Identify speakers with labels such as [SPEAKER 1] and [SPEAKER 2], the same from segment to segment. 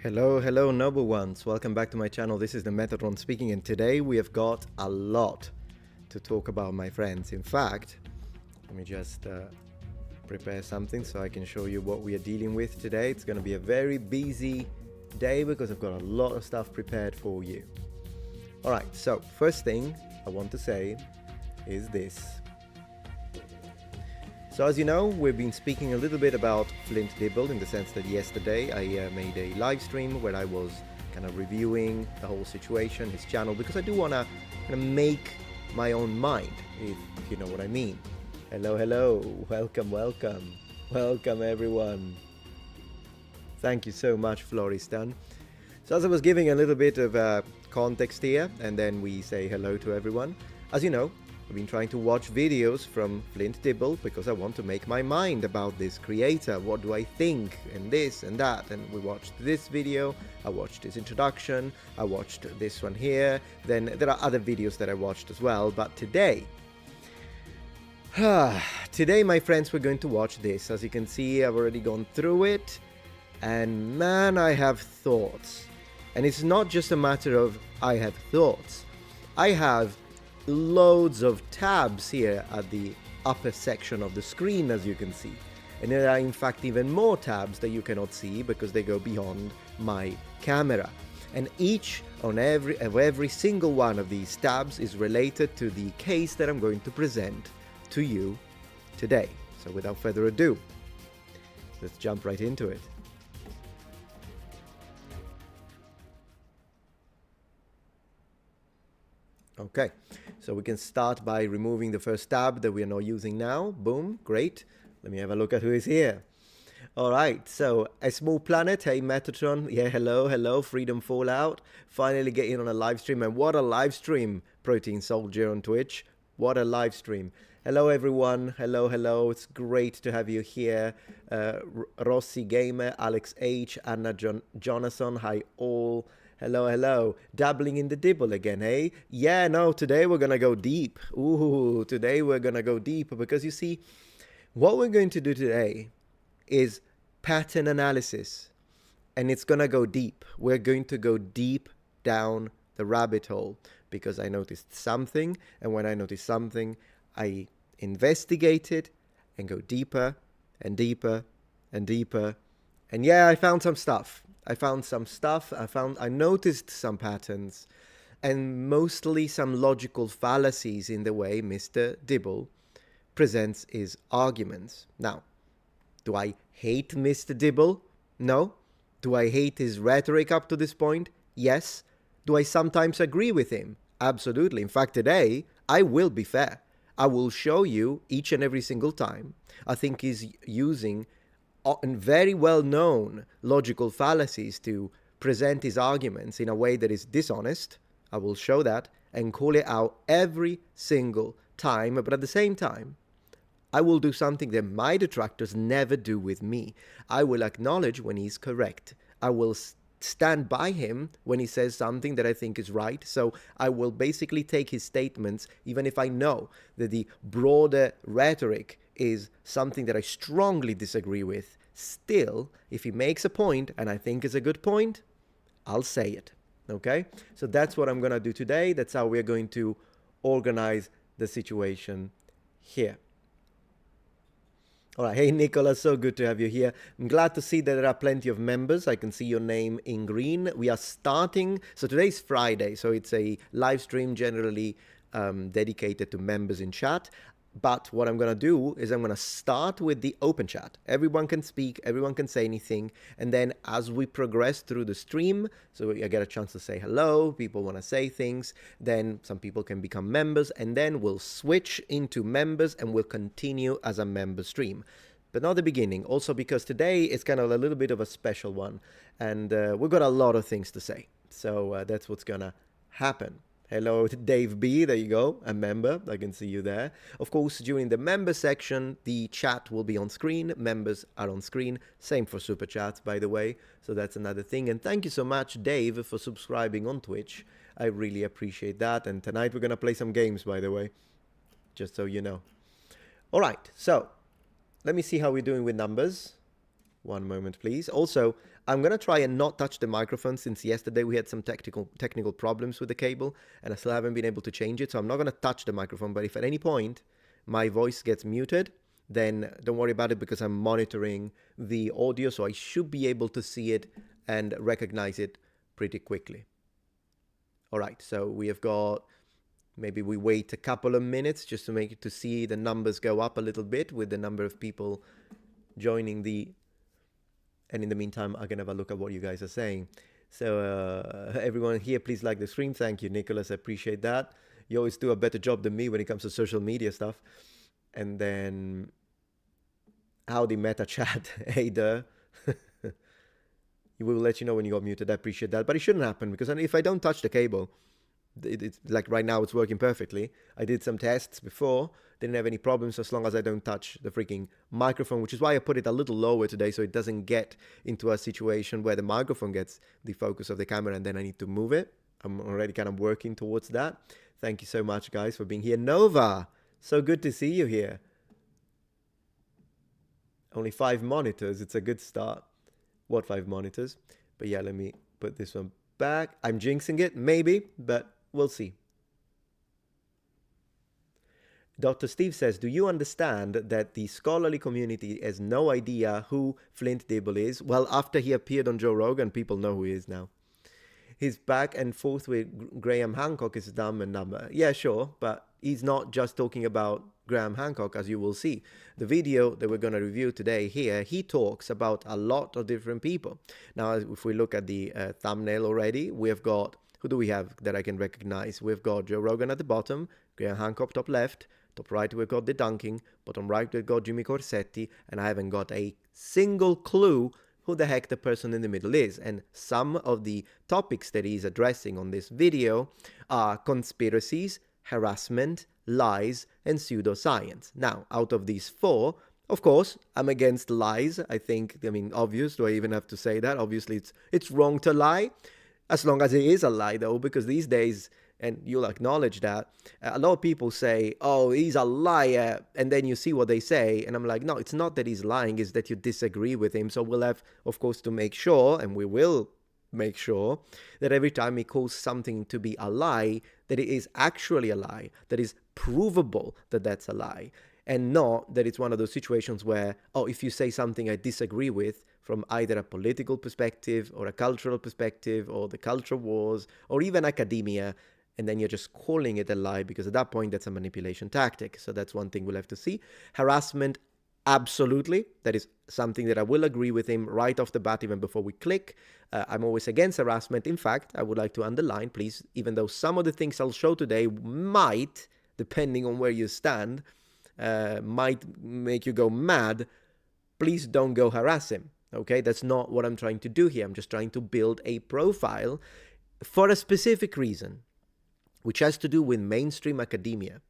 [SPEAKER 1] Hello, noble ones. Welcome back to my channel. This is the Metatron speaking, and today we have got a lot to talk about, my friends. In fact, let me just prepare something so I can show you what we are dealing with today. It's going to be a very busy day because I've got a lot of stuff prepared for you. Alright, so first thing I want to say is this. So as you know, we've been speaking a little bit about Flint Dibble in the sense that yesterday I made a live stream where I was kind of reviewing the whole situation, his channel, because I do want to kind of make my own mind, if you know what I mean. Hello, welcome everyone. Thank you so much, Floristan. So as I was giving a little bit of context here, and then we say hello to everyone. As you know, I've been trying to watch videos from Flint Dibble because I want to make my mind about this creator. What do I think? And this and that. And we watched this video. I watched his introduction. I watched this one here. Then there are other videos that I watched as well. But today, my friends, we're going to watch this. As you can see, I've already gone through it. And man, I have thoughts. And it's not just a matter of I have thoughts. I have loads of tabs here at the upper section of the screen, as you can see, and there are in fact even more tabs that you cannot see because they go beyond my camera, and each of every single one of these tabs is related to the case that I'm going to present to you today. So without further ado, let's jump right into it. Okay, so we can start by removing the first tab that we are not using now. Boom, great. Let me have a look at who is here. All right, so a small planet. Hey, Metatron. Yeah, hello, Freedom Fallout. Finally getting on a live stream, and what a live stream, Protein Soldier on Twitch. What a live stream. Hello, everyone. Hello. It's great to have you here. Rossi Gamer, Alex H, Anna Jonathan. Hi, all. Hello. Dabbling in the Dibble again, eh? Yeah, no, today we're gonna go deep. Ooh, today we're gonna go deep because you see, what we're going to do today is pattern analysis, and it's gonna go deep. We're going to go deep down the rabbit hole because I noticed something, and when I notice something, I investigate it and go deeper and deeper and deeper. And yeah, I found some stuff. I noticed some patterns, and mostly some logical fallacies in the way Mr. Dibble presents his arguments. Now, do I hate Mr. Dibble? No. Do I hate his rhetoric up to this point? Yes. Do I sometimes agree with him? Absolutely. In fact, today, I will be fair. I will show you each and every single time I think he's using very well-known logical fallacies to present his arguments in a way that is dishonest. I will show that and call it out every single time, but at the same time, I will do something that my detractors never do with me. I will acknowledge when he's correct. I will stand by him when he says something that I think is right. So I will basically take his statements, even if I know that the broader rhetoric is something that I strongly disagree with. Still, if he makes a point, and I think is a good point, I'll say it. Okay? So that's what I'm going to do today. That's how we're going to organize the situation here. All right. Hey, Nicola, so good to have you here. I'm glad to see that there are plenty of members. I can see your name in green. We are starting. So today's Friday, so it's a live stream generally dedicated to members in chat. But what I'm going to do is I'm going to start with the open chat. Everyone can speak, everyone can say anything. And then as we progress through the stream, so I get a chance to say hello, people want to say things, then some people can become members, and then we'll switch into members and we'll continue as a member stream. But not the beginning, also because today is kind of a little bit of a special one. And we've got a lot of things to say. So that's what's going to happen. Hello, Dave B. There you go, a member. I can see you there. Of course, during the member section, the chat will be on screen. Members are on screen. Same for super chats, by the way. So that's another thing. And thank you so much, Dave, for subscribing on Twitch. I really appreciate that. And tonight we're going to play some games, by the way, just so you know. All right, so let me see how we're doing with numbers. One moment, please. Also, I'm going to try and not touch the microphone since yesterday we had some technical problems with the cable and I still haven't been able to change it. So I'm not going to touch the microphone, but if at any point my voice gets muted, then don't worry about it because I'm monitoring the audio, so I should be able to see it and recognize it pretty quickly. All right, so we have got, maybe we wait a couple of minutes just to see the numbers go up a little bit with the number of people joining and in the meantime, I can have a look at what you guys are saying. So everyone here, please like the stream. Thank you, Nicholas. I appreciate that. You always do a better job than me when it comes to social media stuff. And then, howdy meta chat. Hey there. We will let you know when you got muted. I appreciate that. But it shouldn't happen because if I don't touch the cable, it's like right now it's working perfectly. I did some tests before, didn't have any problems as long as I don't touch the freaking microphone, which is why I put it a little lower today so it doesn't get into a situation where the microphone gets the focus of the camera and then I need to move it. I'm already kind of working towards that. Thank you so much, guys, for being here. Nova, so good to see you here. Only 5 monitors. It's a good start. What 5 monitors? But yeah, let me put this one back. I'm jinxing it, maybe, but we'll see. Dr. Steve says, do you understand that the scholarly community has no idea who Flint Dibble is? Well, after he appeared on Joe Rogan, people know who he is now. His back and forth with Graham Hancock is dumb and number. Yeah, sure, but he's not just talking about Graham Hancock, as you will see. The video that we're going to review today here, he talks about a lot of different people. Now, if we look at the thumbnail already, we have got, who do we have that I can recognize? We've got Joe Rogan at the bottom, Graham Hancock top left, top right we've got the Dunking, bottom right we've got Jimmy Corsetti, and I haven't got a single clue who the heck the person in the middle is. And some of the topics that he's addressing on this video are conspiracies, harassment, lies, and pseudoscience. Now, out of these 4, of course, I'm against lies. I mean, obvious. Do I even have to say that? Obviously, it's wrong to lie, as long as it is a lie, though, because these days, and you'll acknowledge that, a lot of people say, oh, he's a liar, and then you see what they say, and I'm like, no, it's not that he's lying, it's that you disagree with him. So we'll have, of course, to make sure, and we will make sure, that every time he calls something to be a lie, that it is actually a lie, that is provable that that's a lie, and not that it's one of those situations where, oh, if you say something I disagree with from either a political perspective or a cultural perspective or the culture wars or even academia, and then you're just calling it a lie, because at that point that's a manipulation tactic. So that's one thing we'll have to see. Harassment, absolutely. That is something that I will agree with him right off the bat, even before we click. I'm always against harassment. In fact, I would like to underline, please, even though some of the things I'll show today might, depending on where you stand, might make you go mad, please don't go harass him. Okay, that's not what I'm trying to do here. I'm just trying to build a profile for a specific reason, which has to do with mainstream academia.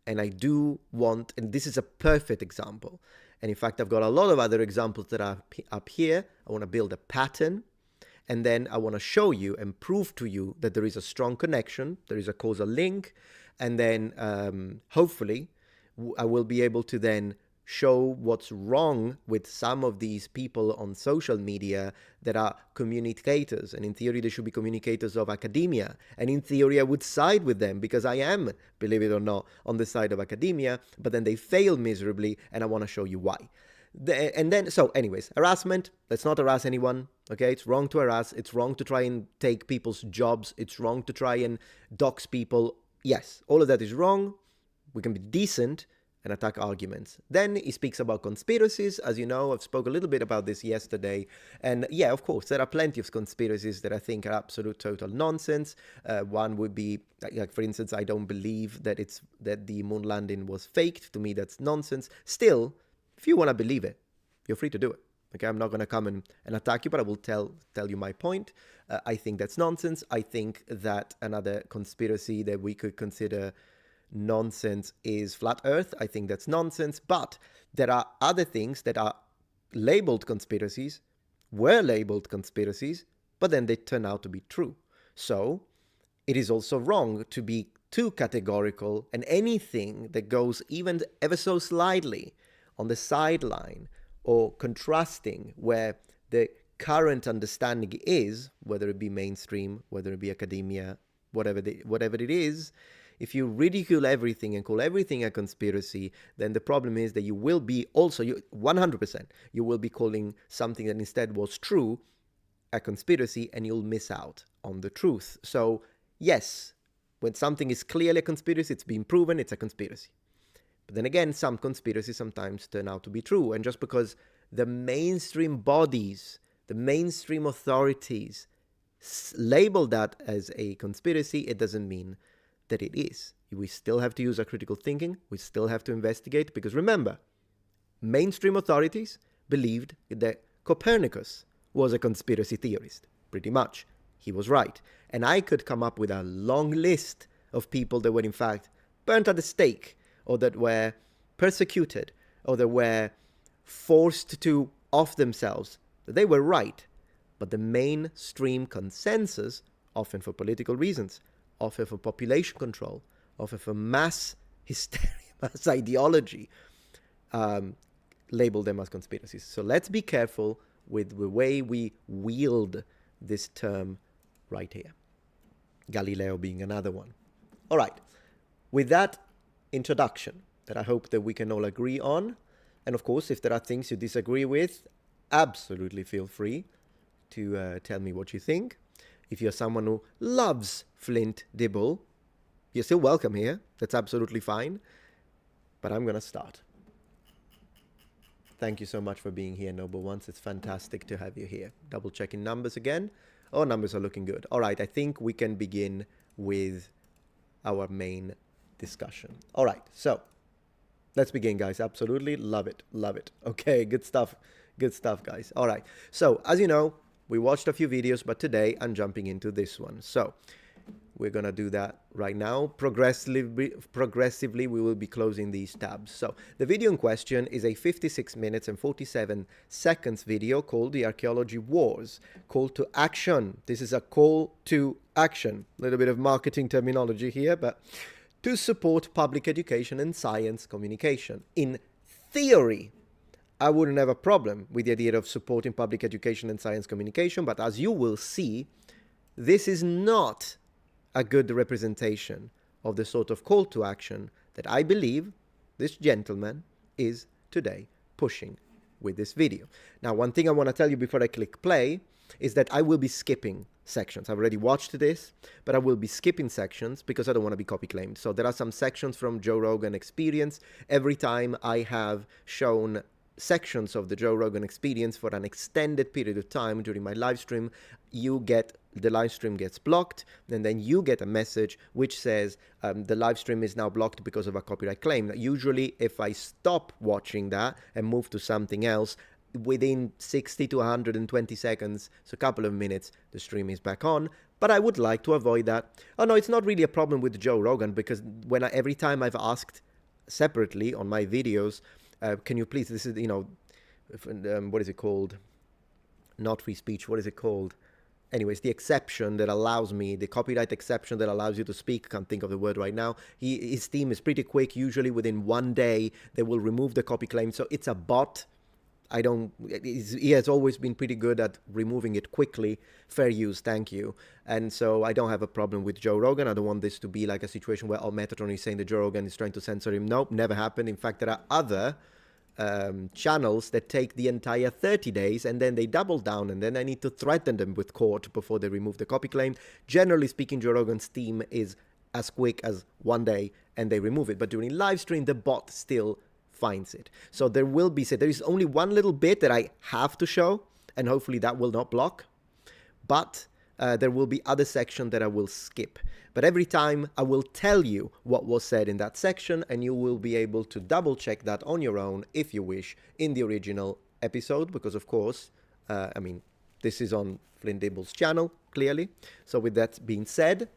[SPEAKER 1] And I do want, and this is a perfect example. And in fact, I've got a lot of other examples that are up here. I want to build a pattern. And then I want to show you and prove to you that there is a strong connection. There is a causal link. And then hopefully I will be able to then show what's wrong with some of these people on social media that are communicators. And in theory, they should be communicators of academia. And in theory, I would side with them because I am, believe it or not, on the side of academia, but then they fail miserably, and I want to show you why. So anyways, harassment, let's not harass anyone, okay? It's wrong to harass. It's wrong to try and take people's jobs. It's wrong to try and dox people. Yes, all of that is wrong. We can be decent and attack arguments. Then he speaks about conspiracies. As you know, I've spoke a little bit about this yesterday. And yeah, of course, there are plenty of conspiracies that I think are absolute total nonsense. One would be, like for instance, I don't believe that the moon landing was faked. To me, that's nonsense. Still, if you want to believe it, you're free to do it. Okay, I'm not going to come and attack you, but I will tell you my point. I think that's nonsense. I think that another conspiracy that we could consider nonsense is flat earth. I think that's nonsense, but there are other things that are labeled conspiracies, were labeled conspiracies, but then they turn out to be true. So it is also wrong to be too categorical, and anything that goes even ever so slightly on the sideline or contrasting where the current understanding is, whether it be mainstream, whether it be academia, whatever it is, if you ridicule everything and call everything a conspiracy, then the problem is that you will be also, 100%, you will be calling something that instead was true a conspiracy, and you'll miss out on the truth. So yes, when something is clearly a conspiracy, it's been proven it's a conspiracy. But then again, some conspiracies sometimes turn out to be true. And just because the mainstream bodies, the mainstream authorities label that as a conspiracy, it doesn't mean that it is. We still have to use our critical thinking. We still have to investigate, because remember, mainstream authorities believed that Copernicus was a conspiracy theorist. Pretty much. He was right. And I could come up with a long list of people that were in fact burnt at the stake, or that were persecuted, or that were forced to off themselves. They were right. But the mainstream consensus, often for political reasons, often for population control, often for mass hysteria, mass ideology, label them as conspiracies. So let's be careful with the way we wield this term right here. Galileo being another one. All right. With that introduction that I hope that we can all agree on, and of course, if there are things you disagree with, absolutely feel free to tell me what you think. If you're someone who loves Flint, Dibble, you're still welcome here. That's absolutely fine. But I'm going to start. Thank you so much for being here, Noble Ones. It's fantastic to have you here. Double checking numbers again. Oh, numbers are looking good. All right, I think we can begin with our main discussion. All right, so let's begin, guys. Absolutely love it. Love it. Okay, good stuff. Good stuff, guys. All right. So, as you know, we watched a few videos, but today I'm jumping into this one. So we're going to do that right now. Progressively, we will be closing these tabs. So the video in question is a 56 minutes and 47 seconds video called The Archaeology Wars. Call to action. This is a call to action. A little bit of marketing terminology here, but to support public education and science communication. In theory, I wouldn't have a problem with the idea of supporting public education and science communication, but as you will see, this is not a good representation of the sort of call to action that I believe this gentleman is today pushing with this video. Now, one thing I want to tell you before I click play is that I will be skipping sections. I've already watched this, but I will be skipping sections because I don't want to be copy claimed. So there are some sections from Joe Rogan Experience. Every time I have shown sections of the Joe Rogan Experience for an extended period of time during my live stream, the live stream gets blocked, and then you get a message which says the live stream is now blocked because of a copyright claim. Usually, if I stop watching that and move to something else, within 60 to 120 seconds, so a couple of minutes, the stream is back on. But I would like to avoid that. Oh no, it's not really a problem with Joe Rogan, because every time I've asked separately on my videos, can you please, this is, what is it called? Not free speech, what is it called? Anyways, the exception that allows me, the copyright exception that allows you to speak, can't think of the word right now. His team is pretty quick. Usually within 1 day, they will remove the copy claim. So it's a bot. He has always been pretty good at removing it quickly. Fair use, thank you. And so I don't have a problem with Joe Rogan. I don't want this to be like a situation where Metatron is saying that Joe Rogan is trying to censor him. Nope, never happened. In fact, there are other channels that take the entire 30 days and then they double down, and then I need to threaten them with court before they remove the copy claim. Generally speaking, Joe Rogan's team is as quick as 1 day and they remove it. But during live stream, the bot still finds it. So there is only one little bit that I have to show, and hopefully that will not block. But there will be other sections that I will skip. But every time I will tell you what was said in that section, and you will be able to double check that on your own if you wish in the original episode, because of course, this is on Flint Dibble's channel, clearly. So with that being said,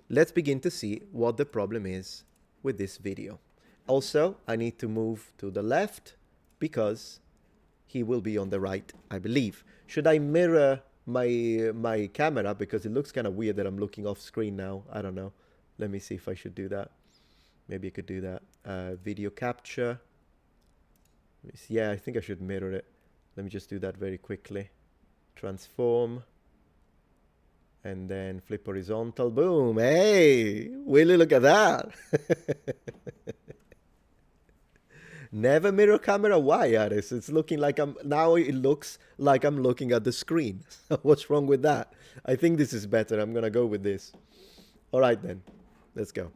[SPEAKER 1] let's begin to see what the problem is with this video. Also, I need to move to the left because he will be on the right, I believe. Should I mirror my camera, because it looks kind of weird that I'm looking off screen now? I don't know. Let me see if I should do that. Maybe I could do that. Video capture. Yeah, I think I should mirror it. Let me just do that very quickly. Transform. And then flip horizontal. Boom. Hey, Willie, look at that. Never mirror camera. Why, Aris? It's looking like now it looks like I'm looking at the screen. What's wrong with that? I think this is better. I'm going to go with this. All right, then. Let's go.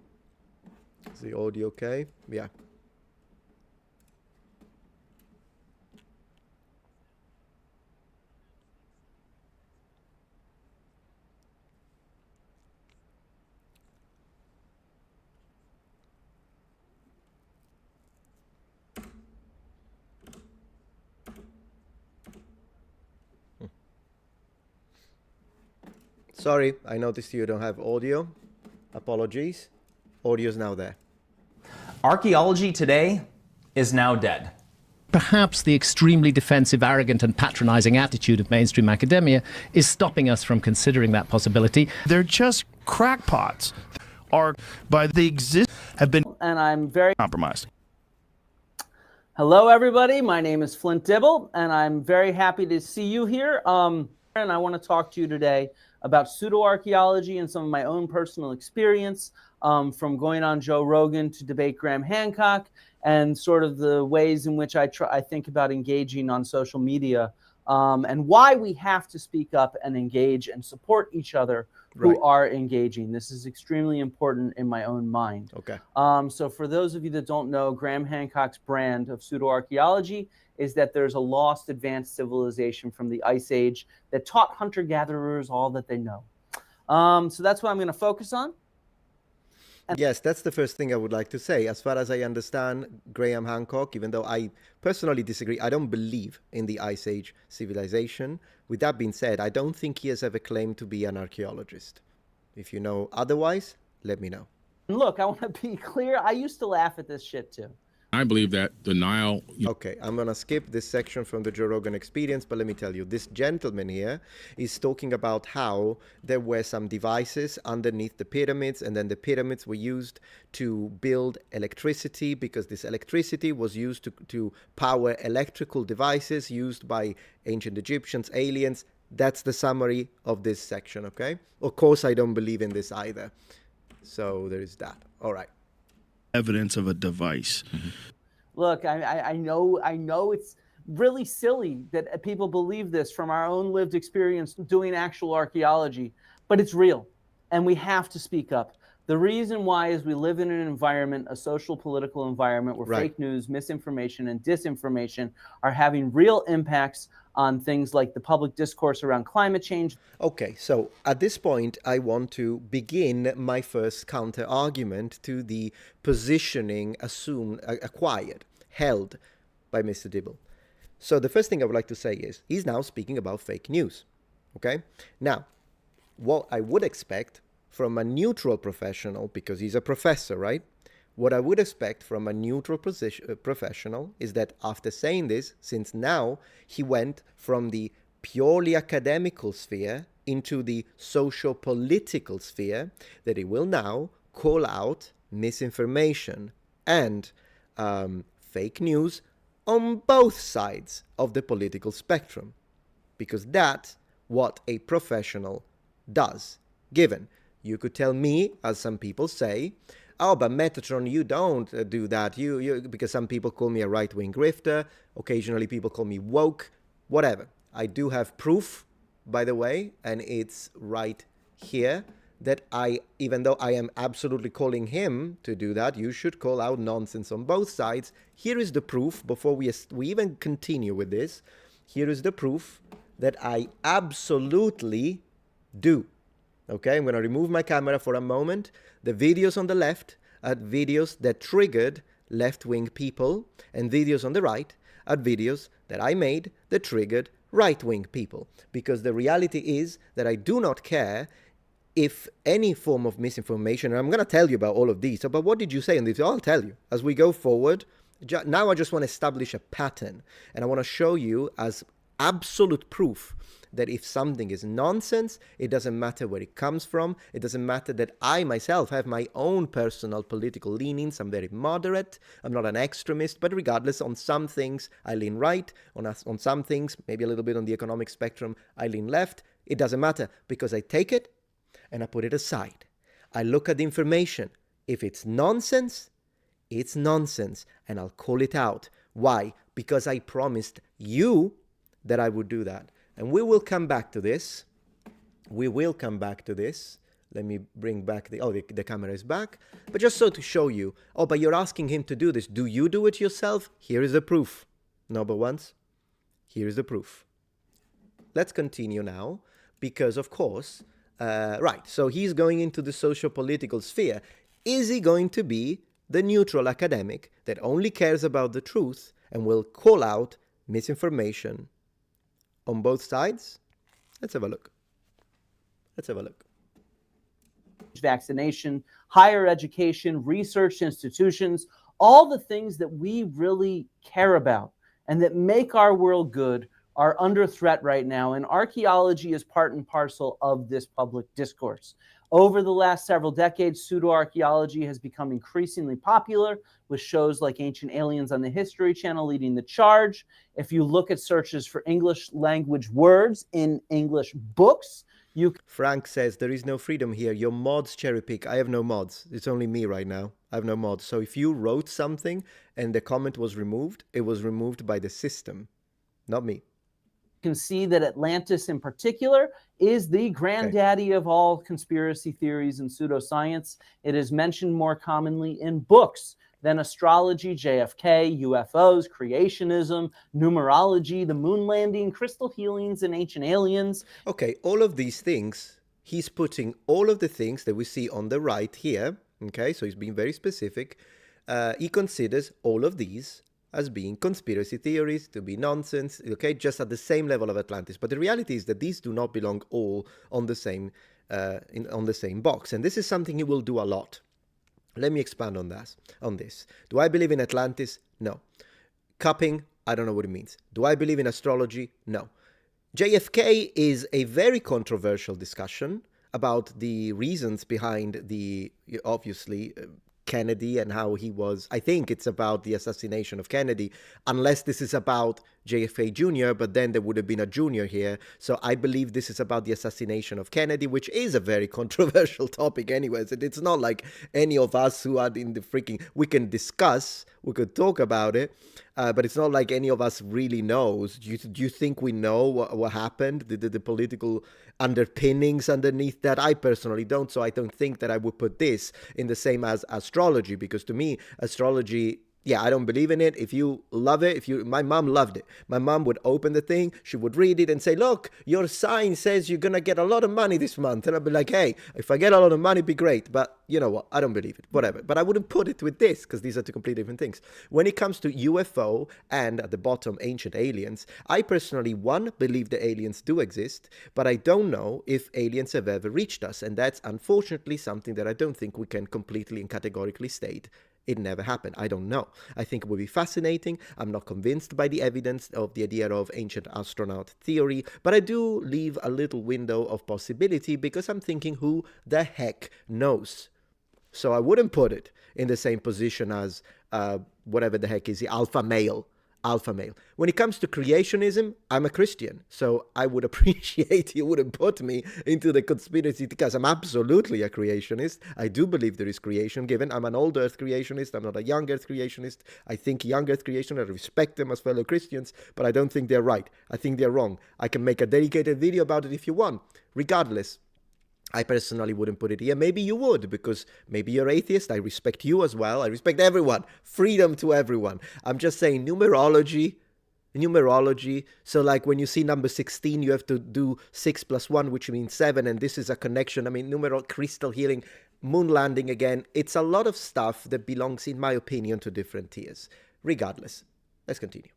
[SPEAKER 1] Is the audio okay? Yeah. Sorry, I noticed you don't have audio. Apologies. Audio's now there.
[SPEAKER 2] Archaeology today is now dead.
[SPEAKER 3] Perhaps the extremely defensive, arrogant and patronizing attitude of mainstream academia is stopping us from considering that possibility.
[SPEAKER 4] They're just crackpots, are by the exist have been
[SPEAKER 5] and I'm very
[SPEAKER 4] compromised.
[SPEAKER 5] Hello, everybody. My name is Flint Dibble, and I'm very happy to see you here. And I want to talk to you today about pseudoarchaeology and some of my own personal experience from going on Joe Rogan to debate Graham Hancock, and sort of the ways in which I think about engaging on social media, and why we have to speak up and engage and support each other who are engaging. This is extremely important in my own mind.
[SPEAKER 1] Okay.
[SPEAKER 5] So for those of you that don't know, Graham Hancock's brand of pseudoarchaeology is that there's a lost advanced civilization from the Ice Age that taught hunter-gatherers all that they know. So that's what I'm going to focus on.
[SPEAKER 1] Yes, that's the first thing I would like to say. As far as I understand, Graham Hancock, even though I personally disagree, I don't believe in the Ice Age civilization. With that being said, I don't think he has ever claimed to be an archaeologist. If you know otherwise, let me know.
[SPEAKER 5] Look, I want to be clear. I used to laugh at this shit too.
[SPEAKER 6] I believe that denial.
[SPEAKER 1] Okay, I'm going to skip this section from the Joe Rogan Experience, but let me tell you, this gentleman here is talking about how there were some devices underneath the pyramids, and then the pyramids were used to build electricity because this electricity was used to power electrical devices used by ancient Egyptians, aliens. That's the summary of this section, okay? Of course, I don't believe in this either. So there is that. All right.
[SPEAKER 4] Evidence of a device.
[SPEAKER 5] Look, I know it's really silly that people believe this from our own lived experience doing actual archaeology, but it's real, and we have to speak up. The reason why is we live in an environment, a social political environment, where fake news, misinformation, and disinformation are having real impacts on things like the public discourse around climate change.
[SPEAKER 1] Okay, so at this point, I want to begin my first counter argument to the positioning acquired, held by Mr. Dibble. So the first thing I would like to say is he's now speaking about fake news. Okay, now what I would expect from a neutral professional, because he's a professor, right? What I would expect from a neutral professional is that after saying this, since now he went from the purely academical sphere into the socio-political sphere, that he will now call out misinformation and fake news on both sides of the political spectrum, because that's what a professional does. Given you could tell me, as some people say, oh, but Metatron, you don't do that. You because some people call me a right-wing grifter. Occasionally people call me woke. Whatever. I do have proof, by the way, and it's right here, that even though I am absolutely calling him to do that, you should call out nonsense on both sides. Here is the proof, before we even continue with this. Here is the proof that I absolutely do. Okay, I'm going to remove my camera for a moment. The videos on the left are videos that triggered left-wing people, and videos on the right are videos that I made that triggered right-wing people. Because the reality is that I do not care if any form of misinformation, and I'm going to tell you about all of these. So, but what did you say in this? I'll tell you as we go forward. Now I just want to establish a pattern, and I want to show you as absolute proof that if something is nonsense, it doesn't matter where it comes from. It doesn't matter that I myself have my own personal political leanings. I'm very moderate. I'm not an extremist. But regardless, on some things, I lean right. On some things, maybe a little bit on the economic spectrum, I lean left. It doesn't matter because I take it and I put it aside. I look at the information. If it's nonsense, it's nonsense. And I'll call it out. Why? Because I promised you that I would do that. And we will come back to this. We will come back to this. Let me bring back the camera is back. But just so to show you, but you're asking him to do this. Do you do it yourself? Here is the proof. No, but once. Here is the proof. Let's continue now, because of course, right, so he's going into the socio-political sphere. Is he going to be the neutral academic that only cares about the truth and will call out misinformation on both sides? Let's have a look. Let's have a look.
[SPEAKER 5] Vaccination, higher education, research institutions, all the things that we really care about and that make our world good are under threat right now. And archaeology is part and parcel of this public discourse. Over the last several decades, pseudo-archaeology has become increasingly popular, with shows like Ancient Aliens on the History Channel leading the charge. If you look at searches for English language words in English books,
[SPEAKER 1] Frank says, there is no freedom here. Your mods cherry pick. I have no mods. It's only me right now. I have no mods. So if you wrote something and the comment was removed, it was removed by the system, not me.
[SPEAKER 5] Can see that Atlantis in particular is the granddaddy of all conspiracy theories and pseudoscience. It is mentioned more commonly in books than astrology, JFK, UFOs, creationism, numerology, the moon landing, crystal healings, and ancient aliens.
[SPEAKER 1] Okay, all of these things, he's putting all of the things that we see on the right here. Okay, so he's being very specific. He considers all of these as being conspiracy theories, to be nonsense, okay, just at the same level of Atlantis. But the reality is that these do not belong all on the same on the same box. And this is something he will do a lot. Let me expand on this. Do I believe in Atlantis? No. Cupping? I don't know what it means. Do I believe in astrology? No. JFK is a very controversial discussion about the reasons behind the, obviously, Kennedy and how he was. I think it's about the assassination of Kennedy, unless this is about JFK Jr., but then there would have been a junior here. So I believe this is about the assassination of Kennedy, which is a very controversial topic anyways. It's not like any of us who are in the freaking, we can discuss, we could talk about it, but it's not like any of us really knows. Do you think we know what happened, the political underpinnings underneath that? I personally don't, so I don't think that I would put this in the same as astrology, because to me, astrology, yeah, I don't believe in it. If you love it, my mom loved it. My mom would open the thing, she would read it and say, look, your sign says you're going to get a lot of money this month. And I'd be like, hey, if I get a lot of money, it'd be great. But you know what? I don't believe it. Whatever. But I wouldn't put it with this, because these are two completely different things. When it comes to UFO and at the bottom, ancient aliens, I personally, one, believe the aliens do exist, but I don't know if aliens have ever reached us. And that's unfortunately something that I don't think we can completely and categorically state. It never happened. I don't know. I think it would be fascinating. I'm not convinced by the evidence of the idea of ancient astronaut theory, but I do leave a little window of possibility, because I'm thinking, who the heck knows? So I wouldn't put it in the same position as whatever the heck is the alpha male. When it comes to creationism, I'm a Christian, so I would appreciate you wouldn't put me into the conspiracy, because I'm absolutely a creationist. I do believe there is creation given. I'm an old earth creationist. I'm not a young earth creationist. I think young earth creationists, I respect them as fellow Christians, but I don't think they're right. I think they're wrong. I can make a dedicated video about it if you want. Regardless, I personally wouldn't put it here. Maybe you would, because maybe you're atheist. I respect you as well. I respect everyone. Freedom to everyone. I'm just saying numerology. So like when you see number 16, you have to do 6 + 1, which means 7. And this is a connection. I mean, numeral, crystal healing, moon landing again. It's a lot of stuff that belongs, in my opinion, to different tiers. Regardless, let's continue.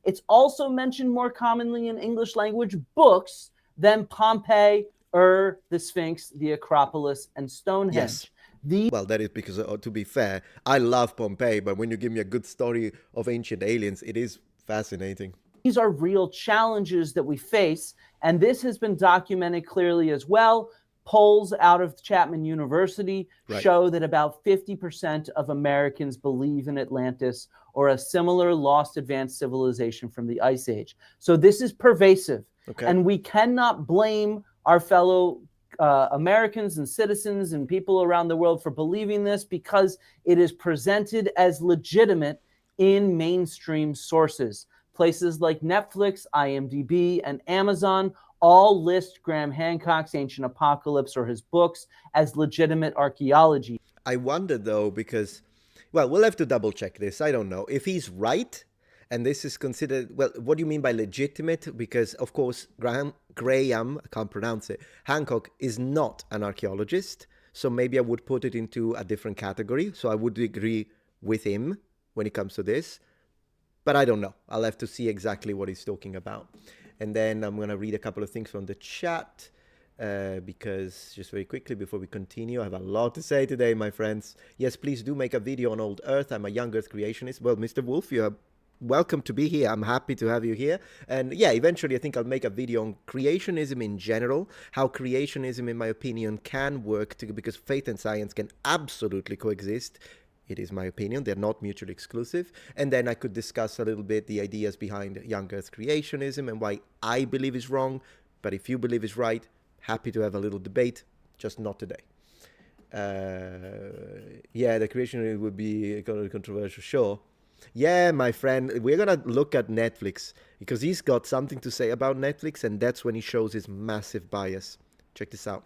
[SPEAKER 5] It's also mentioned more commonly in English language books than Pompeii, the Sphinx, the Acropolis, and Stonehenge.
[SPEAKER 1] Yes. Well, that is because, to be fair, I love Pompeii, but when you give me a good story of ancient aliens, it is fascinating.
[SPEAKER 5] These are real challenges that we face, and this has been documented clearly as well. Polls out of Chapman University show that about 50% of Americans believe in Atlantis or a similar lost advanced civilization from the Ice Age. So this is pervasive, and we cannot blame our fellow Americans and citizens and people around the world for believing this, because it is presented as legitimate in mainstream sources. Places like Netflix, IMDb, and Amazon all list Graham Hancock's Ancient Apocalypse or his books as legitimate archaeology.
[SPEAKER 1] I wonder though, because, well, we'll have to double check this. I don't know. If he's right, and this is considered, well, what do you mean by legitimate? Because, of course, Graham, I can't pronounce it, Hancock is not an archaeologist. So maybe I would put it into a different category. So I would agree with him when it comes to this. But I don't know. I'll have to see exactly what he's talking about. And then I'm going to read a couple of things from the chat. Because just very quickly before we continue, I have a lot to say today, my friends. Yes, please do make a video on old Earth. I'm a young Earth creationist. Well, Mr. Wolf, you're welcome to be here. I'm happy to have you here. And yeah, eventually I think I'll make a video on creationism in general, how creationism, in my opinion, can work because faith and science can absolutely coexist. It is my opinion. They're not mutually exclusive. And then I could discuss a little bit the ideas behind young Earth creationism and why I believe is wrong. But if you believe is right, happy to have a little debate, just not today. Yeah, the creation would be controversial, sure. Yeah, my friend, we're going to look at Netflix because he's got something to say about Netflix, and that's when he shows his massive bias. Check this out.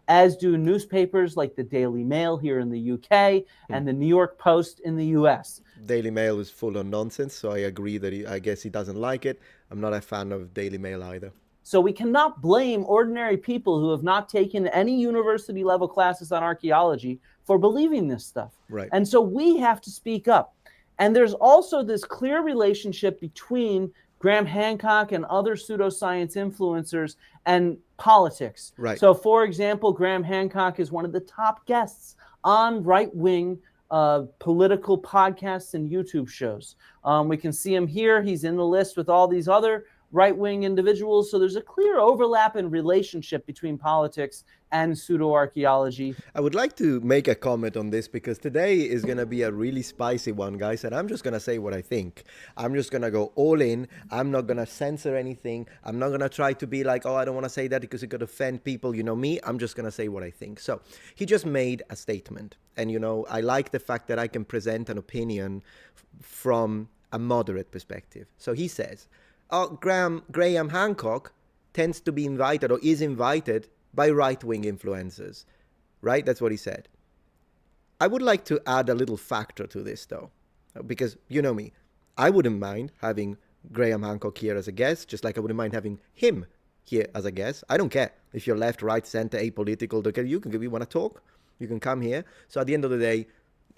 [SPEAKER 5] As do newspapers like the Daily Mail here in the UK and the New York Post in the US.
[SPEAKER 1] Daily Mail is full of nonsense, so I agree that I guess he doesn't like it. I'm not a fan of Daily Mail either.
[SPEAKER 5] So we cannot blame ordinary people who have not taken any university level classes on archaeology for believing this stuff.
[SPEAKER 1] Right.
[SPEAKER 5] And so we have to speak up. And there's also this clear relationship between Graham Hancock and other pseudoscience influencers and politics.
[SPEAKER 1] Right.
[SPEAKER 5] So, for example, Graham Hancock is one of the top guests on right-wing political podcasts and YouTube shows. We can see him here. He's in the list with all these other right-wing individuals. So there's a clear overlap in relationship between politics and pseudo-archaeology.
[SPEAKER 1] I would like to make a comment on this because today is going to be a really spicy one, guys, and I'm just going to say what I think. I'm just going to go all in. I'm not going to censor anything. I'm not going to try to be like, oh, I don't want to say that because it could offend people. You know me, I'm just going to say what I think. So he just made a statement. And, you know, I like the fact that I can present an opinion from a moderate perspective. So he says, Graham Hancock tends to be invited or is invited by right-wing influencers, right? That's what he said. I would like to add a little factor to this, though, because you know me. I wouldn't mind having Graham Hancock here as a guest, just like I wouldn't mind having him here as a guest. I don't care if you're left, right, center, apolitical. You can, if you want to talk, you can come here. So at the end of the day,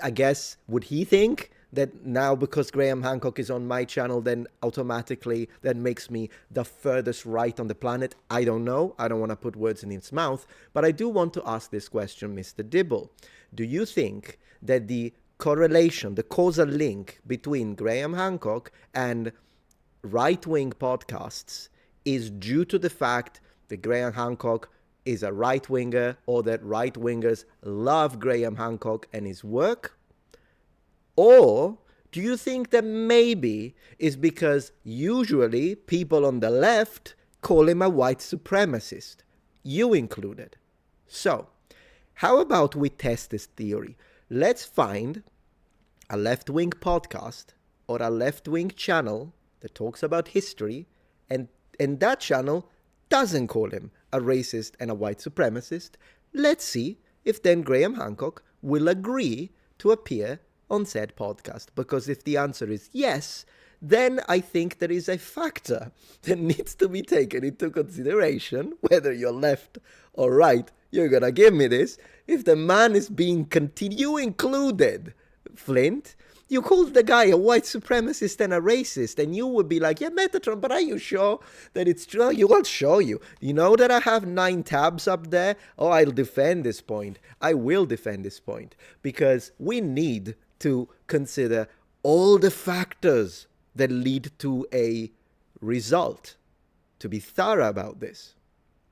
[SPEAKER 1] I guess, would he think that now because Graham Hancock is on my channel, then automatically that makes me the furthest right on the planet? I don't know. I don't want to put words in his mouth. But I do want to ask this question, Mr. Dibble. Do you think that the correlation, the causal link between Graham Hancock and right-wing podcasts is due to the fact that Graham Hancock is a right-winger or that right-wingers love Graham Hancock and his work? Or do you think that maybe it's because usually people on the left call him a white supremacist, you included? So, how about we test this theory? Let's find a left-wing podcast or a left-wing channel that talks about history, and that channel doesn't call him a racist and a white supremacist. Let's see if then Graham Hancock will agree to appear on said podcast. Because if the answer is yes, then I think there is a factor that needs to be taken into consideration, whether you're left or right. You're gonna give me this. If the man is being you included, Flint, you called the guy a white supremacist and a racist, and you would be like, yeah, Metatron, but are you sure that it's true? You will show you. You know that I have 9 tabs up there? Oh, I'll defend this point. I will defend this point. Because we need to consider all the factors that lead to a result, to be thorough about this.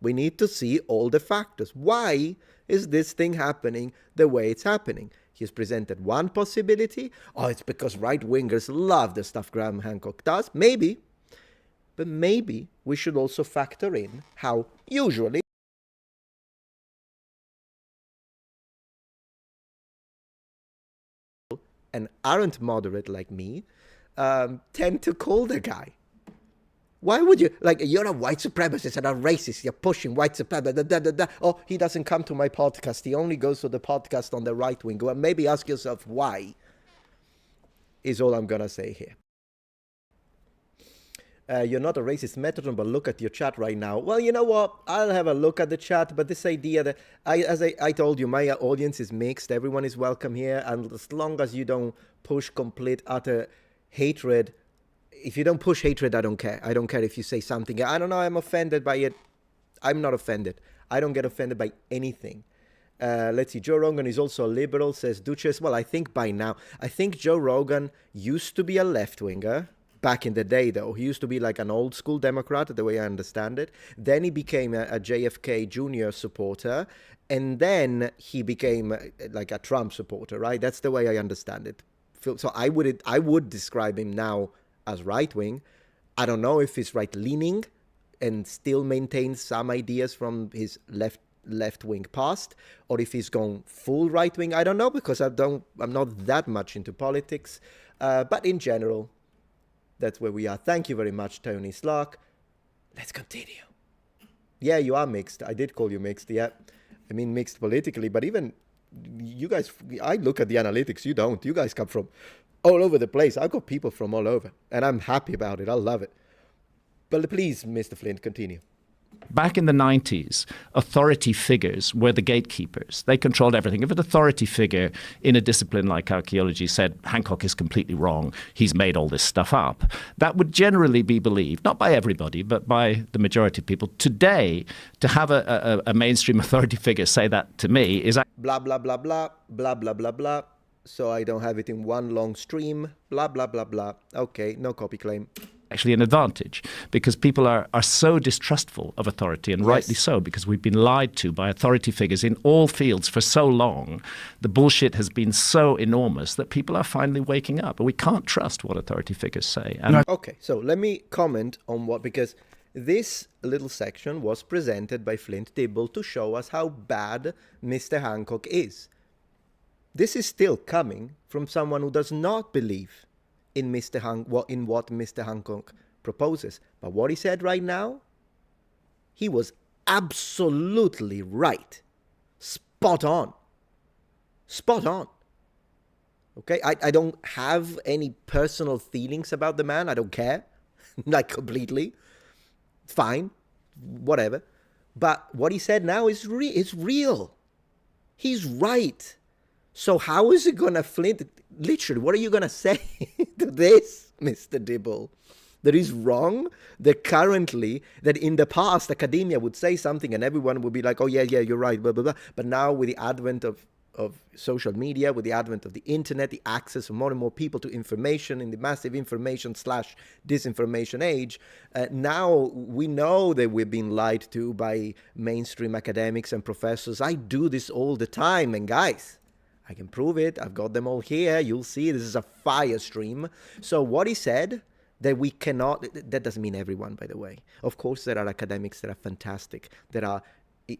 [SPEAKER 1] We need to see all the factors. Why is this thing happening the way it's happening? He's presented one possibility. Oh, it's because right-wingers love the stuff Graham Hancock does. Maybe. But maybe we should also factor in how usually and aren't moderate like me tend to call the guy. Why would you, like, you're a white supremacist and a racist, you're pushing white supremacy, Oh, he doesn't come to my podcast, he only goes to the podcast on the right wing. Well, maybe ask yourself why, is all I'm gonna say here. You're not a racist, Metatron, but look at your chat right now. Well, you know what? I'll have a look at the chat, but this idea that, as I told you, my audience is mixed. Everyone is welcome here, and as long as you don't push complete, utter hatred, if you don't push hatred, I don't care. I don't care if you say something. I don't know, I'm offended by it. I'm not offended. I don't get offended by anything. Let's see, Joe Rogan is also a liberal, says Duchess. Well, I think by now, I think Joe Rogan used to be a left-winger. Back in the day, though, he used to be like an old school Democrat, the way I understand it. Then he became a JFK Jr. supporter, and then he became like a Trump supporter, right? That's the way I understand it. So I would describe him now as right-wing. I don't know if he's right-leaning and still maintains some ideas from his left-wing past, or if he's gone full right-wing. I don't know, because I'm not that much into politics. But in general, that's where we are. Thank you very much, Tony Slark. Let's continue. Yeah, you are mixed. I did call you mixed, yeah. I mean, mixed politically, but even you guys, I look at the analytics, you don't. You guys come from all over the place. I've got people from all over, and I'm happy about it. I love it. But please, Mr. Flint, continue.
[SPEAKER 3] Back in the 90s, authority figures were the gatekeepers. They controlled everything. If an authority figure in a discipline like archaeology said, Hancock is completely wrong, he's made all this stuff up, that would generally be believed, not by everybody, but by the majority of people. Today, to have a mainstream authority figure say that to me is...
[SPEAKER 1] Blah, blah, blah, blah, blah, blah, blah, blah. So I don't have it in one long stream. Blah, blah, blah, blah. Okay, no copy claim.
[SPEAKER 3] Actually an advantage, because people are so distrustful of authority, and rightly so, because we've been lied to by authority figures in all fields for so long. The bullshit has been so enormous that people are finally waking up, and we can't trust what authority figures say. And
[SPEAKER 1] okay, so let me comment on what, because this little section was presented by Flint Dibble to show us how bad Mr. Hancock is. This is still coming from someone who does not believe in what Mr. Hancock proposes. But what he said right now, he was absolutely right. Spot on. Spot on. Okay, I don't have any personal feelings about the man. I don't care. Like, completely. Fine. Whatever. But what he said now is real. He's right. So how is it going to Flint... Literally, what are you going to say to this, Mr. Dibble? That is wrong? That currently, that in the past, academia would say something and everyone would be like, oh, yeah, you're right, blah, blah, blah. But now with the advent of social media, with the advent of the internet, the access of more and more people to information in the massive information / disinformation age, now we know that we're being lied to by mainstream academics and professors. I do this all the time, and guys, I can prove it. I've got them all here. You'll see this is a fire stream. So what he said, that we cannot, that doesn't mean everyone, by the way. Of course, there are academics that are fantastic, that are,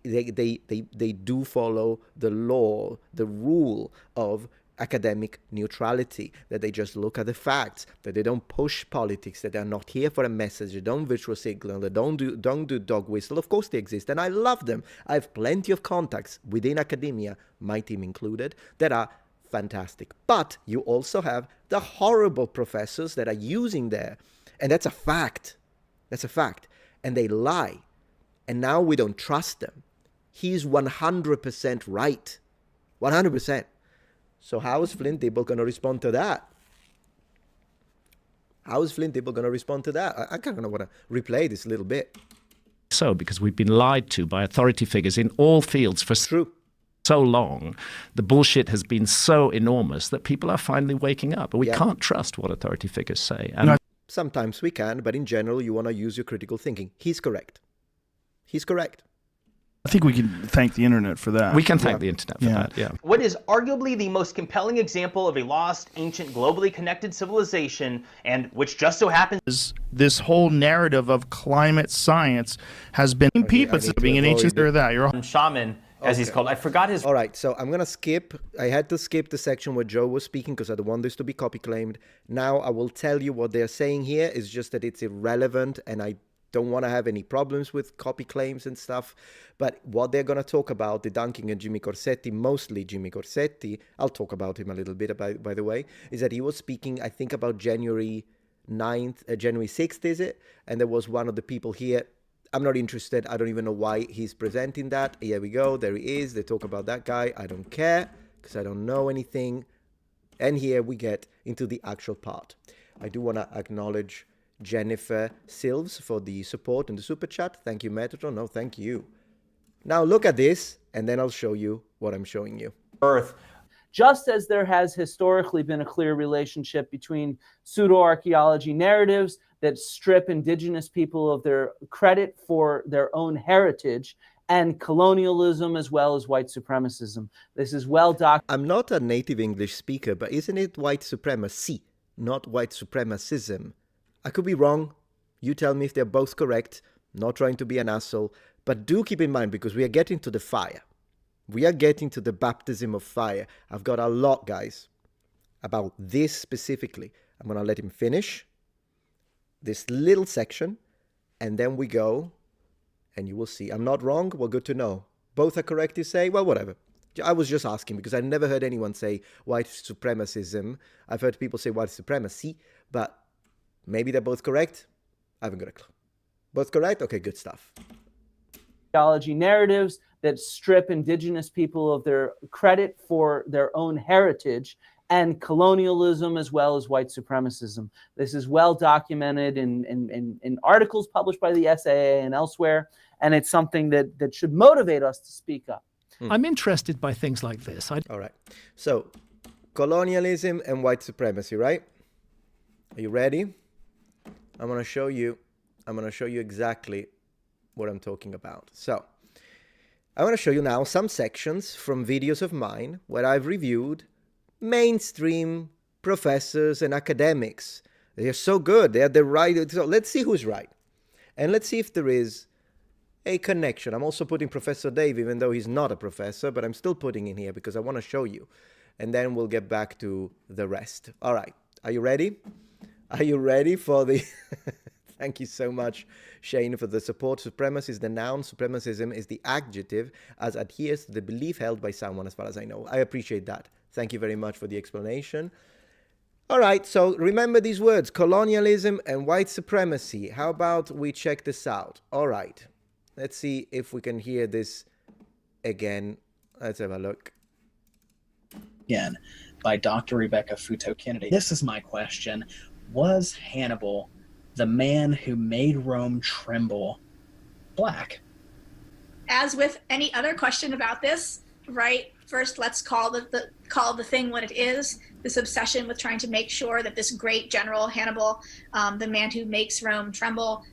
[SPEAKER 1] they do follow the law, the rule of academic neutrality, that they just look at the facts, that they don't push politics, that they're not here for a message, they don't virtual signal, they don't do dog whistle. Of course they exist, and I love them. I have plenty of contacts within academia, my team included, that are fantastic. But you also have the horrible professors that are using there, and that's a fact. That's a fact. And they lie. And now we don't trust them. He's 100% right. 100%. So how is Flint Dibble going to respond to that? How is Flint Dibble going to respond to that? I kind of want to replay this a little bit.
[SPEAKER 3] So, because we've been lied to by authority figures in all fields for so long, the bullshit has been so enormous that people are finally waking up. And we can't trust what authority figures say. And
[SPEAKER 1] Sometimes we can, but in general, you want to use your critical thinking. He's correct. He's correct.
[SPEAKER 4] I think we can thank the internet for that.
[SPEAKER 3] We can thank the internet for that, yeah.
[SPEAKER 2] What is arguably the most compelling example of a lost, ancient, globally connected civilization, and which just so happens
[SPEAKER 4] This whole narrative of climate science has been people being an ancient or that. You're
[SPEAKER 2] shaman, as he's called. I forgot his.
[SPEAKER 1] All right, so I'm going to skip. I had to skip the section where Joe was speaking because I don't want this to be copy claimed. Now I will tell you what they're saying here is just that it's irrelevant, and I don't want to have any problems with copy claims and stuff. But what they're going to talk about, the Dunking and Jimmy Corsetti, mostly Jimmy Corsetti, I'll talk about him a little bit, by the way, is that he was speaking, I think, about January 6th, is it? And there was one of the people here. I'm not interested. I don't even know why he's presenting that. Here we go. There he is. They talk about that guy. I don't care because I don't know anything. And here we get into the actual part. I do want to acknowledge Jennifer Silves for the support and the super chat. Thank you, Metatron. No, thank you. Now look at this, and then I'll show you what I'm showing you.
[SPEAKER 2] Earth.
[SPEAKER 5] Just as there has historically been a clear relationship between pseudo-archaeology narratives that strip indigenous people of their credit for their own heritage and colonialism as well as white supremacism. This is well documented.
[SPEAKER 1] I'm not a native English speaker, but isn't it white supremacy, not white supremacism? I could be wrong. You tell me if they're both correct. Not trying to be an asshole, but do keep in mind because we are getting to the fire. We are getting to the baptism of fire. I've got a lot, guys, about this specifically. I'm going to let him finish this little section, and then we go, and you will see. I'm not wrong. Well, good to know. Both are correct, you say? Well, whatever. I was just asking because I never heard anyone say white supremacism. I've heard people say white supremacy, but maybe they're both correct. I haven't got a clue. Both correct? Okay, good stuff.
[SPEAKER 5] Archaeology narratives that strip indigenous people of their credit for their own heritage and colonialism as well as white supremacism. This is well documented in articles published by the SAA and elsewhere, and it's something that should motivate us to speak up.
[SPEAKER 7] I'm interested by things like this.
[SPEAKER 1] All right. So, colonialism and white supremacy, right? Are you ready? I'm going to show you exactly what I'm talking about. So, I want to show you now some sections from videos of mine where I've reviewed mainstream professors and academics. They are so good. They are the right. So let's see who's right. And let's see if there is a connection. I'm also putting Professor Dave, even though he's not a professor, but I'm still putting in here because I want to show you. And then we'll get back to the rest. All right. Are you ready? Are you ready for the... Thank you so much, Shane, for the support. Supremacy is the noun. Supremacism is the adjective, as adheres to the belief held by someone, as far as I know. I appreciate that. Thank you very much for the explanation. All right, so remember these words, colonialism and white supremacy. How about we check this out? All right, let's see if we can hear this again. Let's have a look.
[SPEAKER 8] Again, by Dr. Rebecca Futo Kennedy. This is my question. Was Hannibal the man who made Rome tremble black?
[SPEAKER 9] As with any other question about this, right? First, let's call the thing what it is. This obsession with trying to make sure that this great general Hannibal, the man who makes Rome tremble,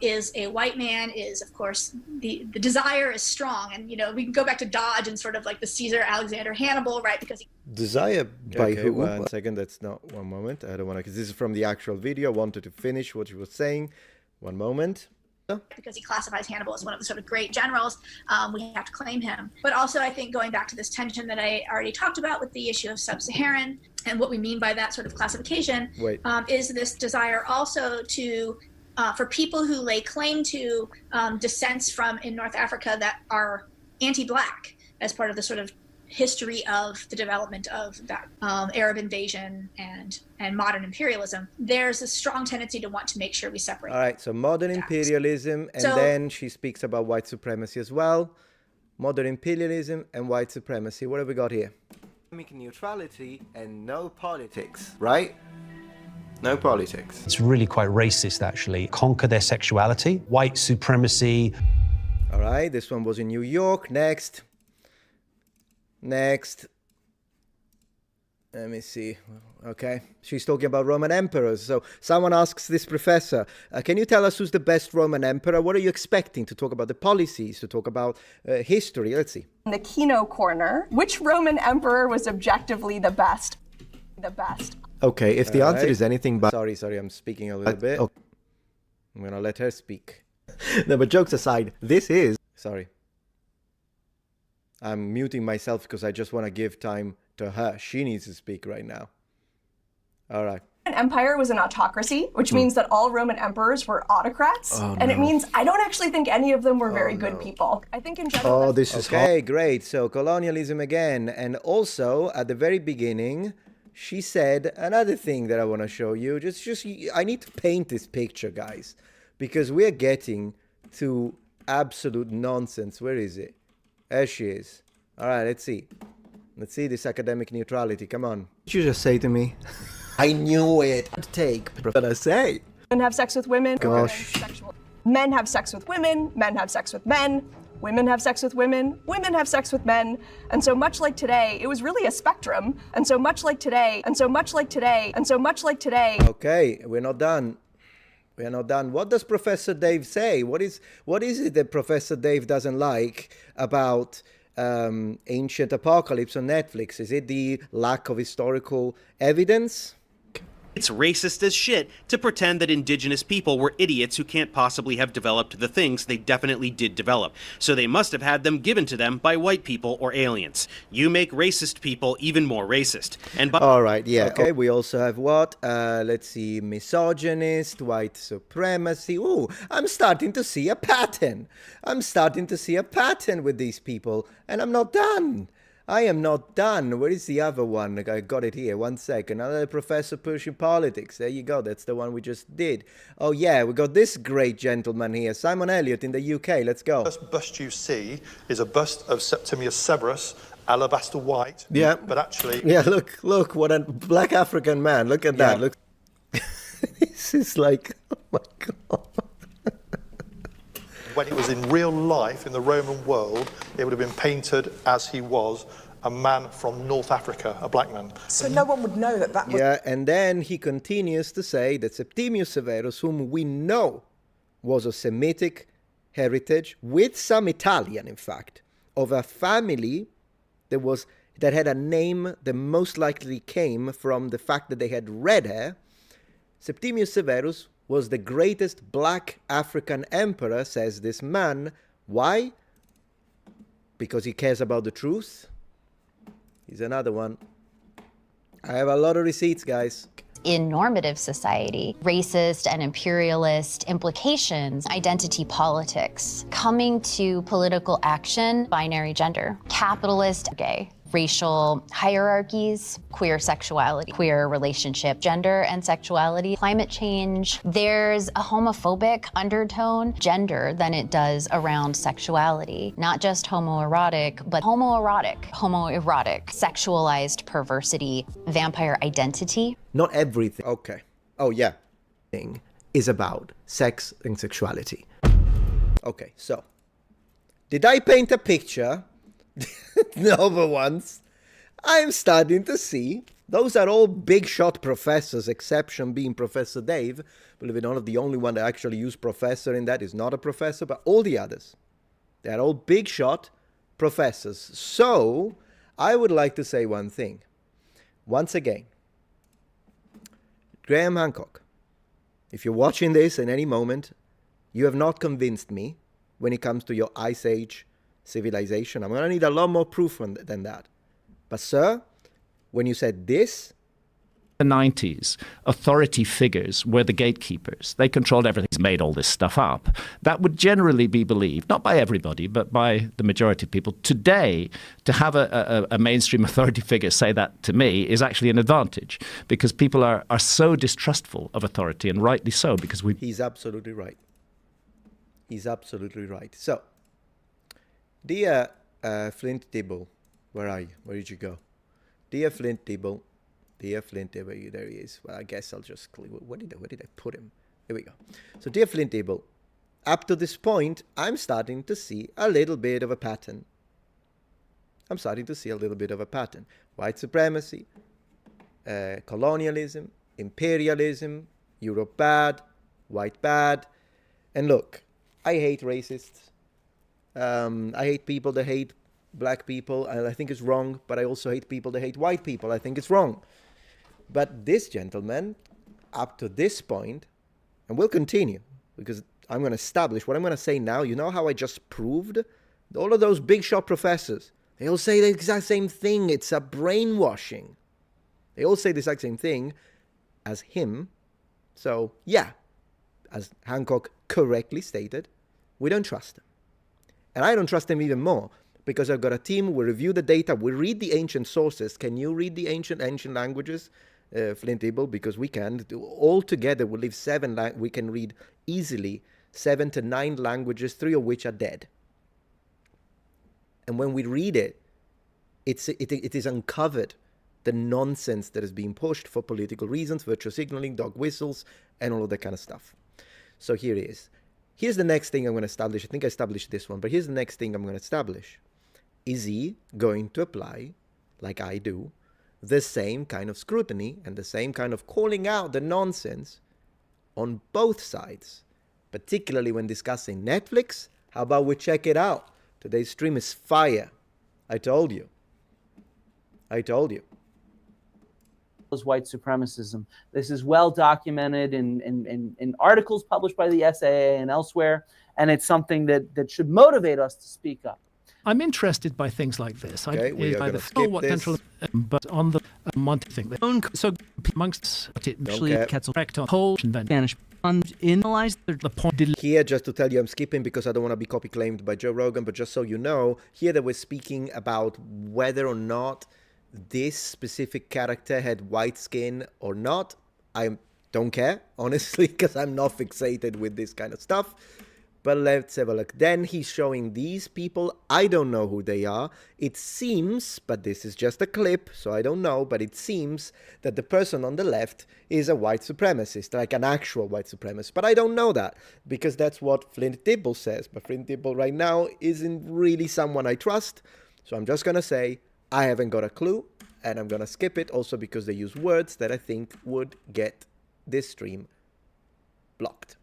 [SPEAKER 9] is a white man. Is of course the desire is strong, and we can go back to Dodge and sort of like the Caesar Alexander Hannibal, right? Because
[SPEAKER 1] desire by who? 1 second. That's not 1 moment. I don't want to, because this is from the actual video. I wanted to finish what you were saying. 1 moment.
[SPEAKER 9] Because he classifies Hannibal as one of the sort of great generals, we have to claim him. But also, I think going back to this tension that I already talked about with the issue of sub-Saharan and what we mean by that sort of classification, is this desire also to, for people who lay claim to descents from in North Africa that are anti-Black as part of the sort of history of the development of that Arab invasion and modern imperialism, there's a strong tendency to want to make sure we separate.
[SPEAKER 1] All right, so modern imperialism, and then she speaks about white supremacy as well. Modern imperialism and white supremacy. What have we got here? Economic neutrality and no politics, right? No politics.
[SPEAKER 10] It's really quite racist, actually. Conquer their sexuality, white supremacy.
[SPEAKER 1] All right, this one was in New York. Next. Let me see. Okay. She's talking about Roman emperors. So someone asks this professor, can you tell us who's the best Roman emperor? What are you expecting to talk about the policies, to talk about history? Let's see.
[SPEAKER 11] In the Kino corner, which Roman emperor was objectively the best? The best.
[SPEAKER 1] Okay, if the answer is anything but... Sorry, I'm speaking a little bit. Okay. I'm going to let her speak. No, but jokes aside, this is... Sorry. I'm muting myself because I just want to give time to her. She needs to speak right now. All right.
[SPEAKER 11] An empire was an autocracy, which means that all Roman emperors were autocrats. And it means I don't actually think any of them were very good people. I think in general...
[SPEAKER 1] Oh, this is... Okay, great. So colonialism again. And also, at the very beginning, she said another thing that I want to show you. I need to paint this picture, guys, because we're getting to absolute nonsense. Where is it? There she is. All right, let's see. Let's see this academic neutrality. Come on. What did you just say to me? I knew it. Take. What I say?
[SPEAKER 11] Men have sex with women.
[SPEAKER 1] Gosh.
[SPEAKER 11] Men have sex with women. Men have sex with men. Women have sex with women. Women have sex with men. And so much like today, it was really a spectrum. And so much like today, and so much like today, and so much like today.
[SPEAKER 1] Okay, we're not done. We are not done. What does Professor Dave say? What is it that Professor Dave doesn't like about Ancient Apocalypse on Netflix? Is it the lack of historical evidence?
[SPEAKER 12] It's racist as shit to pretend that indigenous people were idiots who can't possibly have developed the things they definitely did develop. So they must have had them given to them by white people or aliens. You make racist people even more racist. And
[SPEAKER 1] all right, yeah. Okay, we also have what? Let's see, misogynist, white supremacy. Ooh, I'm starting to see a pattern. I'm starting to see a pattern with these people, and I'm not done. I am not done. Where is the other one? I got it here. 1 second. Another professor pushing politics. There you go. That's the one we just did. Oh, yeah. We got this great gentleman here. Simon Elliott in the UK. Let's go.
[SPEAKER 13] The first bust you see is a bust of Septimius Severus, alabaster white.
[SPEAKER 1] Yeah.
[SPEAKER 13] But actually...
[SPEAKER 1] Yeah, look. What a black African man. Look at that. Look. This is like... Oh, my God.
[SPEAKER 13] When it was in real life in the Roman world, it would have been painted as he was, a man from North Africa, a black man.
[SPEAKER 14] So no one would know that was...
[SPEAKER 1] Yeah, and then he continues to say that Septimius Severus, whom we know was of Semitic heritage, with some Italian, in fact, of a family that had a name that most likely came from the fact that they had red hair. Septimius Severus was the greatest black African emperor, says this man. Why? Because he cares about the truth? Here's another one. I have a lot of receipts, guys.
[SPEAKER 15] In normative society, racist and imperialist implications, identity politics, coming to political action, binary gender, capitalist, gay, racial hierarchies, queer sexuality, queer relationship, gender and sexuality, climate change. There's a homophobic undertone, gender, than it does around sexuality. Not just homoerotic, but homoerotic, sexualized perversity, vampire identity.
[SPEAKER 1] Not everything. Okay. Oh, yeah. Thing is about sex and sexuality. Okay, so. Did I paint a picture? No, but once. I'm starting to see. Those are all big shot professors, exception being Professor Dave. Believe it or not, the only one that actually used professor in that is not a professor, but all the others. They're all big shot professors. So, I would like to say one thing. Once again, Graham Hancock, if you're watching this in any moment, you have not convinced me when it comes to your Ice Age civilization. I'm going to need a lot more proof than that. But sir, when you said this...
[SPEAKER 3] The 90s, authority figures were the gatekeepers. They controlled everything, made all this stuff up. That would generally be believed, not by everybody, but by the majority of people. Today, to have a mainstream authority figure say that to me is actually an advantage, because people are so distrustful of authority, and rightly so, because we...
[SPEAKER 1] He's absolutely right. He's absolutely right. So, dear Flint Dibble, where are you? Where did you go? Dear Flint Dibble, there he is. Well, I guess I'll just click. Where did I put him? Here we go. So, dear Flint Dibble, up to this point, I'm starting to see a little bit of a pattern. White supremacy, colonialism, imperialism, Europe bad, white bad. And look, I hate racists. I hate people that hate black people, and I think it's wrong, but I also hate people that hate white people. I think it's wrong. But this gentleman, up to this point, and we'll continue, because I'm going to establish what I'm going to say now. You know how I just proved? All of those big shot professors, they all say the exact same thing. It's a brainwashing. They all say the exact same thing as him. So, yeah, as Hancock correctly stated, we don't trust him. And I don't trust him even more, because I've got a team, we review the data, we read the ancient sources. Can you read the ancient languages, Flint, Dibble? Because we can. All together, we leave we can read easily 7 to 9 languages, 3 of which are dead. And when we read it, it is uncovered the nonsense that is being pushed for political reasons, virtual signaling, dog whistles, and all of that kind of stuff. So here it is. Here's the next thing I'm going to establish. I think I established this one, but here's the next thing I'm going to establish. Is he going to apply, like I do, the same kind of scrutiny and the same kind of calling out the nonsense on both sides, particularly when discussing Netflix? How about we check it out? Today's stream is fire. I told you.
[SPEAKER 5] White supremacism. This is well documented in articles published by the SAA and elsewhere, and it's something that should motivate us to speak up.
[SPEAKER 7] I'm interested by things like this.
[SPEAKER 1] Okay, we are going to skip this.
[SPEAKER 7] But on the Monty thing, so amongst it actually Ketzel correct on whole Spanish analyze the point.
[SPEAKER 1] Here, just to tell you, I'm skipping because I don't want to be copy claimed by Joe Rogan, but just so you know, here that we're speaking about whether or not this specific character had white skin or not. I don't care, honestly, because I'm not fixated with this kind of stuff. But let's have a look. Then he's showing these people. I don't know who they are. It seems, but this is just a clip, so I don't know, but it seems that the person on the left is a white supremacist, like an actual white supremacist. But I don't know that, because that's what Flint Dibble says. But Flint Dibble right now isn't really someone I trust. So I'm just going to say, I haven't got a clue, and I'm going to skip it also because they use words that I think would get this stream blocked.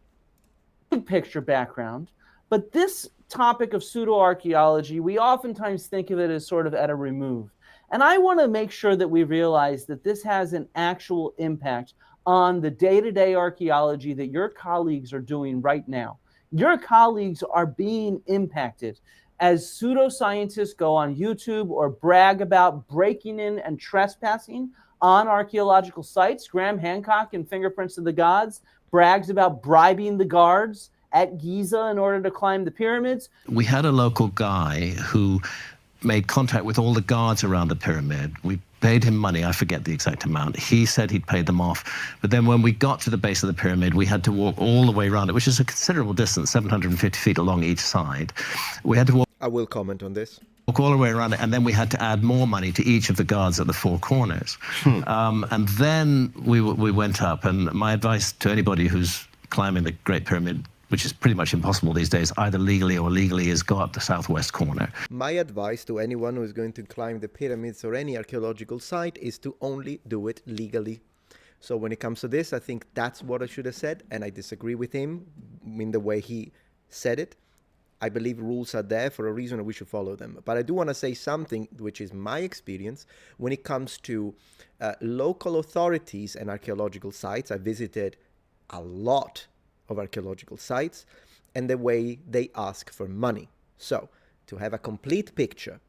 [SPEAKER 5] Big picture background, but this topic of pseudo-archaeology, we oftentimes think of it as sort of at a remove. And I want to make sure that we realize that this has an actual impact on the day-to-day archaeology that your colleagues are doing right now. Your colleagues are being impacted as pseudoscientists go on YouTube or brag about breaking in and trespassing on archaeological sites. Graham Hancock in Fingerprints of the Gods brags about bribing the guards at Giza in order to climb the pyramids.
[SPEAKER 10] We had a local guy who made contact with all the guards around the pyramid. We paid him money, I forget the exact amount. He said he'd paid them off. But then when we got to the base of the pyramid, we had to walk all the way around it, which is a considerable distance, 750 feet along each side. We had to walk.
[SPEAKER 1] I will comment on this.
[SPEAKER 10] Walk all the way around it, and then we had to add more money to each of the guards at the 4 corners. And then we went up, and my advice to anybody who's climbing the Great Pyramid, which is pretty much impossible these days, either legally or illegally, is go up the southwest corner.
[SPEAKER 1] My advice to anyone who is going to climb the pyramids or any archaeological site is to only do it legally. So when it comes to this, I think that's what I should have said, and I disagree with him in the way he said it. I believe rules are there for a reason and we should follow them. But I do want to say something, which is my experience, when it comes to local authorities and archaeological sites. I visited a lot of archaeological sites and the way they ask for money. So, to have a complete picture,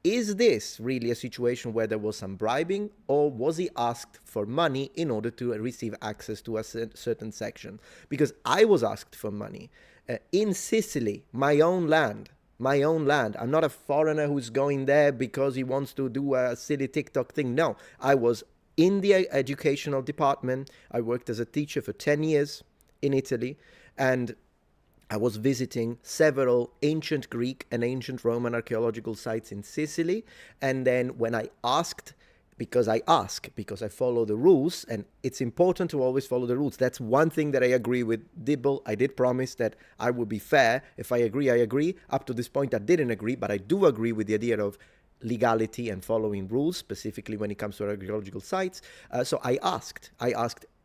[SPEAKER 1] is this really a situation where there was some bribing, or was he asked for money in order to receive access to a certain section? Because I was asked for money. In Sicily, my own land. I'm not a foreigner who's going there because he wants to do a silly TikTok thing. No, I was in the educational department. I worked as a teacher for 10 years in Italy, and I was visiting several ancient Greek and ancient Roman archaeological sites in Sicily. And then when I asked, because I follow the rules, and it's important to always follow the rules. That's one thing that I agree with Dibble. I did promise that I would be fair. If I agree, I agree. Up to this point, I didn't agree, but I do agree with the idea of legality and following rules, specifically when it comes to archaeological sites. So I asked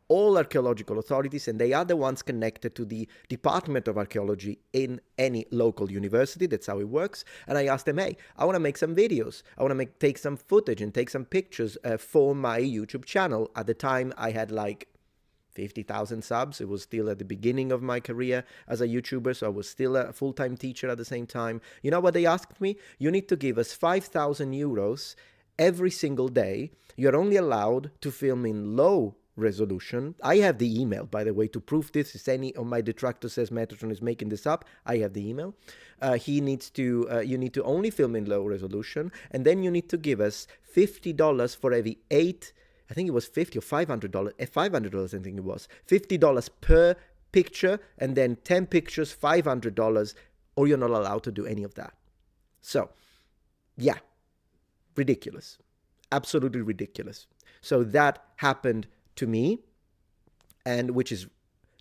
[SPEAKER 1] all archaeological authorities, and they are the ones connected to the Department of Archaeology in any local university. That's how it works. And I asked them, hey, I want to make some videos. I want to take some footage and take some pictures for my YouTube channel. At the time, I had like 50,000 subs. It was still at the beginning of my career as a YouTuber, so I was still a full-time teacher at the same time. You know what they asked me? You need to give us 5,000 euros every single day. You're only allowed to film in low resolution. I have the email, by the way, to prove this. If any of my detractors says Metatron is making this up, I have the email. You need to only film in low resolution, and then you need to give us $50 for every 8, I think it was $50 or $500, $500 I think it was, $50 per picture, and then 10 pictures, $500, or you're not allowed to do any of that. So, yeah, ridiculous. Absolutely ridiculous. So that happened to me, and which is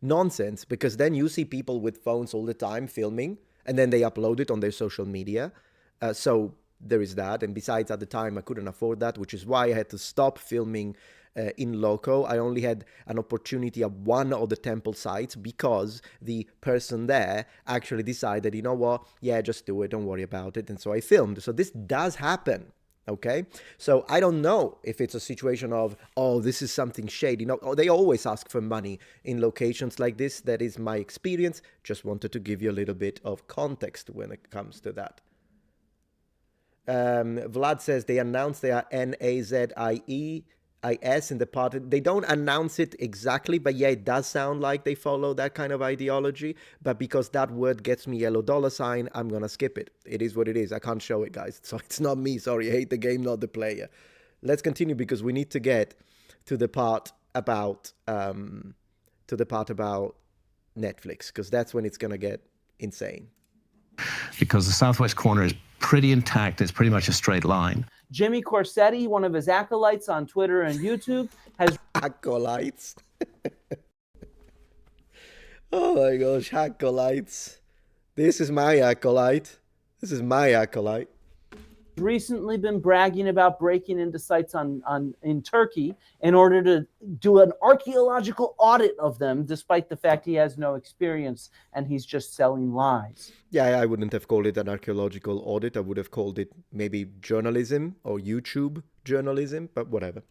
[SPEAKER 1] nonsense, because then you see people with phones all the time filming, and then they upload it on their social media. So there is that. And besides, at the time, I couldn't afford that, which is why I had to stop filming in loco. I only had an opportunity at one of the temple sites because the person there actually decided, you know what, yeah, just do it, don't worry about it. And so I filmed. So this does happen. Okay, so I don't know if it's a situation of, oh, this is something shady. No, they always ask for money in locations like this. That is my experience. Just wanted to give you a little bit of context when it comes to that. Vlad says they announced they are NAZIEIS in the party. They don't announce it exactly, but yeah, it does sound like they follow that kind of ideology. But because that word gets me yellow $sign, I'm going to skip it. It is what it is. I can't show it, guys. So it's not me. Sorry, I hate the game, not the player. Let's continue because we need to get to the part about Netflix, because that's when it's going to get insane.
[SPEAKER 10] Because the southwest corner is pretty intact. It's pretty much a straight line.
[SPEAKER 5] Jimmy Corsetti, one of his acolytes on Twitter and YouTube, has...
[SPEAKER 1] Acolytes? Oh my gosh, acolytes. This is my acolyte. This is my acolyte.
[SPEAKER 5] Recently been bragging about breaking into sites in Turkey in order to do an archaeological audit of them, despite the fact he has no experience and he's just selling lies.
[SPEAKER 1] Yeah, I wouldn't have called it an archaeological audit. I would have called it maybe journalism or YouTube journalism, but whatever.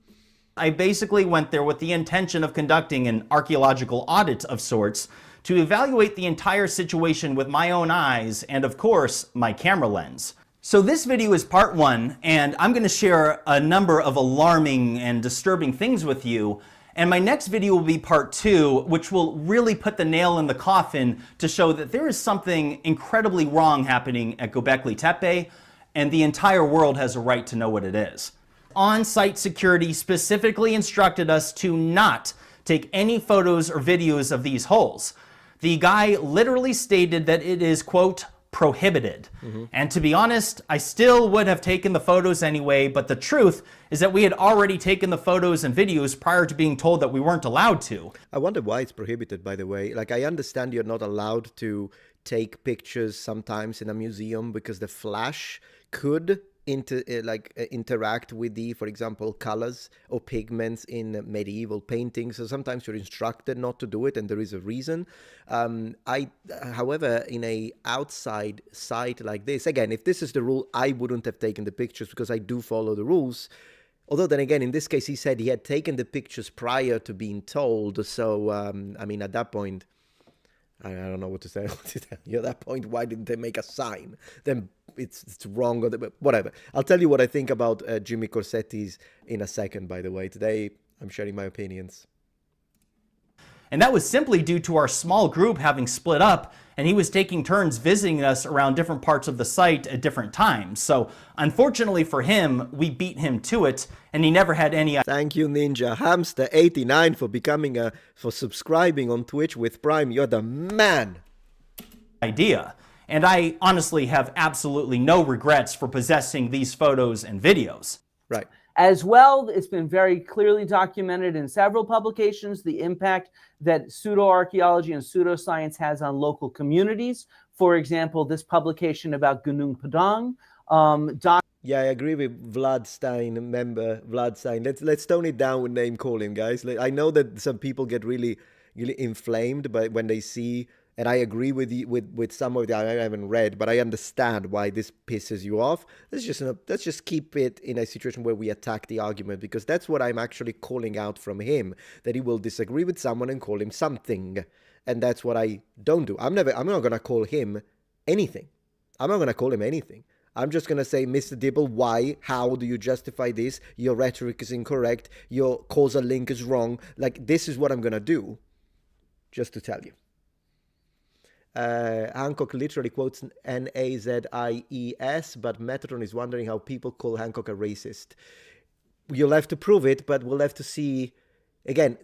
[SPEAKER 2] I basically went there with the intention of conducting an archaeological audit of sorts to evaluate the entire situation with my own eyes and, of course, my camera lens. So this video is part 1, and I'm going to share a number of alarming and disturbing things with you. And my next video will be part 2, which will really put the nail in the coffin to show that there is something incredibly wrong happening at Göbekli Tepe, and the entire world has a right to know what it is. On-site security specifically instructed us to not take any photos or videos of these holes. The guy literally stated that it is, quote, prohibited. And to be honest, I still would have taken the photos anyway, but the truth is that we had already taken the photos and videos prior to being told that we weren't allowed to.
[SPEAKER 1] I wonder why it's prohibited, by the way. Like, I understand you're not allowed to take pictures sometimes in a museum because the flash could interact with the, for example, colors or pigments in medieval paintings. So sometimes you're instructed not to do it, and there is a reason. However, in a outside site like this, again, if this is the rule, I wouldn't have taken the pictures because I do follow the rules. Although then again, in this case, he said he had taken the pictures prior to being told. So, I mean, at that point, I don't know what to say. At that point, why didn't they make a sign? Then it's wrong, or whatever. I'll tell you what I think about Jimmy Corsetti's in a second, by the way. Today, I'm sharing my opinions.
[SPEAKER 2] And that was simply due to our small group having split up, and he was taking turns visiting us around different parts of the site at different times. So unfortunately for him, we beat him to it, and he never had any...
[SPEAKER 1] Thank you, Ninja Hamster 89 for subscribing on Twitch with Prime. You're the man.
[SPEAKER 2] ...idea. And I honestly have absolutely no regrets for possessing these photos and videos.
[SPEAKER 1] Right.
[SPEAKER 5] As well, it's been very clearly documented in several publications the impact that pseudo-archaeology and pseudoscience has on local communities. For example, this publication about Gunung Padang.
[SPEAKER 1] Yeah, I agree with Vladstein, member Vladstein. Let's tone it down with name calling, guys. I know that some people get really inflamed, but when they see, and I agree with you with some of the I haven't read, but I understand why this pisses you off. Let's just keep it in a situation where we attack the argument, because that's what I'm actually calling out from him, that he will disagree with someone and call him something, and that's what I don't do. I'm not gonna call him anything. I'm not gonna call him anything. I'm just going to say, Mr. Dibble, why? How do you justify this? Your rhetoric is incorrect. Your causal link is wrong. Like, this is what I'm going to do, just to tell you. Hancock literally quotes N-A-Z-I-E-S, but Metatron is wondering how people call Hancock a racist. You'll have to prove it, but we'll have to see. Again,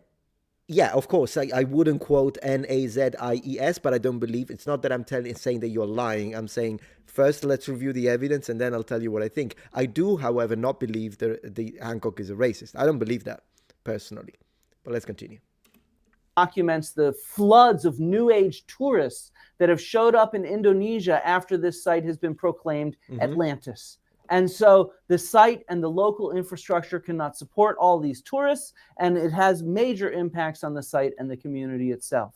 [SPEAKER 1] yeah, of course, I wouldn't quote N-A-Z-I-E-S, but I don't believe, it's not that I'm saying that you're lying. I'm saying, first, let's review the evidence, and then I'll tell you what I think. I do, however, not believe the Hancock is a racist. I don't believe that, personally. But let's continue.
[SPEAKER 5] Documents the floods of New Age tourists that have showed up in Indonesia after this site has been proclaimed Atlantis. And so the site and the local infrastructure cannot support all these tourists, and it has major impacts on the site and the community itself.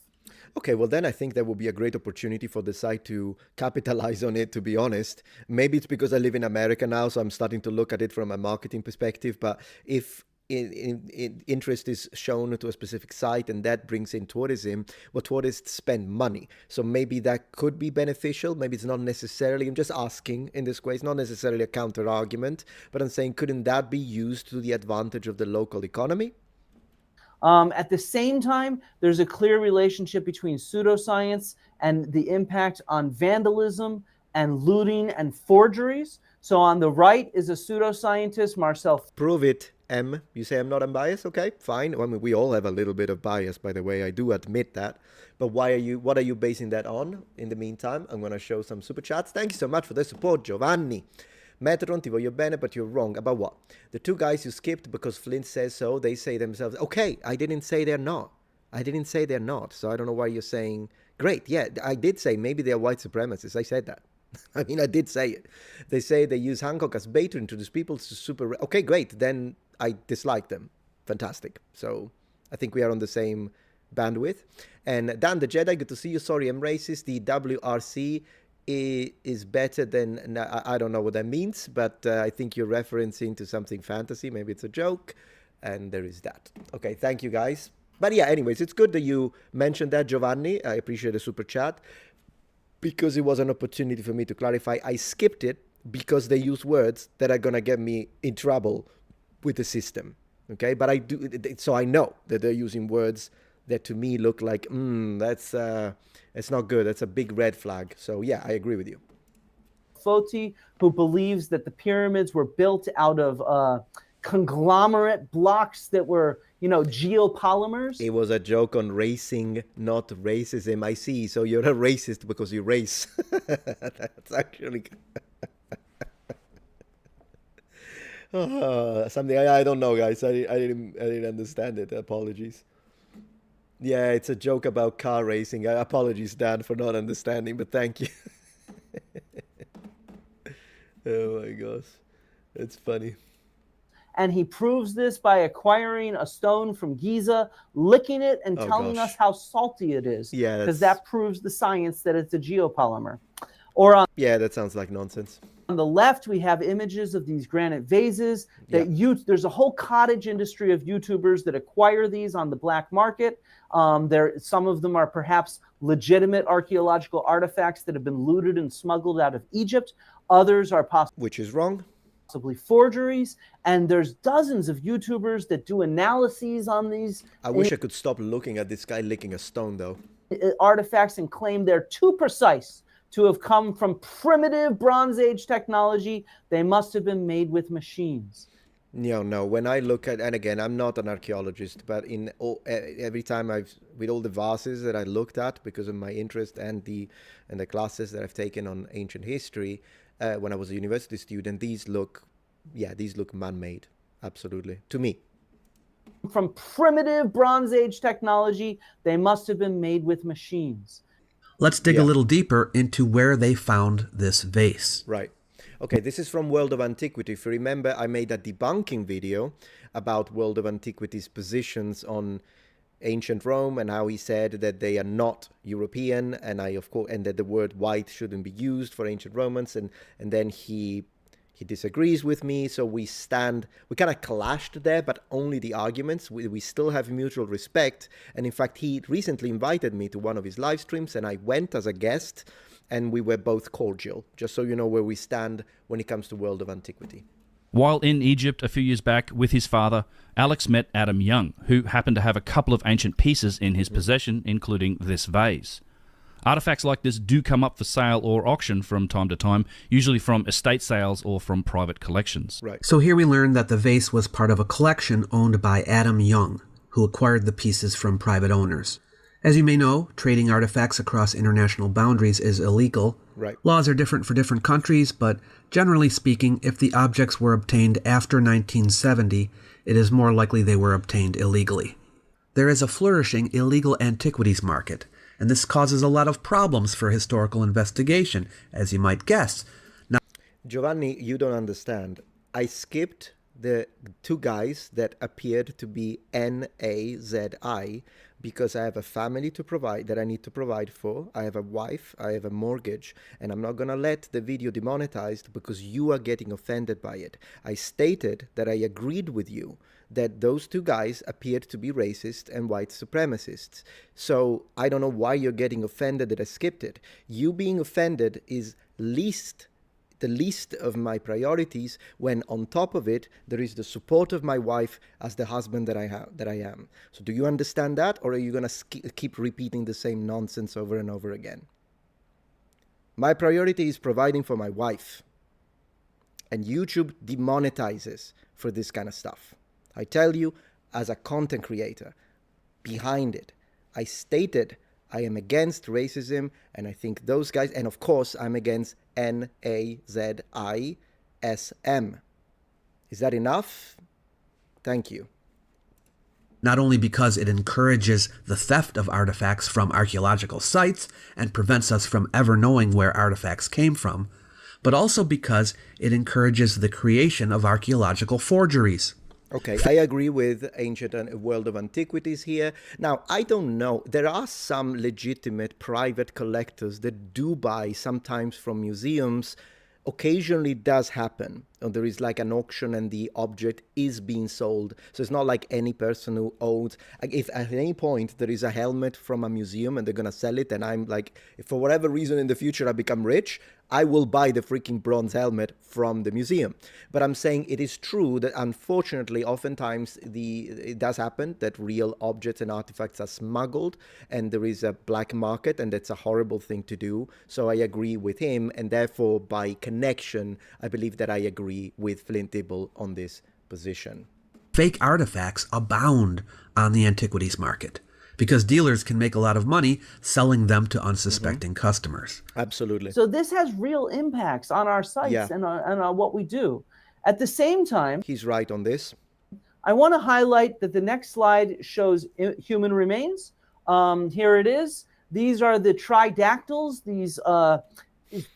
[SPEAKER 1] Okay, well then I think that would be a great opportunity for the site to capitalize on it, to be honest. Maybe it's because I live in America now, so I'm starting to look at it from a marketing perspective, but if interest is shown to a specific site and that brings in tourism, well, tourists spend money, so maybe that could be beneficial. Maybe it's not necessarily, I'm just asking in this way, it's not necessarily a counter argument, but I'm saying, couldn't that be used to the advantage of the local economy?
[SPEAKER 5] At the same time, there's a clear relationship between pseudoscience and the impact on vandalism and looting and forgeries. So on the right is a pseudoscientist, Marcel.
[SPEAKER 1] Prove it. M, you say I'm not unbiased? Okay, fine. I mean, we all have a little bit of bias, by the way. I do admit that. But what are you basing that on? In the meantime, I'm going to show some super chats. Thank you so much for the support, Giovanni. Metatron, ti voglio bene, but you're wrong. About what? The two guys you skipped because Flint says so, they say themselves, okay, I didn't say they're not. I didn't say they're not. So I don't know why you're saying, great. Yeah, I did say maybe they're white supremacists. I said that. I mean, I did say it. They say they use Hancock as bait to introduce people to super... Okay, great. Then I dislike them. Fantastic. So I think we are on the same bandwidth. And Dan the Jedi, good to see you. Sorry, I'm racist. The WRC is better than... I don't know what that means, but I think you're referencing to something fantasy. Maybe it's a joke. And there is that. Okay, thank you, guys. But yeah, anyways, it's good that you mentioned that, Giovanni. I appreciate the super chat, because it was an opportunity for me to clarify. I skipped it because they use words that are going to get me in trouble with the system. Okay, but I do, so I know that they're using words that to me look like, that's not good. That's a big red flag. So yeah, I agree with you.
[SPEAKER 5] Foti, who believes that the pyramids were built out of conglomerate blocks that were, geopolymers.
[SPEAKER 1] It was a joke on racing, not racism. I see. So you're a racist because you race. That's actually something I don't know, guys. I didn't understand it. Apologies. Yeah, it's a joke about car racing. Apologies, Dan, for not understanding, but thank you. Oh my gosh, it's funny.
[SPEAKER 5] And he proves this by acquiring a stone from Giza, licking it, and telling us how salty it is.
[SPEAKER 1] Yeah,
[SPEAKER 5] because that proves the science that it's a geopolymer. Or
[SPEAKER 1] yeah, that sounds like nonsense.
[SPEAKER 5] On the left, we have images of these granite vases that there's a whole cottage industry of YouTubers that acquire these on the black market. Some of them are perhaps legitimate archaeological artifacts that have been looted and smuggled out of Egypt. Others are possibly,
[SPEAKER 1] which is wrong,
[SPEAKER 5] possibly forgeries. And there's dozens of YouTubers that do analyses on these.
[SPEAKER 1] I wish I could stop looking at this guy licking a stone, though.
[SPEAKER 5] Artifacts, and claim they're too precise to have come from primitive Bronze Age technology. They must have been made with machines.
[SPEAKER 1] No. When I look at, and again, I'm not an archaeologist, but every time with all the vases that I looked at because of my interest and the classes that I've taken on ancient history, when I was a university student, these look man-made, absolutely, to me.
[SPEAKER 5] From primitive Bronze Age technology, they must have been made with machines.
[SPEAKER 16] Let's dig a little deeper into where they found this vase.
[SPEAKER 1] Right. Okay, this is from World of Antiquity. If you remember, I made a debunking video about World of Antiquity's positions on ancient Rome and how he said that they are not European, and that the word white shouldn't be used for ancient Romans, and then he disagrees with me, so we kind of clashed there, but only the arguments. We still have mutual respect, and in fact, he recently invited me to one of his live streams, and I went as a guest, and we were both cordial, just so you know where we stand when it comes to World of Antiquity.
[SPEAKER 16] While in Egypt a few years back with his father, Alex met Adam Young, who happened to have a couple of ancient pieces in his possession, including this vase. Artifacts like this do come up for sale or auction from time to time, usually from estate sales or from private collections.
[SPEAKER 1] Right.
[SPEAKER 17] So here we learn that the vase was part of a collection owned by Adam Young, who acquired the pieces from private owners. As you may know, trading artifacts across international boundaries is illegal.
[SPEAKER 1] Right.
[SPEAKER 17] Laws are different for different countries, but generally speaking, if the objects were obtained after 1970, it is more likely they were obtained illegally. There is a flourishing illegal antiquities market, and this causes a lot of problems for historical investigation, as you might guess. Now,
[SPEAKER 1] Giovanni, you don't understand. I skipped the two guys that appeared to be Nazi because I have a family to provide that I need to provide for. I have a wife, I have a mortgage, and I'm not going to let the video demonetized because you are getting offended by it. I stated that I agreed with you that those two guys appeared to be racist and white supremacists. So I don't know why you're getting offended that I skipped it. You being offended is the least of my priorities, when on top of it there is the support of my wife as the husband that I am. So do you understand that, or are you going to keep repeating the same nonsense over and over again? My priority is providing for my wife, and YouTube demonetizes for this kind of stuff. I tell you, as a content creator, behind it, I stated I am against racism, and I think those guys, and of course I'm against Nazism. Is that enough? Thank you.
[SPEAKER 17] Not only because it encourages the theft of artifacts from archaeological sites and prevents us from ever knowing where artifacts came from, but also because it encourages the creation of archaeological forgeries.
[SPEAKER 1] Okay, I agree with Ancient and World of Antiquities here. Now, I don't know. There are some legitimate private collectors that do buy sometimes from museums. Occasionally it does happen. There is like an auction and the object is being sold. So it's not like any person who owns, like if at any point there is a helmet from a museum and they're going to sell it, and I'm like, if for whatever reason in the future I become rich, I will buy the freaking bronze helmet from the museum. But I'm saying it is true that unfortunately oftentimes it does happen that real objects and artifacts are smuggled and there is a black market, and that's a horrible thing to do. So I agree with him, and therefore by connection I believe that I agree with Flint Dibble on this position.
[SPEAKER 17] Fake artifacts abound on the antiquities market because dealers can make a lot of money selling them to unsuspecting customers.
[SPEAKER 1] Absolutely.
[SPEAKER 5] So this has real impacts on our sites and on what we do. At the same time,
[SPEAKER 1] he's right on this.
[SPEAKER 5] I want to highlight that the next slide shows human remains. Here it is. These are the tridactyls, these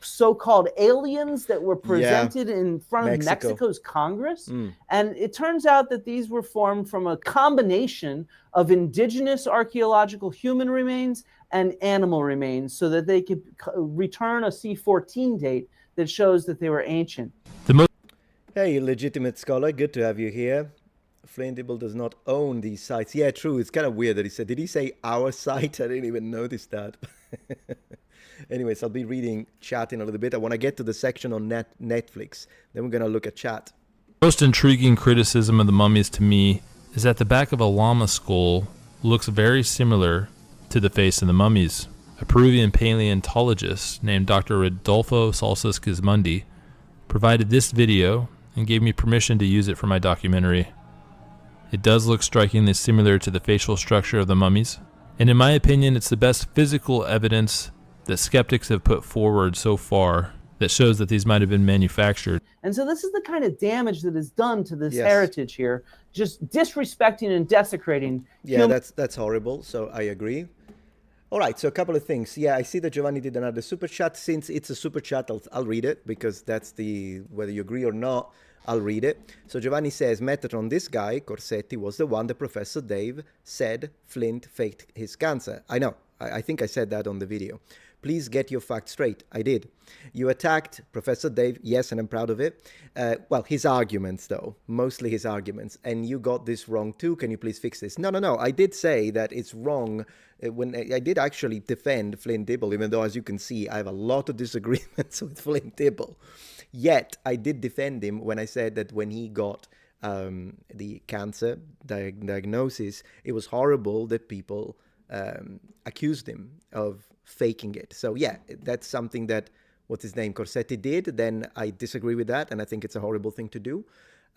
[SPEAKER 5] so-called aliens that were presented in front of Mexico's Congress. And it turns out that these were formed from a combination of indigenous archaeological human remains and animal remains, so that they could return a C14 date that shows that they were ancient.
[SPEAKER 1] Hey, legitimate scholar, good to have you here. Flint Dibble does not own these sites. Yeah, true. It's kind of weird that he said, did he say our site? I didn't even notice that. Anyways, I'll be reading chat in a little bit. I want to get to the section on Netflix. Then we're going to look at chat.
[SPEAKER 18] Most intriguing criticism of the mummies to me is that the back of a llama skull looks very similar to the face of the mummies. A Peruvian paleontologist named Dr. Rodolfo Salsas Gismondi provided this video and gave me permission to use it for my documentary. It does look strikingly similar to the facial structure of the mummies, and in my opinion, it's the best physical evidence that skeptics have put forward so far that shows that these might have been manufactured.
[SPEAKER 5] And so this is the kind of damage that is done to this heritage here, just disrespecting and desecrating.
[SPEAKER 1] Yeah, that's horrible. So I agree. All right, so a couple of things. Yeah, I see that Giovanni did another super chat. Since it's a super chat, I'll read it because that's whether you agree or not, I'll read it. So Giovanni says, Metatron, this guy, Corsetti, was the one that Professor Dave said Flint faked his cancer. I know. I think I said that on the video. Please get your facts straight. I did. You attacked Professor Dave, yes, and I'm proud of it. Well, his arguments, though, mostly his arguments. And you got this wrong, too. Can you please fix this? No. I did say that it's wrong. When I did actually defend Flint Dibble, even though, as you can see, I have a lot of disagreements with Flint Dibble. Yet, I did defend him when I said that when he got the cancer diagnosis, it was horrible that people accused him of faking it. So yeah, that's something that, what's his name, Corsetti did. Then I disagree with that, and I think it's a horrible thing to do.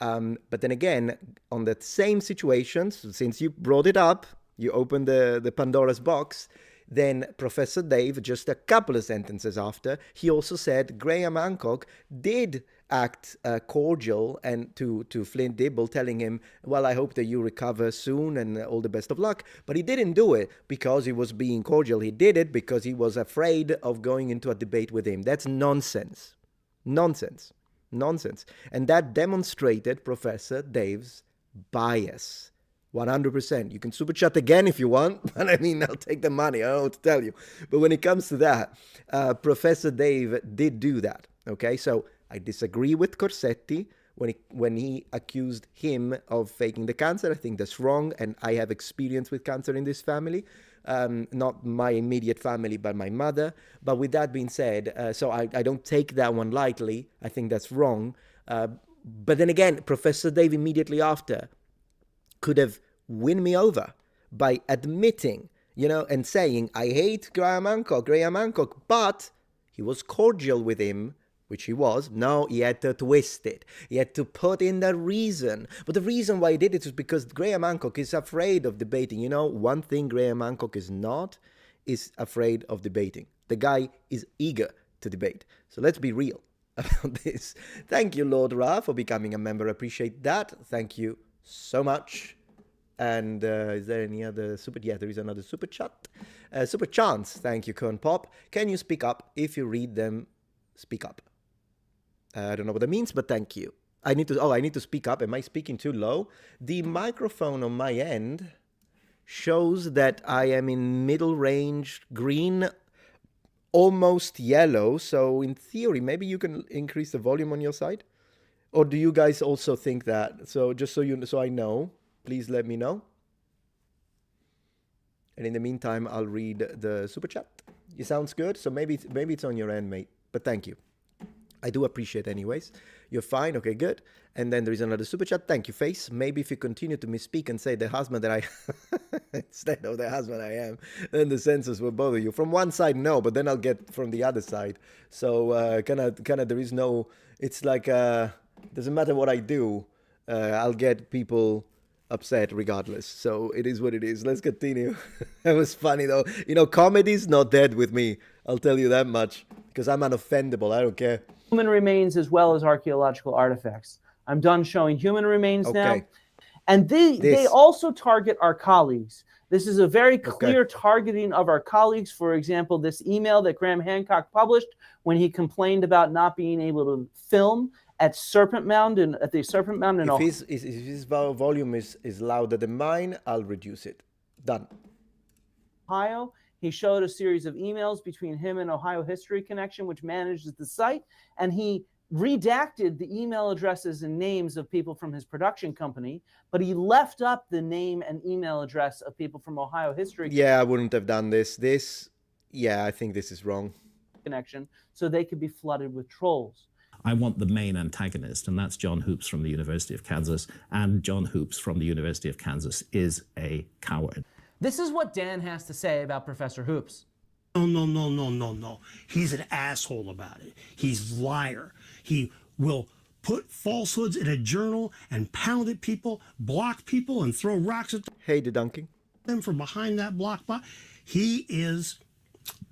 [SPEAKER 1] But then again, on that same situation, since you brought it up, you opened the Pandora's box, then Professor Dave, just a couple of sentences after, he also said Graham Hancock did act cordial and to Flint Dibble, telling him, well, I hope that you recover soon and all the best of luck. But he didn't do it because he was being cordial. He did it because he was afraid of going into a debate with him. That's nonsense. Nonsense. And that demonstrated Professor Dave's bias. 100%. You can super chat again if you want, but I mean, I'll take the money. I don't know what to tell you. But when it comes to that, Professor Dave did do that. Okay, so I disagree with Corsetti when he accused him of faking the cancer. I think that's wrong, and I have experience with cancer in this family. Not my immediate family, but my mother. But with that being said, so I don't take that one lightly. I think that's wrong. But then again, Professor Dave immediately after could have win me over by admitting, and saying, I hate Graham Hancock, but he was cordial with him, which he was. No, he had to twist it. He had to put in the reason. But the reason why he did it is because Graham Hancock is afraid of debating. One thing Graham Hancock is not is afraid of debating. The guy is eager to debate. So let's be real about this. Thank you, Lord Ra, for becoming a member. I appreciate that. Thank you so much. And is there any other super? Yeah, there is another super chat. Super chance. Thank you, Kern Pop. Can you speak up? If you read them, speak up. I don't know what that means, but thank you. I need to speak up. Am I speaking too low? The microphone on my end shows that I am in middle range green, almost yellow. So in theory, maybe you can increase the volume on your side. Or do you guys also think that? So just so I know, please let me know. And in the meantime, I'll read the super chat. It sounds good. So maybe it's on your end, mate. But thank you. I do appreciate anyways. You're fine. Okay, good. And then there is another super chat. Thank you, Face. Maybe if you continue to misspeak and say the husband that I instead of the husband I am, then the censors will bother you. From one side, no, but then I'll get from the other side. So kind of there is no, it's like, doesn't matter what I do, I'll get people upset regardless. So it is what it is. Let's continue. That was funny though. Comedy's not dead with me. I'll tell you that much because I'm unoffendable. I don't care.
[SPEAKER 5] Human remains as well as archaeological artifacts. I'm done showing human remains now. And they also target our colleagues. This is a very clear targeting of our colleagues. For example, this email that Graham Hancock published when he complained about not being able to film at Serpent Mound at the Serpent Mound in Ohio.
[SPEAKER 1] If his volume is louder than mine, I'll reduce it. Done.
[SPEAKER 5] Ohio. He showed a series of emails between him and Ohio History Connection, which manages the site, and he redacted the email addresses and names of people from his production company, but he left up the name and email address of people from Ohio History.
[SPEAKER 1] Yeah, I wouldn't have done this. Yeah, I think this is wrong.
[SPEAKER 5] Connection, so they could be flooded with trolls.
[SPEAKER 19] I want the main antagonist, and that's John Hoops from the University of Kansas, and John Hoops from the University of Kansas is a coward.
[SPEAKER 5] This is what Dan has to say about Professor Hoops.
[SPEAKER 20] No. He's an asshole about it. He's a liar. He will put falsehoods in a journal and pound at people, block people, and throw rocks at them.
[SPEAKER 1] Hey, debunking.
[SPEAKER 20] Them from behind that block box. He is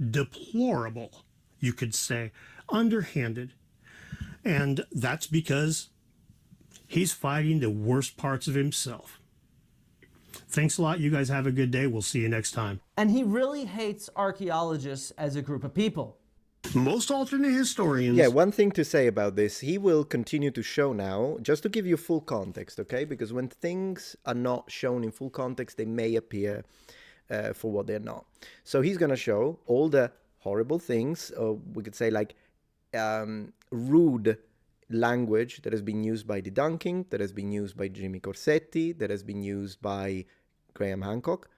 [SPEAKER 20] deplorable, you could say, underhanded. And that's because he's fighting the worst parts of himself. Thanks a lot. You guys have a good day. We'll see you next time.
[SPEAKER 5] And he really hates archaeologists as a group of people.
[SPEAKER 20] Most alternate historians.
[SPEAKER 1] Yeah, one thing to say about this, he will continue to show now, just to give you full context, okay? Because when things are not shown in full context, they may appear for what they're not. So he's going to show all the horrible things, or we could say like rude language that has been used by debunking, that has been used by Jimmy Corsetti, that has been used by Graham Hancock,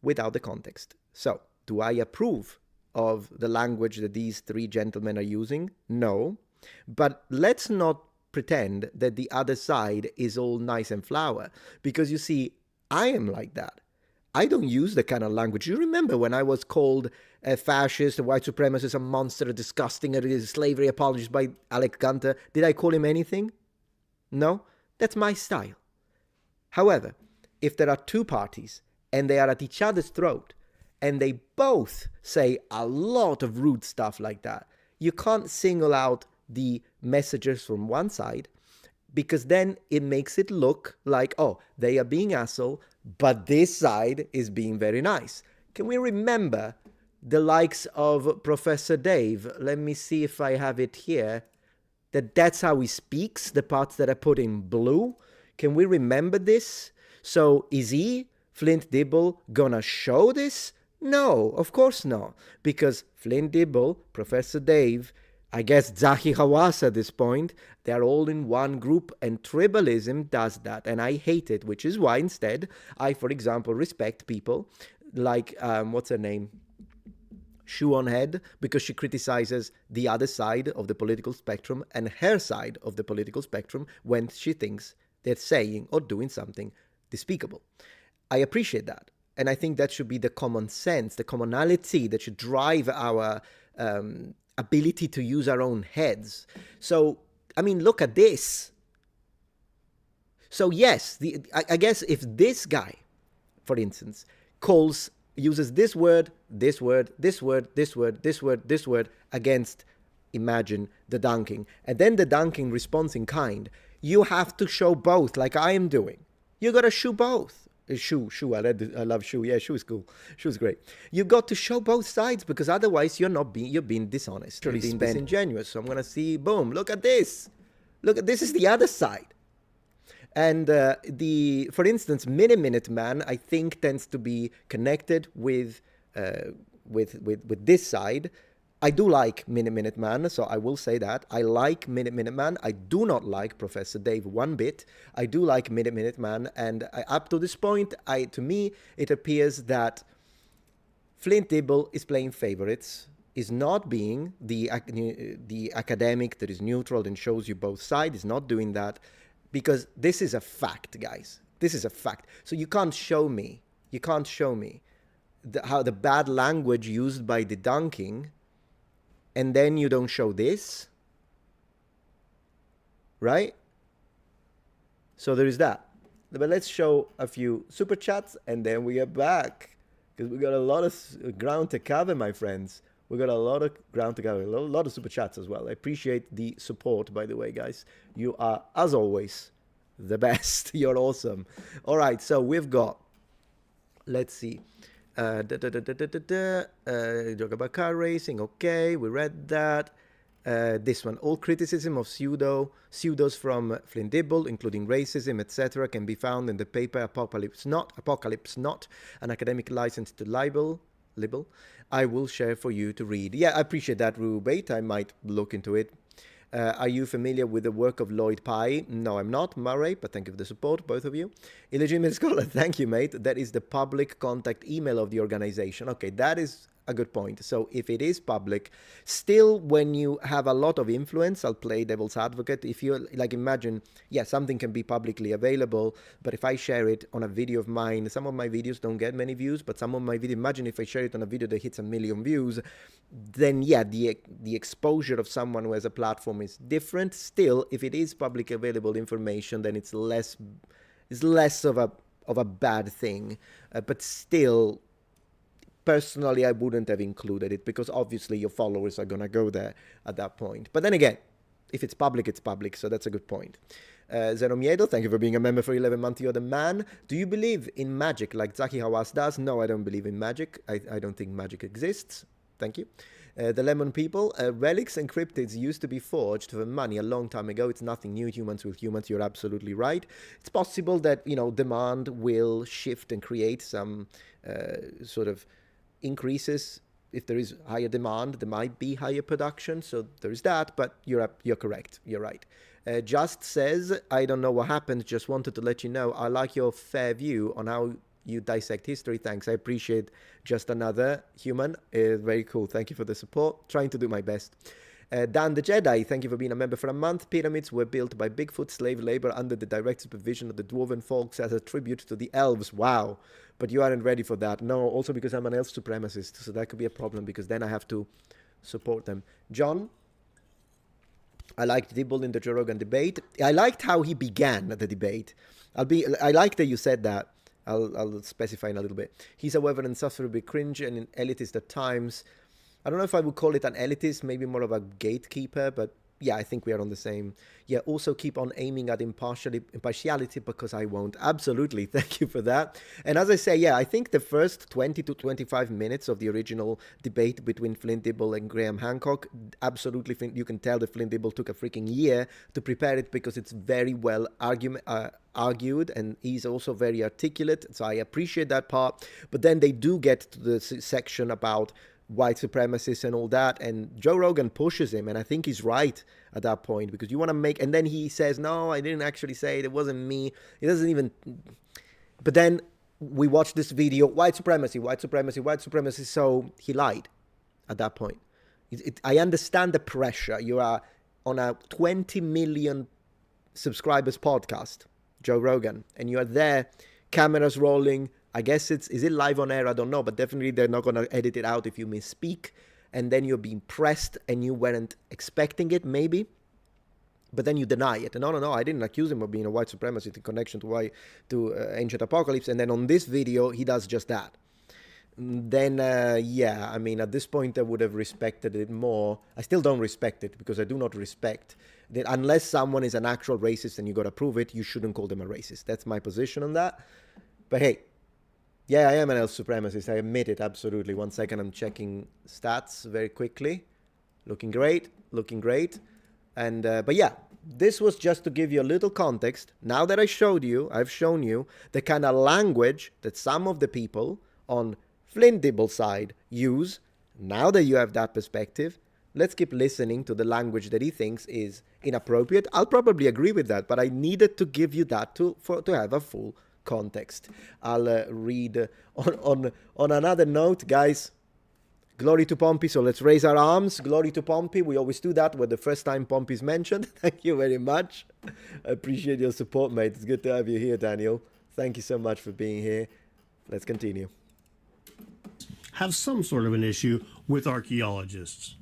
[SPEAKER 1] without the context. So, do I approve of the language that these three gentlemen are using? No. But let's not pretend that the other side is all nice and flower, because you see, I am like that. I don't use the kind of language. You remember when I was called a fascist, a white supremacist, a monster, a disgusting, a slavery apologist by Alec Gunter? Did I call him anything? No? That's my style. However, if there are two parties and they are at each other's throat and they both say a lot of rude stuff like that, you can't single out the messages from one side, because then it makes it look like, oh, they are being asshole, but this side is being very nice. Can we remember the likes of Professor Dave? Let me see if I have it here. That's how he speaks, the parts that are put in blue. Can we remember this? So is he, Flint Dibble, gonna show this? No, of course not. Because Flint Dibble, Professor Dave, I guess Zahi Hawass at this point, they're all in one group, and tribalism does that, and I hate it, which is why instead I, for example, respect people like, what's her name? Shoe on Head, because she criticizes the other side of the political spectrum and her side of the political spectrum when she thinks they're saying or doing something despicable. I appreciate that, and I think that should be the common sense, the commonality that should drive our ability to use our own heads. So, I mean, look at this. So yes, I guess if this guy, for instance, uses this word, this word, this word, this word, this word, this word against, imagine, the dunking, and then the dunking responds in kind, you have to show both, like I am doing. You gotta show both. Shoe. I love shoe. Yeah, shoe is cool. Shoe is great. You got to show both sides, because otherwise you're being dishonest. You're being disingenuous. So I'm gonna see. Boom! Look at this. This is the other side. And for instance, Minute Man, I think tends to be connected with this side. I do like Minute Man, so I will say that. I like Minute Man. I do not like Professor Dave one bit. I do like Minute Man, and up to this point, to me, it appears that Flint Dibble is playing favorites, is not being the academic that is neutral and shows you both sides, is not doing that, because this is a fact, guys. This is a fact. So you can't show me how the bad language used by the dunking, and then you don't show this, right? So there is that. But let's show a few super chats, and then we get back, because we got a lot of ground to cover, my friends. We got a lot of ground to cover, a lot of super chats as well. I appreciate the support, by the way, guys. You are, as always, the best. You're awesome. All right, so we've got, let's see. Talk about car racing. Okay, we read that. This one, all criticism of pseudos from Flint Dibble, including racism, etc., can be found in the paper Apocalypse Not, an academic license to libel. I will share for you to read. Yeah, I appreciate that, Rubate. I might look into it. Are you familiar with the work of Lloyd Pye? No, I'm not, Murray, but thank you for the support, both of you. Illegitimate Scholar, thank you, mate. That is the public contact email of the organization. Okay, that is a good point. So if it is public, still when you have a lot of influence, I'll play devil's advocate. If you like, imagine, yeah, something can be publicly available, but if I share it on a video of mine, some of my videos don't get many views, but some of my videos, imagine if I share it on a video that hits 1 million views, then yeah, the exposure of someone who has a platform is different. Still, if it is publicly available information, then it's less of a bad thing, but still, personally, I wouldn't have included it, because obviously your followers are going to go there at that point. But then again, if it's public, it's public. So that's a good point. Zenomiedo, thank you for being a member for 11 months. You're the man. Do you believe in magic like Zaki Hawass does? No, I don't believe in magic. I don't think magic exists. Thank you. The Lemon People, relics and cryptids used to be forged for money a long time ago. It's nothing new. Humans with humans. You're absolutely right. It's possible that, you know, demand will shift and create some sort of increases. If there is higher demand, there might be higher production. So there is that, but you're correct. You're right. Just says, I don't know what happened. Just wanted to let you know. I like your fair view on how you dissect history. Thanks. I appreciate just another human. Very cool. Thank you for the support. Trying to do my best. Dan the Jedi, thank you for being a member for a month. Pyramids were built by Bigfoot slave labor under the direct supervision of the dwarven folks as a tribute to the elves. Wow. But you aren't ready for that. No, also because I'm an elf supremacist. So that could be a problem because then I have to support them. John? I liked Dibble in the Joe Rogan debate. I liked how he began the debate. I like that you said that. I'll specify in a little bit. He's, however, insufferably cringe and elitist at times. I don't know if I would call it an elitist, maybe more of a gatekeeper, but yeah, I think we are on the same. Yeah, also keep on aiming at impartiality because I won't. Absolutely. Thank you for that. And as I say, yeah, I think the first 20 to 25 minutes of the original debate between Flint Dibble and Graham Hancock, absolutely, you can tell that Flint Dibble took a freaking year to prepare it because it's very well argued, and he's also very articulate. So I appreciate that part. But then they do get to the section about white supremacists and all that, and Joe Rogan pushes him, and I think he's right at that point, because you want to make, and then he says, no, I didn't actually say it wasn't me. He doesn't even, but then we watch this video, white supremacy, white supremacy, white supremacy, so he lied at that point. I understand the pressure. You are on a 20 million subscribers podcast, Joe Rogan, and you are there, cameras rolling. I guess is it live on air? I don't know, but definitely they're not going to edit it out if you misspeak, and then you're being pressed and you weren't expecting it, maybe, but then you deny it. And no, I didn't accuse him of being a white supremacist in connection to Ancient Apocalypse. And then on this video, he does just that. Then, yeah, I mean, at this point, I would have respected it more. I still don't respect it because I do not respect that unless someone is an actual racist and you got to prove it, you shouldn't call them a racist. That's my position on that. But hey, yeah, I am an elf supremacist. I admit it, absolutely. 1 second, I'm checking stats very quickly. Looking great, looking great. And but yeah, this was just to give you a little context. Now that I've shown you the kind of language that some of the people on Flint Dibble's side use. Now that you have that perspective, let's keep listening to the language that he thinks is inappropriate. I'll probably agree with that, but I needed to give you that to have a full context. I'll read on another note, guys. Glory to Pompey. So let's raise our arms. Glory to Pompey. We always do that when the first time Pompey is mentioned. Thank you very much. I appreciate your support, mate. It's good to have you here, Daniel. Thank you so much for being here. Let's continue.
[SPEAKER 20] Have some sort of an issue with archaeologists.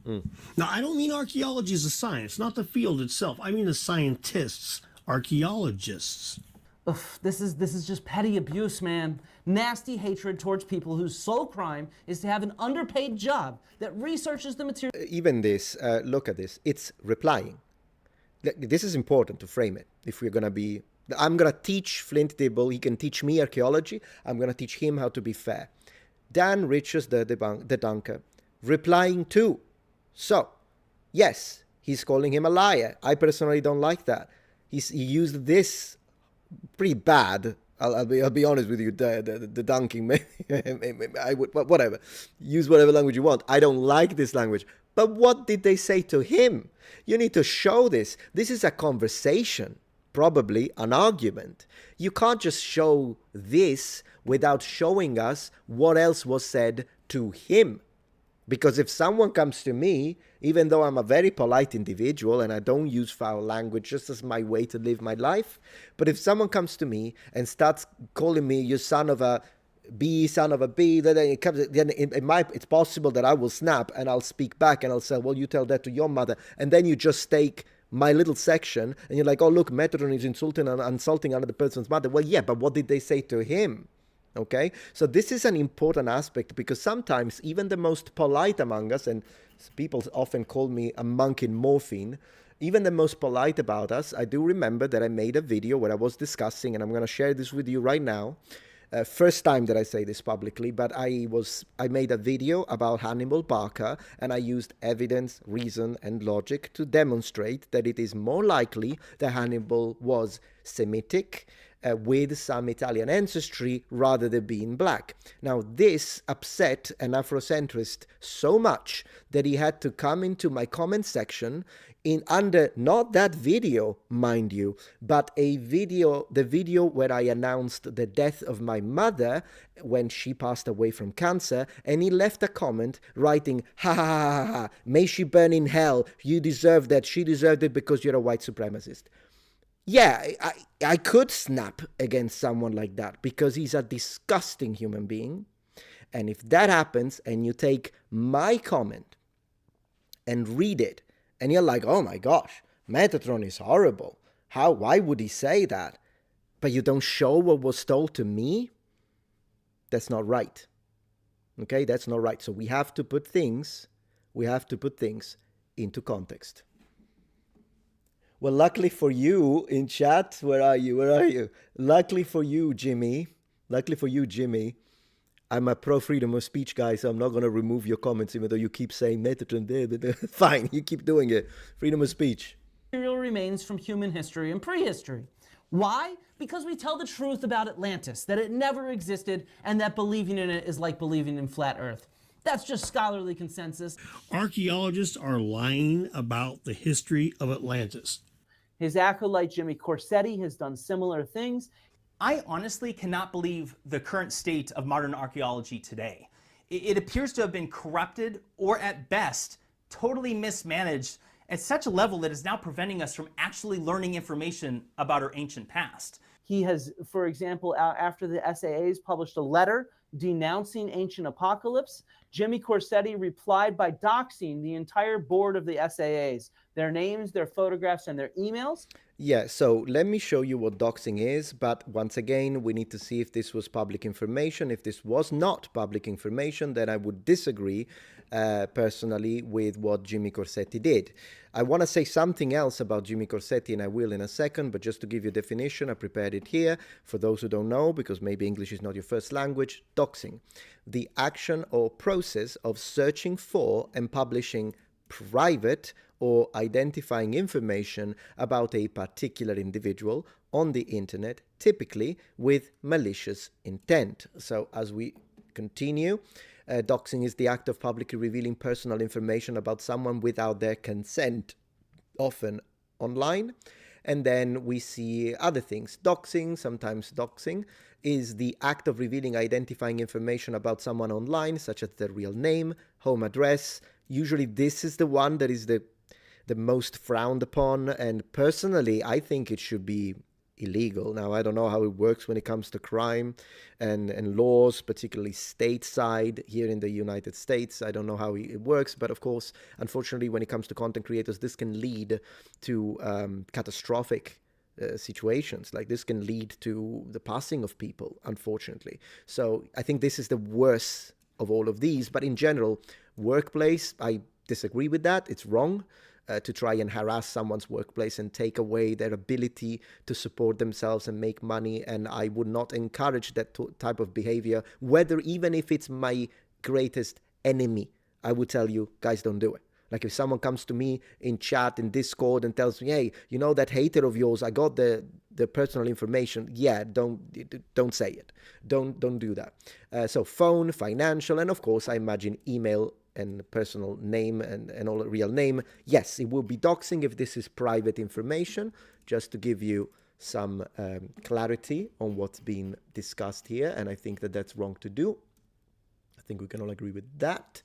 [SPEAKER 20] Now, I don't mean archaeology as a science, not the field itself. I mean the scientists, archaeologists.
[SPEAKER 5] Ugh, this is just petty abuse, man. Nasty hatred towards people whose sole crime is to have an underpaid job that researches the material.
[SPEAKER 1] Even this, look at this. It's replying. This is important to frame it. If we're going to be... I'm going to teach Flint Dibble. He can teach me archaeology. I'm going to teach him how to be fair. Dan Riches, the debunker, replying too. So, yes, he's calling him a liar. I personally don't like that. He used this pretty bad. I'll be honest with you. The dunking, maybe I would, whatever. Use whatever language you want. I don't like this language. But what did they say to him? You need to show this. This is a conversation, probably an argument. You can't just show this without showing us what else was said to him. Because if someone comes to me, even though I'm a very polite individual and I don't use foul language just as my way to live my life, but if someone comes to me and starts calling me you son of a B, son of a B, then it's possible that I will snap and I'll speak back and I'll say, well, you tell that to your mother. And then you just take my little section and you're like, oh, look, Metatron is insulting another person's mother. Well, yeah, but what did they say to him? Okay, so this is an important aspect because sometimes even the most polite among us, and So people often call me a monk in morphine. Even the most polite about us, I do remember that I made a video where I was discussing, and I'm going to share this with you right now. First time that I say this publicly, but I made a video about Hannibal Barca, and I used evidence, reason, and logic to demonstrate that it is more likely that Hannibal was Semitic, with some Italian ancestry rather than being black. Now, this upset an Afrocentrist so much that he had to come into my comment section under not that video, mind you, but the video where I announced the death of my mother when she passed away from cancer, and he left a comment writing, ha ha ha ha ha, may she burn in hell, you deserve that, she deserved it because you're a white supremacist. Yeah, I could snap against someone like that because he's a disgusting human being. And if that happens and you take my comment and read it, and you're like, oh my gosh, Metatron is horrible. Why would he say that? But you don't show what was told to me? That's not right. Okay, that's not right. So we have to put things into context. Well, luckily for you in chat, where are you? Luckily for you, Jimmy. I'm a pro freedom of speech guy, so I'm not going to remove your comments, even though you keep saying Metatron. Fine, you keep doing it. Freedom of speech.
[SPEAKER 5] Material remains from human history and prehistory. Why? Because we tell the truth about Atlantis, that it never existed, and that believing in it is like believing in flat Earth. That's just scholarly consensus.
[SPEAKER 20] Archaeologists are lying about the history of Atlantis.
[SPEAKER 5] His acolyte Jimmy Corsetti has done similar things.
[SPEAKER 2] I honestly cannot believe the current state of modern archaeology today. It appears to have been corrupted, or at best, totally mismanaged at such a level that is now preventing us from actually learning information about our ancient past.
[SPEAKER 5] He has, for example, after the SAAs published a letter denouncing ancient apocalypse, Jimmy Corsetti replied by doxing the entire board of the SAAs, their names, their photographs, and their emails.
[SPEAKER 1] Yeah, so let me show you what doxing is, but once again, we need to see if this was public information. If this was not public information, then I would disagree personally with what Jimmy Corsetti did. I want to say something else about Jimmy Corsetti, and I will in a second, but just to give you a definition, I prepared it here. For those who don't know, because maybe English is not your first language, doxing, the action or process of searching for and publishing private or identifying information about a particular individual on the internet, typically with malicious intent. So as we continue, doxing is the act of publicly revealing personal information about someone without their consent, often online. And then we see other things. Doxing, sometimes doxing, is the act of revealing identifying information about someone online, such as their real name, home address. Usually this is the one that is the most frowned upon, and personally I think it should be illegal. Now, I don't know how it works when it comes to crime and laws, particularly stateside here in the United States. I don't know how it works, but of course, unfortunately, when it comes to content creators, this can lead to catastrophic situations. Like this can lead to the passing of people, unfortunately. So I think this is the worst of all of these, but in general, workplace, I disagree with that. It's wrong to try and harass someone's workplace and take away their ability to support themselves and make money. And I would not encourage that type of behavior, whether even if it's my greatest enemy. I would tell you, guys, don't do it. Like if someone comes to me in chat, in Discord, and tells me, hey, you know that hater of yours, I got the personal information. Yeah, don't say it. Don't do that. So phone, financial, and of course, I imagine email and personal name and all real name. Yes, it will be doxing if this is private information, just to give you some clarity on what's being discussed here. And I think that that's wrong to do. I think we can all agree with that.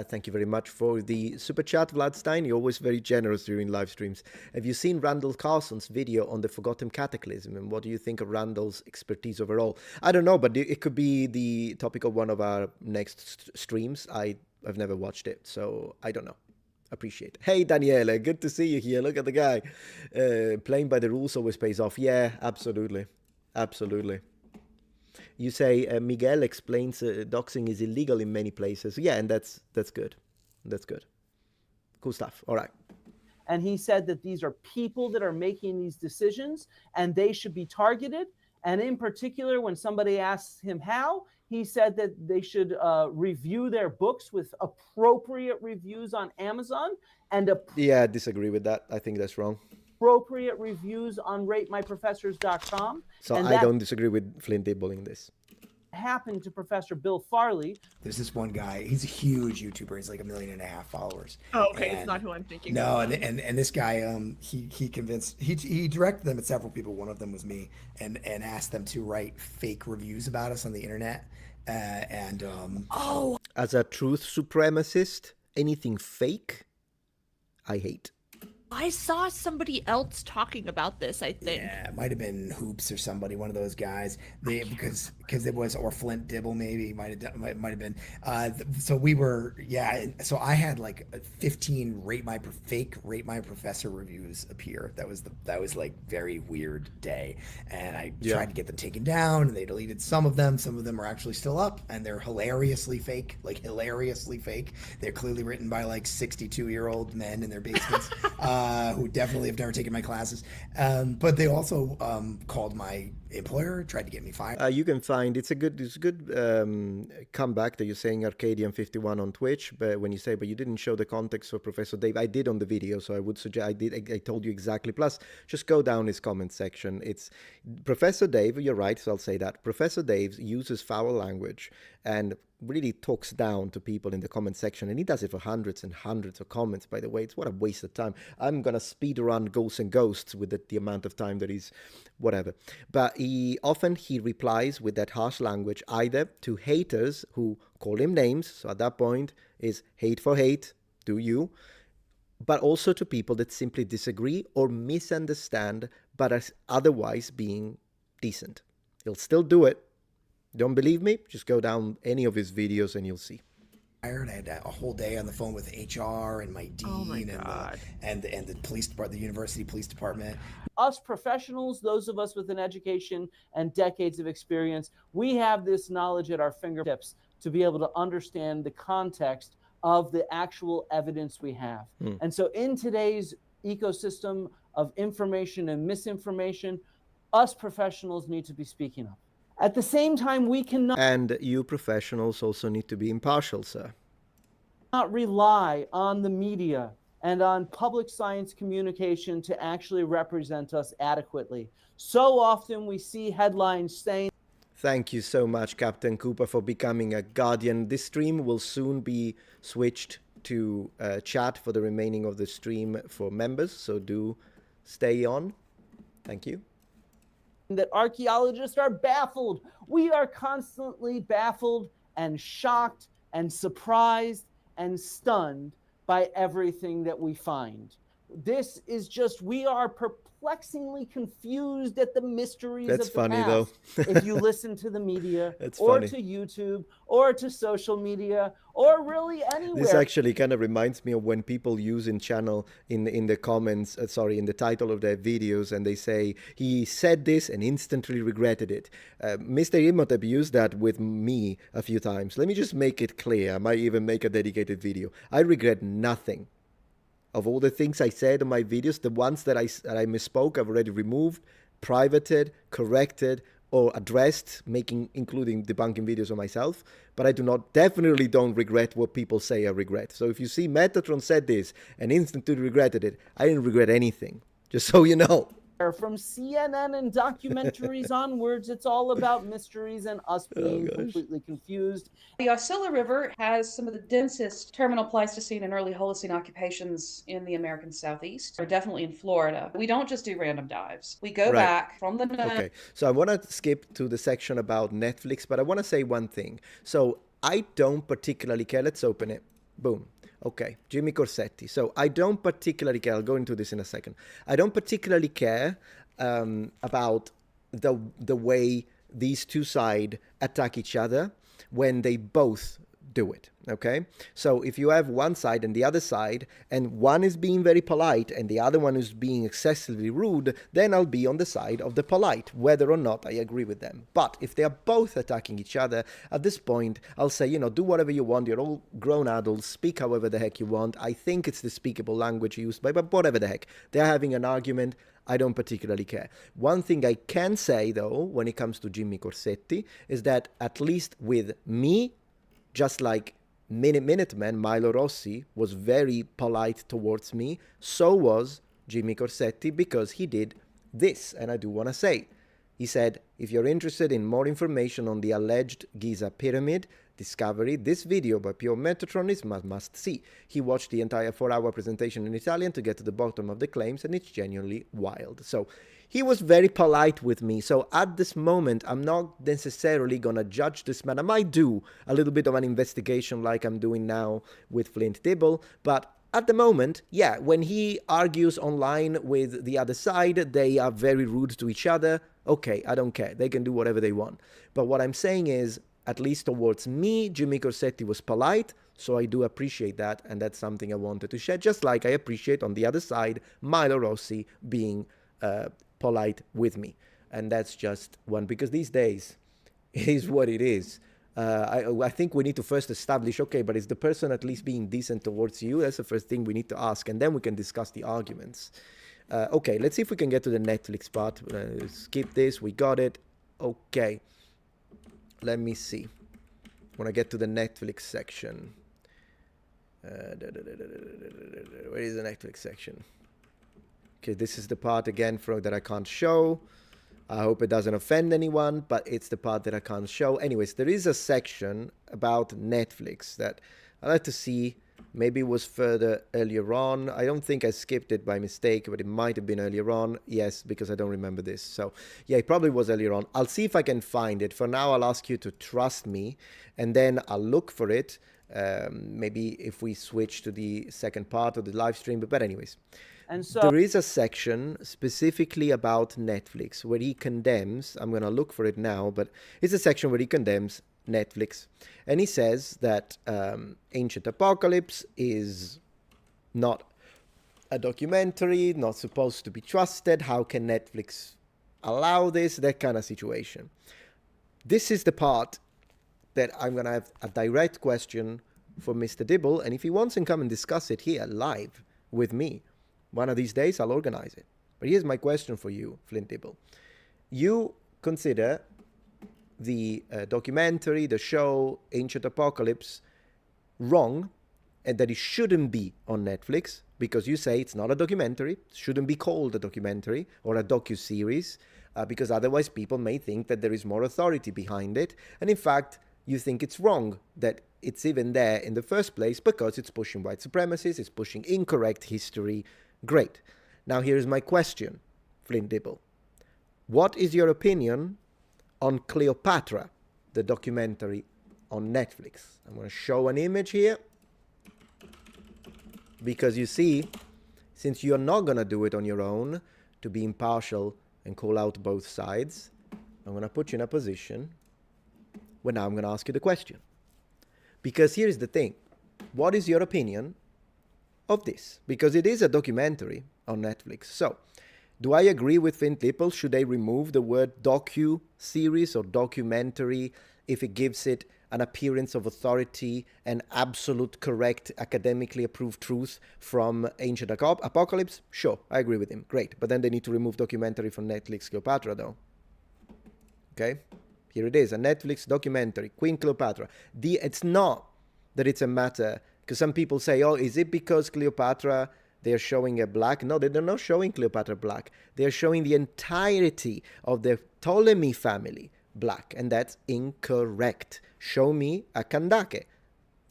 [SPEAKER 1] Thank you very much for the super chat, Vladstein. You're always very generous during live streams. Have you seen Randall Carlson's video on the Forgotten Cataclysm? And what do you think of Randall's expertise overall? I don't know, but it could be the topic of one of our next streams. I've never watched it, so I don't know. Appreciate it. Hey, Daniele, good to see you here. Look at the guy. Playing by the rules always pays off. Yeah, absolutely. Absolutely. You say Miguel explains doxing is illegal in many places. Yeah, and that's good. That's good. Cool stuff. All right.
[SPEAKER 5] And he said that these are people that are making these decisions and they should be targeted. And in particular, when somebody asks him how, he said that they should review their books with appropriate reviews on Amazon and
[SPEAKER 1] Yeah, I disagree with that. I think that's wrong.
[SPEAKER 5] appropriate reviews on ratemyprofessors.com.
[SPEAKER 1] So
[SPEAKER 5] and
[SPEAKER 1] I don't disagree with Flint Dibble in this.
[SPEAKER 5] Happened to Professor Bill Farley.
[SPEAKER 21] There's this one guy, he's a huge YouTuber, he's like 1.5 million followers.
[SPEAKER 11] Oh, okay,
[SPEAKER 21] and,
[SPEAKER 11] it's not who I'm thinking
[SPEAKER 21] no,
[SPEAKER 11] of.
[SPEAKER 21] and this guy, he convinced, he directed them at several people, one of them was me, and asked them to write fake reviews about us on the internet.
[SPEAKER 1] As a truth supremacist, anything fake, I hate.
[SPEAKER 22] I saw somebody else talking about this, I think.
[SPEAKER 21] Yeah, it might have been Hoops or somebody, one of those guys. Because it was, or Flint Dibble maybe, might have been. So we were, so I had like 15 fake Rate My Professor reviews appear. That was like very weird day. And I tried to get them taken down, and they deleted some of them. Some of them are actually still up, and they're hilariously fake. They're clearly written by like 62-year-old men in their basements. Who definitely have never taken my classes. But they also called my employer, tried to get me fired.
[SPEAKER 1] You can find, it's a good comeback that you're saying Arcadian51 on Twitch, but when you say, but you didn't show the context for Professor Dave, I did on the video, so I would suggest, I told you exactly. Plus, just go down his comment section. It's Professor Dave, you're right, so I'll say that. Professor Dave uses foul language and really talks down to people in the comment section, and he does it for hundreds and hundreds of comments, by the way. It's what a waste of time. I'm gonna speed run Ghosts and Ghosts with the amount of time that he's whatever. But he replies with that harsh language either to haters who call him names, so at that point is hate for hate, do you, but also to people that simply disagree or misunderstand but as otherwise being decent. He'll still do it. Don't believe me? Just go down any of his videos and you'll see.
[SPEAKER 21] I had a whole day on the phone with HR and my dean and the police department, the university police department.
[SPEAKER 5] Us professionals, those of us with an education and decades of experience, we have this knowledge at our fingertips to be able to understand the context of the actual evidence we have. And so in today's ecosystem of information and misinformation, us professionals need to be speaking up. At the same time, we cannot...
[SPEAKER 1] And you professionals also need to be impartial, sir.
[SPEAKER 5] ...not rely on the media and on public science communication to actually represent us adequately. So often we see headlines saying...
[SPEAKER 1] Thank you so much, Captain Cooper, for becoming a guardian. This stream will soon be switched to chat for the remaining of the stream for members, so do stay on. Thank you.
[SPEAKER 5] That archaeologists are baffled. We are constantly baffled and shocked and surprised and stunned by everything that we find. This is just, we are perplexingly confused at the mysteries
[SPEAKER 1] That's
[SPEAKER 5] of the
[SPEAKER 1] funny,
[SPEAKER 5] past.
[SPEAKER 1] though.
[SPEAKER 5] If you listen to the media
[SPEAKER 1] or
[SPEAKER 5] to YouTube or to social media or really anywhere.
[SPEAKER 1] This actually kind of reminds me of when people use in the comments, in the title of their videos, and they say, he said this and instantly regretted it. Mr. Imhotep used that with me a few times. Let me just make it clear. I might even make a dedicated video. I regret nothing. Of all the things I said in my videos, the ones that I misspoke, I've already removed, privated, corrected, or addressed, including debunking videos of myself. But I definitely don't regret what people say I regret. So if you see Metatron said this and instantly regretted it, I didn't regret anything. Just so you know.
[SPEAKER 5] From CNN and documentaries onwards, it's all about mysteries and us being completely confused.
[SPEAKER 23] The Osceola River has some of the densest terminal Pleistocene and early Holocene occupations in the American Southeast. We're definitely in Florida. We don't just do random dives. We go back from the...
[SPEAKER 1] Okay, so I want to skip to the section about Netflix, but I want to say one thing. So I don't particularly care. Let's open it. Boom. Okay, Jimmy Corsetti. So I don't particularly care. I'll go into this in a second. I don't particularly care about the way these two sides attack each other when they both do it, okay? So if you have one side and the other side, and one is being very polite and the other one is being excessively rude, then I'll be on the side of the polite, whether or not I agree with them. But if they are both attacking each other, at this point, I'll say, do whatever you want. You're all grown adults. Speak however the heck you want. I think it's the speakable language used by, but whatever the heck. They're having an argument. I don't particularly care. One thing I can say, though, when it comes to Jimmy Corsetti, is that at least with me, just like Minuteman, Milo Rossi, was very polite towards me, so was Jimmy Corsetti, because he did this, and I do want to say. He said, if you're interested in more information on the alleged Giza Pyramid discovery, this video by Pure Metatron is must see. He watched the entire 4-hour presentation in Italian to get to the bottom of the claims, and it's genuinely wild. So he was very polite with me. So at this moment, I'm not necessarily going to judge this man. I might do a little bit of an investigation like I'm doing now with Flint Dibble, but at the moment, yeah, when he argues online with the other side, they are very rude to each other. Okay, I don't care. They can do whatever they want. But what I'm saying is, at least towards me, Jimmy Corsetti was polite, so I do appreciate that, and that's something I wanted to share, just like I appreciate on the other side Milo Rossi being polite with me. And that's just one, because these days, it is what it is. I think we need to first establish, okay, but is the person at least being decent towards you? That's the first thing we need to ask, and then we can discuss the arguments. Okay, let's see if we can get to the Netflix part. Skip this, we got it. Okay. Let me see. I want to get to the Netflix section. Where is the Netflix section? Okay, this is the part again that I can't show. I hope it doesn't offend anyone, but it's the part that I can't show. Anyways, there is a section about Netflix that I'd like to see. Maybe it was further earlier on. I don't think I skipped it by mistake, but it might have been earlier on. Yes, because I don't remember this. So, yeah, it probably was earlier on. I'll see if I can find it. For now, I'll ask you to trust me, and then I'll look for it. Maybe if we switch to the second part of the live stream. But anyways,
[SPEAKER 5] and so
[SPEAKER 1] there is a section specifically about Netflix where he condemns, I'm going to look for it now, but it's a section where he condemns Netflix, and he says that Ancient Apocalypse is not a documentary, not supposed to be trusted. How can Netflix allow this? That kind of situation. This is the part that I'm going to have a direct question for Mr. Dibble, and if he wants to come and discuss it here live with me, one of these days I'll organize it. But here's my question for you, Flint Dibble. You consider the documentary, the show, Ancient Apocalypse, wrong, and that it shouldn't be on Netflix, because you say it's not a documentary, it shouldn't be called a documentary or a docu-series, because otherwise people may think that there is more authority behind it, and in fact, you think it's wrong that it's even there in the first place because it's pushing white supremacists, it's pushing incorrect history. Great. Now here's my question, Flint Dibble. What is your opinion on Cleopatra, the documentary on Netflix? I'm going to show an image here, because you see, since you're not going to do it on your own to be impartial and call out both sides, I'm going to put you in a position where now I'm going to ask you the question. Because here's the thing. What is your opinion of this? Because it is a documentary on Netflix. So, do I agree with Flint Dibble? Should they remove the word docu-series or documentary if it gives it an appearance of authority and absolute correct, academically approved truth from Ancient Apocalypse? Sure, I agree with him. Great. But then they need to remove documentary from Netflix Cleopatra, though. Okay? Here it is, a Netflix documentary, Queen Cleopatra. It's not that it's a matter, because some people say, oh, is it because Cleopatra, they're showing a black? No, they're not showing Cleopatra black. They're showing the entirety of the Ptolemy family black, and that's incorrect. Show me a Kandake.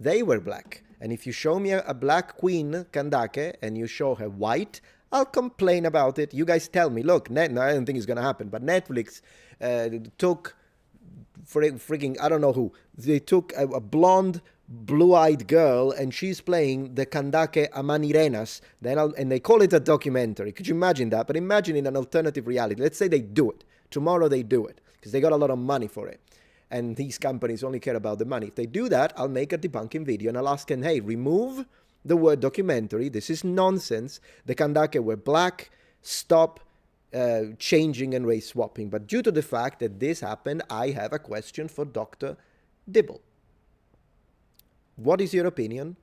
[SPEAKER 1] They were black. And if you show me a black queen, Kandake, and you show her white, I'll complain about it. You guys tell me, look, no, I don't think it's going to happen, but Netflix took freaking, I don't know who, they took a blonde, blue-eyed girl, and she's playing the Kandake Amanirenas, and they call it a documentary. Could you imagine that? But imagine in an alternative reality. Let's say they do it. Tomorrow they do it, because they got a lot of money for it. and these companies only care about the money. If they do that, I'll make a debunking video and I'll ask them, hey, remove the word documentary. This is nonsense. The Kandake were black. Stop changing and race swapping. But due to the fact that this happened, I have a question for Dr. Dibble. What is your opinion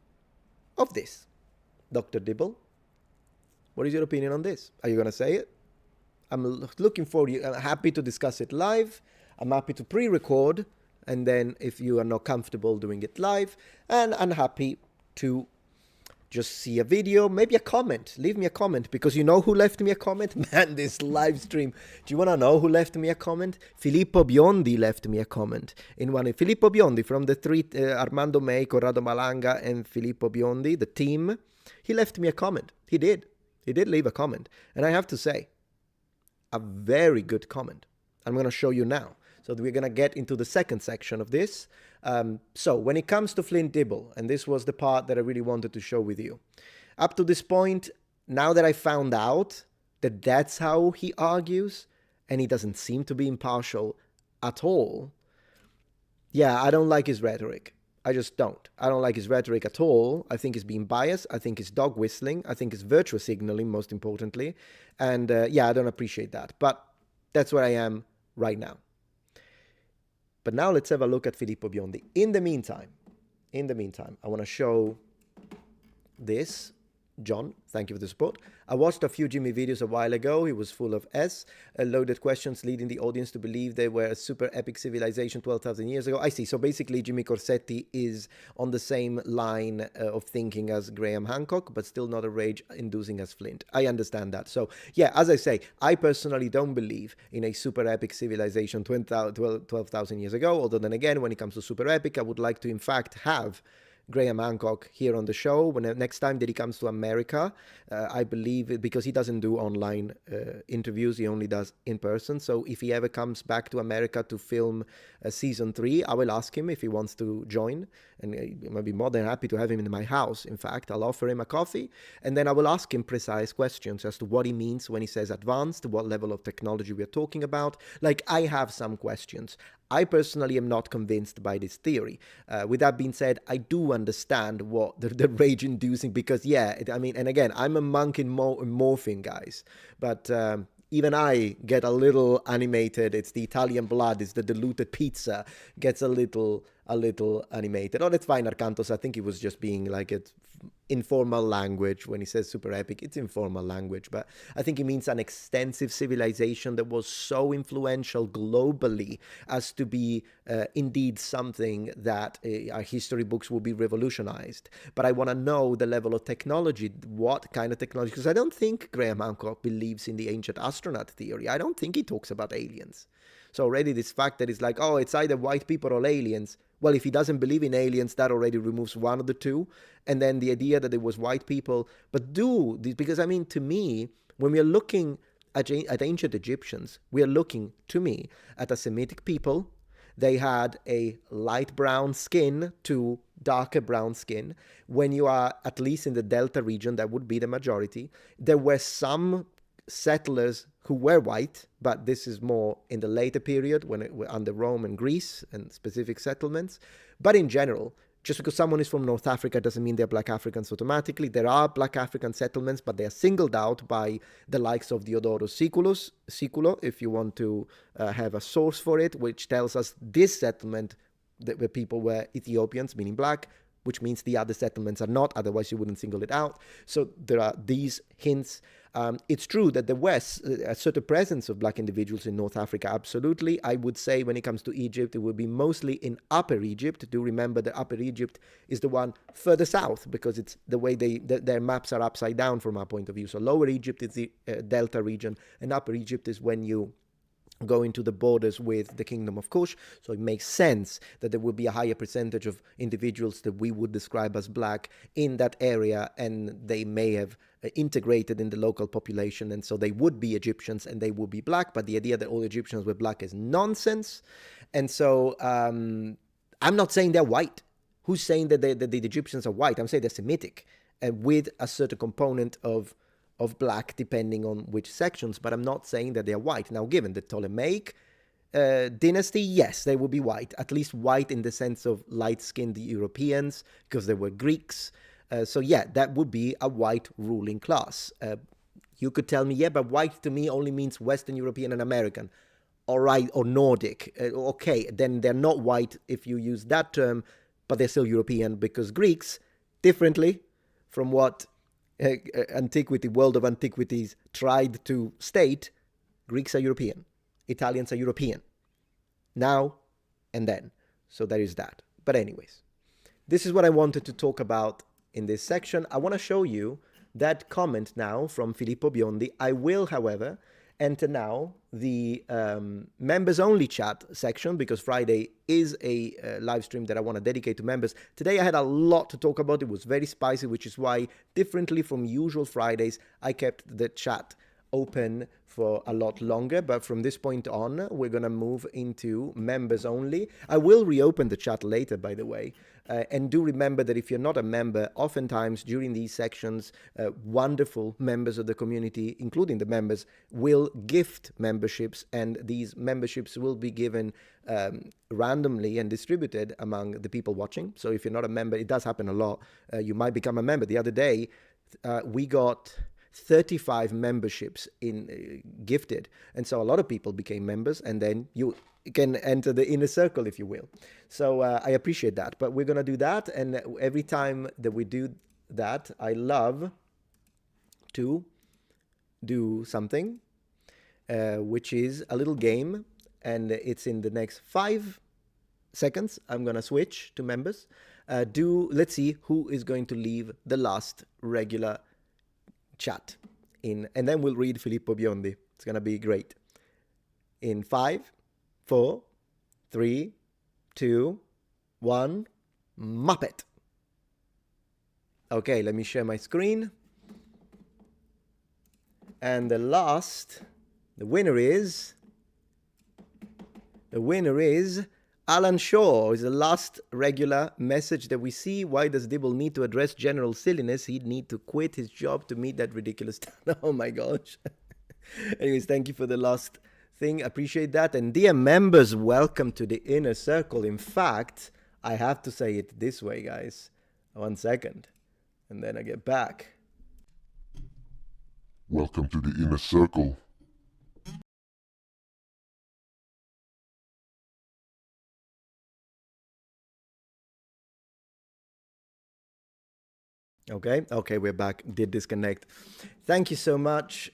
[SPEAKER 1] of this? Dr. Dibble, what is your opinion on this? Are you going to say it? I'm looking for you. I'm happy to discuss it live. I'm happy to pre-record. And then if you are not comfortable doing it live, and I'm happy to just see a video, maybe a comment. Leave me a comment, because you know who left me a comment? Man, this live stream. Do you want to know who left me a comment? Filippo Biondi left me a comment. Filippo Biondi from the three, Armando May, Corrado Malanga, and Filippo Biondi, the team. He left me a comment. He did. He did leave a comment. And I have to say, a very good comment. I'm going to show you now. So we're going to get into the second section of this. So when it comes to Flint Dibble, and this was the part that I really wanted to show with you. Up to this point, now that I found out that that's how he argues, and he doesn't seem to be impartial at all, yeah, I don't like his rhetoric. I just don't. I don't like his rhetoric at all. I think he's being biased. I think he's dog whistling. I think he's virtue signaling, most importantly. And yeah, I don't appreciate that. But that's where I am right now. But now let's have a look at Filippo Biondi. In the meantime, I want to show this. John, thank you for the support. I watched a few Jimmy videos a while ago. He was full of loaded questions, leading the audience to believe they were a super epic civilization 12,000 years ago. I see. So basically, Jimmy Corsetti is on the same line of thinking as Graham Hancock, but still not a rage-inducing as Flint. I understand that. So yeah, as I say, I personally don't believe in a super epic civilization 12,000 years ago. Although then again, when it comes to super epic, I would like to, in fact, have Graham Hancock here on the show when next time that he comes to America. I believe, because he doesn't do online interviews, he only does in person. So if he ever comes back to America to film season 3, I will ask him if he wants to join, and I'll be more than happy to have him in my house. In fact, I'll offer him a coffee, and then I will ask him precise questions as to what he means when he says advanced, what level of technology we are talking about. Like, I have some questions. I personally am not convinced by this theory. With that being said, I do understand what the rage-inducing, because yeah, I mean, and again, I'm a monk in morphine, guys, but even I get a little animated. It's the Italian blood, it's the diluted pizza, gets a little animated. Oh, that's fine, Arcantos. I think he was just being like it informal language when he says super epic. It's informal language, but I think he means an extensive civilization that was so influential globally as to be indeed something that our history books will be revolutionized. But I want to know the level of technology, what kind of technology, because I don't think Graham Hancock believes in the ancient astronaut theory. I don't think he talks about aliens. So already this fact that it's like, oh, it's either white people or aliens. Well, if he doesn't believe in aliens, that already removes one of the two. And then the idea that it was white people. But because I mean, to me, when we are looking at ancient Egyptians, we are looking, to me, at a Semitic people. They had a light brown skin to darker brown skin. When you are at least in the Delta region, that would be the majority. There were some settlers who were white, but this is more in the later period when it were under Rome and Greece and specific settlements. But in general, just because someone is from North Africa doesn't mean they're black Africans automatically. There are black African settlements, but they are singled out by the likes of Diodorus Siculo, if you want to have a source for it, which tells us this settlement where people were Ethiopians, meaning black, which means the other settlements are not, otherwise you wouldn't single it out. So there are these hints. It's true that there was a certain presence of black individuals in North Africa, absolutely. I would say when it comes to Egypt, it would be mostly in Upper Egypt. Do remember that Upper Egypt is the one further south, because it's the way their maps are upside down from our point of view. So Lower Egypt is the Delta region, and Upper Egypt is when you go into the borders with the Kingdom of Kush. So it makes sense that there would be a higher percentage of individuals that we would describe as black in that area, and they may have integrated in the local population, and so they would be Egyptians and they would be black. But the idea that all Egyptians were black is nonsense. And so I'm not saying they're white. Who's saying that the Egyptians are white? I'm saying they're Semitic, and with a certain component of black, depending on which sections, but I'm not saying that they're white. Now, given the Ptolemaic dynasty, yes, they would be white, at least white in the sense of light-skinned Europeans, because they were Greeks. So yeah, that would be a white ruling class. You could tell me, yeah, but white to me only means Western European and American. All right, or Nordic. Okay, then they're not white if you use that term, but they're still European, because Greeks, differently from what antiquity, world of antiquities tried to state, Greeks are European. Italians are European. Now and then. So there is that. But anyways, this is what I wanted to talk about in this section. I want to show you that comment now from Filippo Biondi. I will, however, enter now the members only chat section, because Friday is a live stream that I want to dedicate to members. Today I had a lot to talk about. It was very spicy, which is why, differently from usual Fridays, I kept the chat open for a lot longer. But from this point on, we're going to move into members only. I will reopen the chat later, by the way. And do remember that if you're not a member, oftentimes during these sections, wonderful members of the community, including the members, will gift memberships, and these memberships will be given randomly and distributed among the people watching. So if you're not a member, it does happen a lot. You might become a member. The other day, we got 35 memberships gifted, and so a lot of people became members, and then you can enter the inner circle, if you will. So I appreciate that, but we're gonna do that, and every time that we do that, I love to do something which is a little game, and it's in the next 5 seconds. I'm gonna switch to members. Let's see who is going to leave the last regular chat in, and then we'll read Filippo Biondi. It's gonna be great. In 5, 4, 3, 2, 1, Muppet. Okay, let me share my screen. And the winner is Alan Shaw. Is the last regular message that we see. Why does Dibble need to address general silliness? He'd need to quit his job to meet that ridiculous Oh my gosh. Anyways, thank you for the last thing. Appreciate that. And dear members, welcome to the inner circle. In fact, I have to say it this way, guys. 1 second. And then I get back.
[SPEAKER 4] Welcome to the inner circle.
[SPEAKER 1] Okay, we're back. Did disconnect. Thank you so much,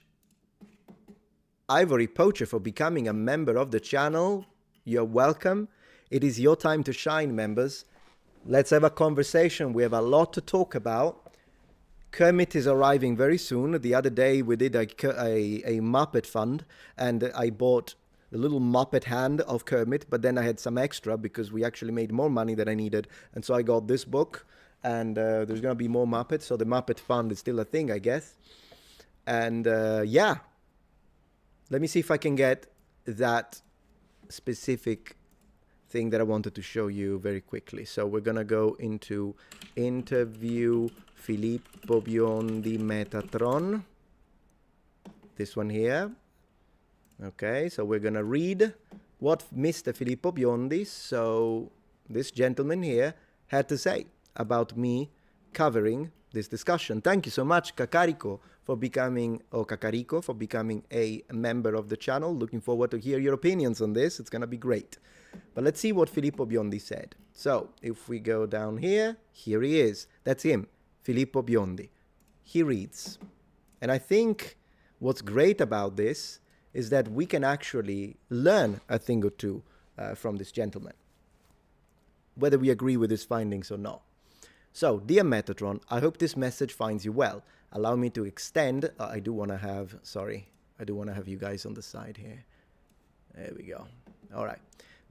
[SPEAKER 1] Ivory Poacher, for becoming a member of the channel. You're welcome. It is your time to shine, members. Let's have a conversation. We have a lot to talk about. Kermit is arriving very soon. The other day we did a Muppet fund, and I bought the little Muppet hand of Kermit, but then I had some extra because we actually made more money than I needed, and so I got this book. And there's going to be more Muppets, so the Muppet Fund is still a thing, I guess. And yeah, let me see if I can get that specific thing that I wanted to show you very quickly. So we're going to go into interview Filippo Biondi Metatron. This one here. Okay, so we're going to read what Mr. Filippo Biondi, so this gentleman here, had to say about me covering this discussion. Thank you so much, Cacarico, for becoming a member of the channel. Looking forward to hear your opinions on this. It's going to be great. But let's see what Filippo Biondi said. So if we go down here, here he is. That's him, Filippo Biondi. He reads. And I think what's great about this is that we can actually learn a thing or two from this gentleman, whether we agree with his findings or not. So, dear Metatron, I hope this message finds you well. Allow me to extend. I do want to have you guys on the side here. There we go. All right.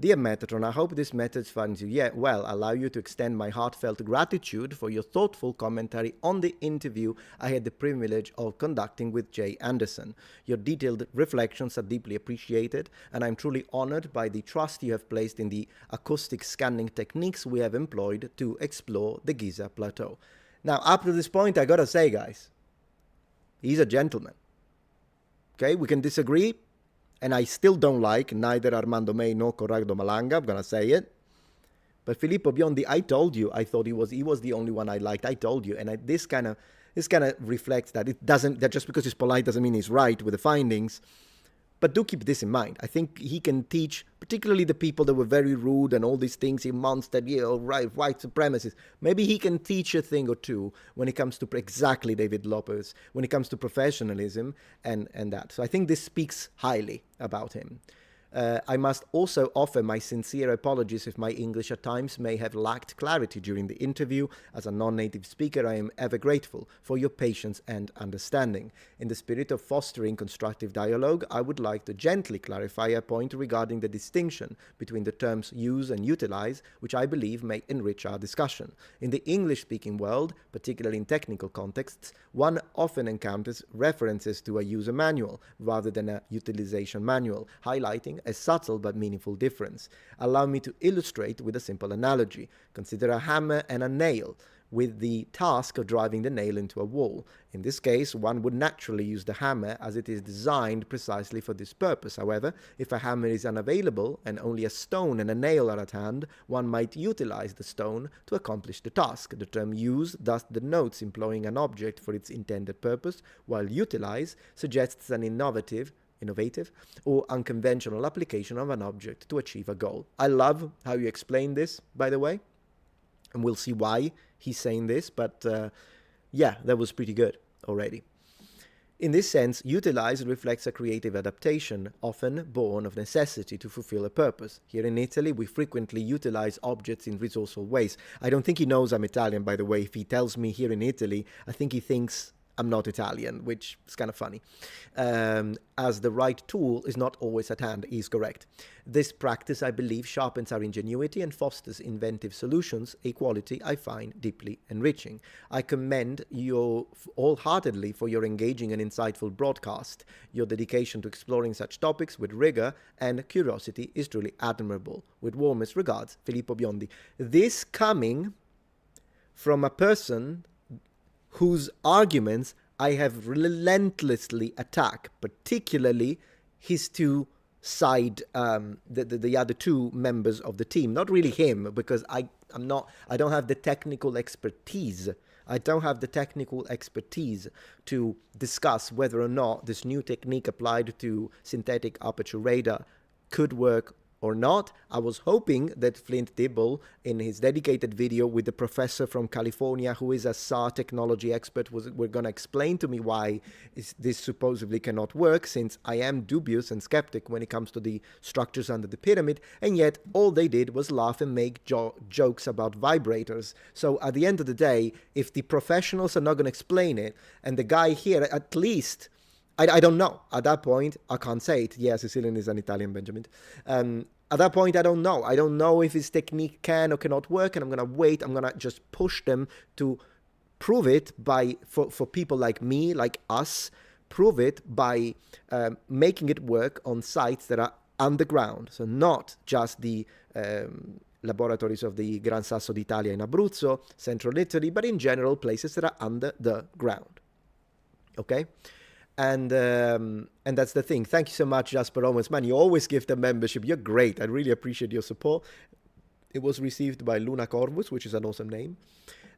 [SPEAKER 1] Dear Metatron, I hope this message finds you well. Allow you to extend my heartfelt gratitude for your thoughtful commentary on the interview I had the privilege of conducting with Jay Anderson. Your detailed reflections are deeply appreciated, and I'm truly honored by the trust you have placed in the acoustic scanning techniques we have employed to explore the Giza Plateau. Now, up to this point, I gotta say, guys, he's a gentleman. Okay, we can disagree, and I still don't like neither Armando May nor Corrado Malanga, I'm going to say it. But Filippo Biondi, I told you, I thought he was the only one I liked. I told you, and this kind of reflects that that just because he's polite doesn't mean he's right with the findings. But do keep this in mind. I think he can teach, particularly the people that were very rude and all these things, he monstered, white supremacists. Maybe he can teach a thing or two when it comes to exactly David Lopez, when it comes to professionalism and that. So I think this speaks highly about him. I must also offer my sincere apologies if my English at times may have lacked clarity during the interview. As a non-native speaker, I am ever grateful for your patience and understanding. In the spirit of fostering constructive dialogue, I would like to gently clarify a point regarding the distinction between the terms use and utilize, which I believe may enrich our discussion. In the English-speaking world, particularly in technical contexts, one often encounters references to a user manual rather than a utilization manual, highlighting a subtle but meaningful difference. Allow me to illustrate with a simple analogy. Consider a hammer and a nail, with the task of driving the nail into a wall. In this case, one would naturally use the hammer as it is designed precisely for this purpose. However, if a hammer is unavailable and only a stone and a nail are at hand, one might utilize the stone to accomplish the task. The term use thus denotes employing an object for its intended purpose, while utilize suggests an innovative or unconventional application of an object to achieve a goal. I love how you explain this, by the way, and we'll see why he's saying this, but yeah, that was pretty good already. In this sense, utilize reflects a creative adaptation, often born of necessity to fulfill a purpose. Here in Italy, we frequently utilize objects in resourceful ways. I don't think he knows I'm Italian, by the way. If he tells me here in Italy, I think he thinks I'm not Italian, which is kind of funny, as the right tool is not always at hand. He's correct. This practice, I believe, sharpens our ingenuity and fosters inventive solutions, a quality I find deeply enriching. I commend you wholeheartedly for your engaging and insightful broadcast. Your dedication to exploring such topics with rigor and curiosity is truly admirable. With warmest regards, Filippo Biondi. This coming from a person whose arguments I have relentlessly attacked, particularly his two the other two members of the team. Not really him, because I don't have the technical expertise. I don't have the technical expertise to discuss whether or not this new technique applied to synthetic aperture radar could work or not. I was hoping that Flint Dibble, in his dedicated video with the professor from California who is a SAR technology expert, were going to explain to me why this supposedly cannot work, since I am dubious and skeptic when it comes to the structures under the pyramid, and yet all they did was laugh and make jokes about vibrators. So at the end of the day, if the professionals are not going to explain it, and the guy here, at least, I don't know. At that point, I can't say it. Yeah, Sicilian is an Italian, Benjamin. At that point, I don't know. I don't know if his technique can or cannot work, and I'm going to wait. I'm going to just push them to prove it for people like me, like us, prove it by making it work on sites that are underground. So not just the laboratories of the Gran Sasso d'Italia in Abruzzo, central Italy, but in general places that are under the ground. Okay? And that's the thing. Thank you so much, Jasper Owens. Man, you always give the membership. You're great. I really appreciate your support. It was received by Luna Corvus, which is an awesome name.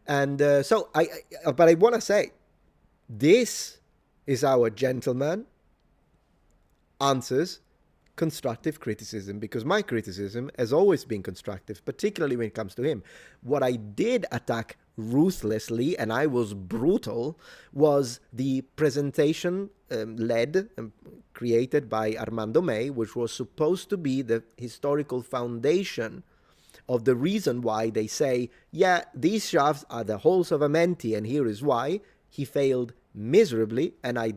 [SPEAKER 1] And but I want to say, this is our gentleman answers constructive criticism, because my criticism has always been constructive, particularly when it comes to him. What I did attack ruthlessly, and I was brutal, was the presentation led and created by Armando May, which was supposed to be the historical foundation of the reason why they say, yeah, these shafts are the holes of Amenti, and here is why. He failed miserably, and I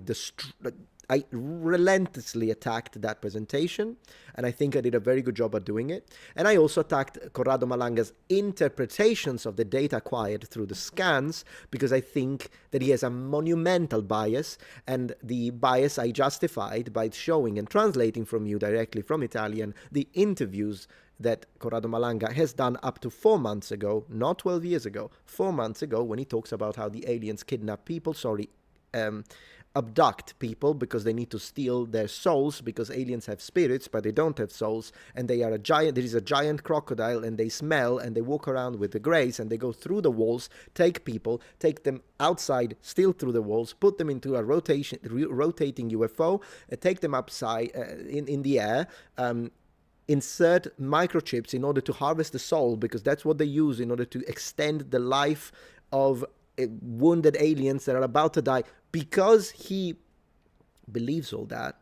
[SPEAKER 1] relentlessly attacked that presentation, and I think I did a very good job at doing it. And I also attacked Corrado Malanga's interpretations of the data acquired through the scans, because I think that he has a monumental bias, and the bias I justified by showing and translating from you directly from Italian the interviews that Corrado Malanga has done up to 4 months ago, not 12 years ago, 4 months ago, when he talks about how the aliens kidnap people, abduct people because they need to steal their souls, because aliens have spirits but they don't have souls, and they are a giant. There is a giant crocodile, and they smell, and they walk around with the grays, and they go through the walls, take people, take them outside, steal through the walls, put them into a rotating UFO, take them upside in the air, insert microchips in order to harvest the soul, because that's what they use in order to extend the life of wounded aliens that are about to die. Because he believes all that,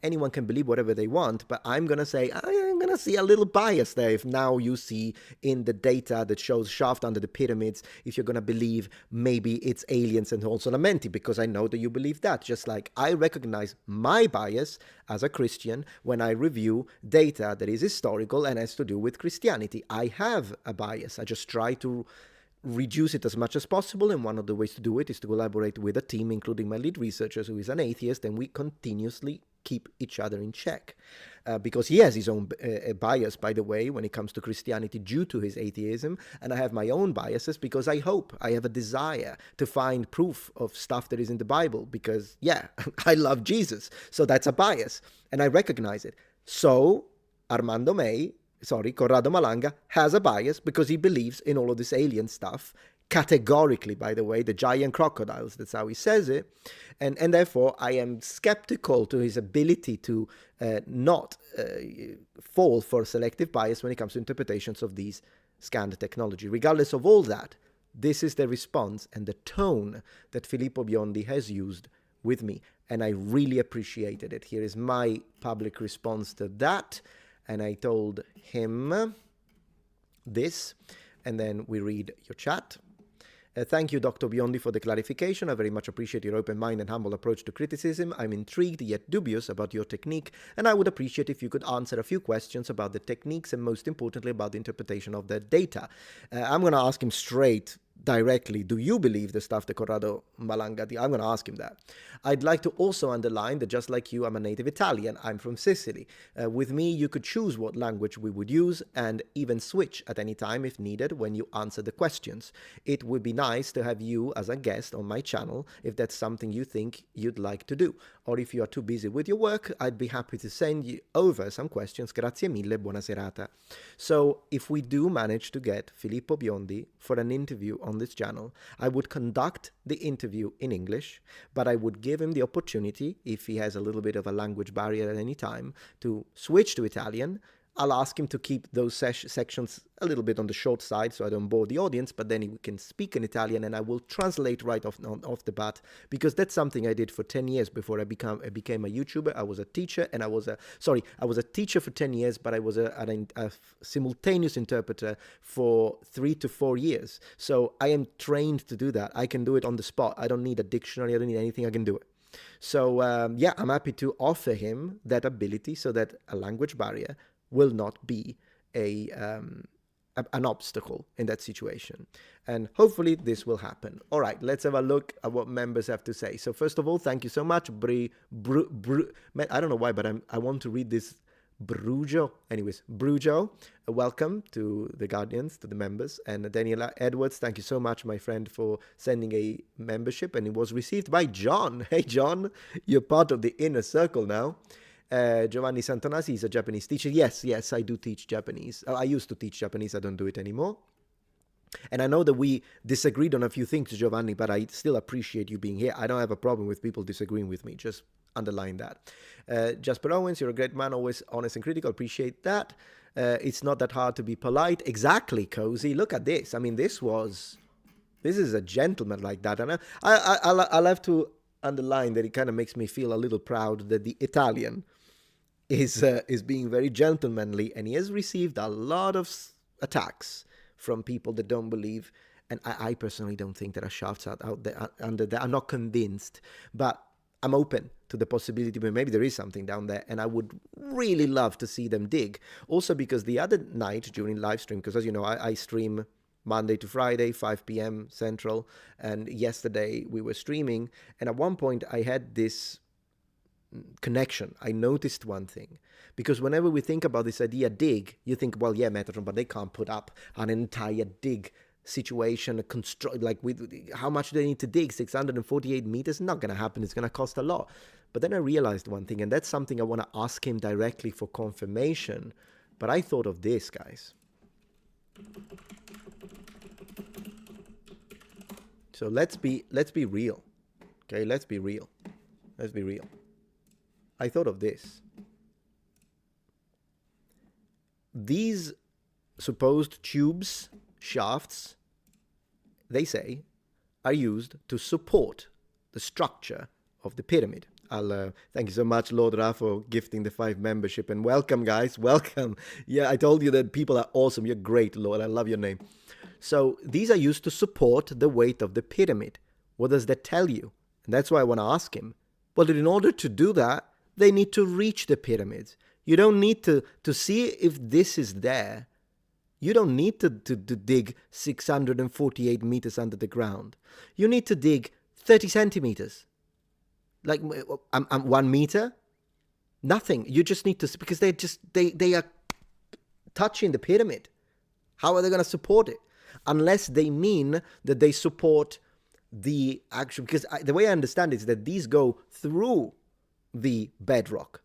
[SPEAKER 1] anyone can believe whatever they want, but I'm going to say, I'm going to see a little bias there. If now you see in the data that shows shaft under the pyramids, if you're going to believe maybe it's aliens and also Lamenti, because I know that you believe that. Just like I recognize my bias as a Christian when I review data that is historical and has to do with Christianity. I have a bias. I just try to reduce it as much as possible, and one of the ways to do it is to collaborate with a team, including my lead researcher, who is an atheist, and we continuously keep each other in check. Because he has his own bias, by the way, when it comes to Christianity due to his atheism, and I have my own biases because I have a desire to find proof of stuff that is in the Bible, because, yeah, I love Jesus, so that's a bias, and I recognize it. So, Corrado Malanga has a bias because he believes in all of this alien stuff, categorically, by the way, the giant crocodiles, that's how he says it, and therefore I am skeptical to his ability to not fall for selective bias when it comes to interpretations of these scanned technology. Regardless of all that, this is the response and the tone that Filippo Biondi has used with me, and I really appreciated it. Here is my public response to that, and I told him this, and then we read your chat. Thank you, Dr. Biondi, for the clarification. I very much appreciate your open mind and humble approach to criticism. I'm intrigued yet dubious about your technique, and I would appreciate if you could answer a few questions about the techniques and most importantly about the interpretation of the data. I'm going to ask him straight, directly, do you believe the stuff that Corrado Malanga did? I'm going to ask him that. I'd like to also underline that just like you, I'm a native Italian. I'm from Sicily. With me, you could choose what language we would use and even switch at any time if needed when you answer the questions. It would be nice to have you as a guest on my channel if that's something you think you'd like to do. Or if you are too busy with your work, I'd be happy to send you over some questions. Grazie mille, buona serata. So if we do manage to get Filippo Biondi for an interview on this channel, I would conduct the interview in English, but I would give him the opportunity, if he has a little bit of a language barrier at any time, to switch to Italian. I'll ask him to keep those sections a little bit on the short side so I don't bore the audience, but then he can speak in Italian and I will translate right off the bat, because that's something I did for 10 years before I became a YouTuber. I was a teacher, and I was a teacher for 10 years, but I was a simultaneous interpreter for 3 to 4 years. So I am trained to do that. I can do it on the spot. I don't need a dictionary. I don't need anything. I can do it. So yeah, I'm happy to offer him that ability so that a language barrier will not be an obstacle in that situation. And hopefully this will happen. All right, let's have a look at what members have to say. So first of all, thank you so much. I don't know why, but I want to read this. Brujo. Anyways, Brujo, welcome to the Guardians, to the members. And Daniela Edwards, thank you so much, my friend, for sending a membership. And it was received by John. Hey, John, you're part of the inner circle now. Giovanni Santonasi is a Japanese teacher. Yes, I do teach Japanese. I used to teach Japanese. I don't do it anymore. And I know that we disagreed on a few things, Giovanni, but I still appreciate you being here. I don't have a problem with people disagreeing with me. Just underline that. Jasper Owens, you're a great man, always honest and critical. Appreciate that. It's not that hard to be polite. Exactly, Cozy. Look at this. I mean, this is a gentleman like that. And I'll have to underline that it kind of makes me feel a little proud that the Italian is being very gentlemanly, and he has received a lot of attacks from people that don't believe, and I personally don't think there are shafts out there under there. I'm not convinced, but I'm open to the possibility, but maybe there is something down there, and I would really love to see them dig. Also because the other night during live stream, because as you know, I stream Monday to Friday, 5 p.m. Central, and yesterday we were streaming, and at one point I had this connection. I noticed one thing, because whenever we think about this idea dig, you think, well, yeah, Metatron, but they can't put up an entire dig situation, like with how much do they need to dig? 648 meters? Not going to happen. It's going to cost a lot. But then I realized one thing, and that's something I want to ask him directly for confirmation. But I thought of this, guys. So let's be real. Okay, let's be real. Let's be real. I thought of this. These supposed tubes, shafts, they say, are used to support the structure of the pyramid. Thank you so much, Lord Ra, for gifting the 5 membership, and welcome, guys. Welcome. Yeah, I told you that people are awesome. You're great, Lord. I love your name. So these are used to support the weight of the pyramid. What does that tell you? And that's why I want to ask him. Well, in order to do that, they need to reach the pyramids. You don't need to see if this is there. You don't need to dig 648 meters under the ground. You need to dig 30 centimeters. Like 1 meter? Nothing. You just need to, because they are touching the pyramid. How are they going to support it? Unless they mean that they support the actual, because the way I understand it is that these go through the bedrock.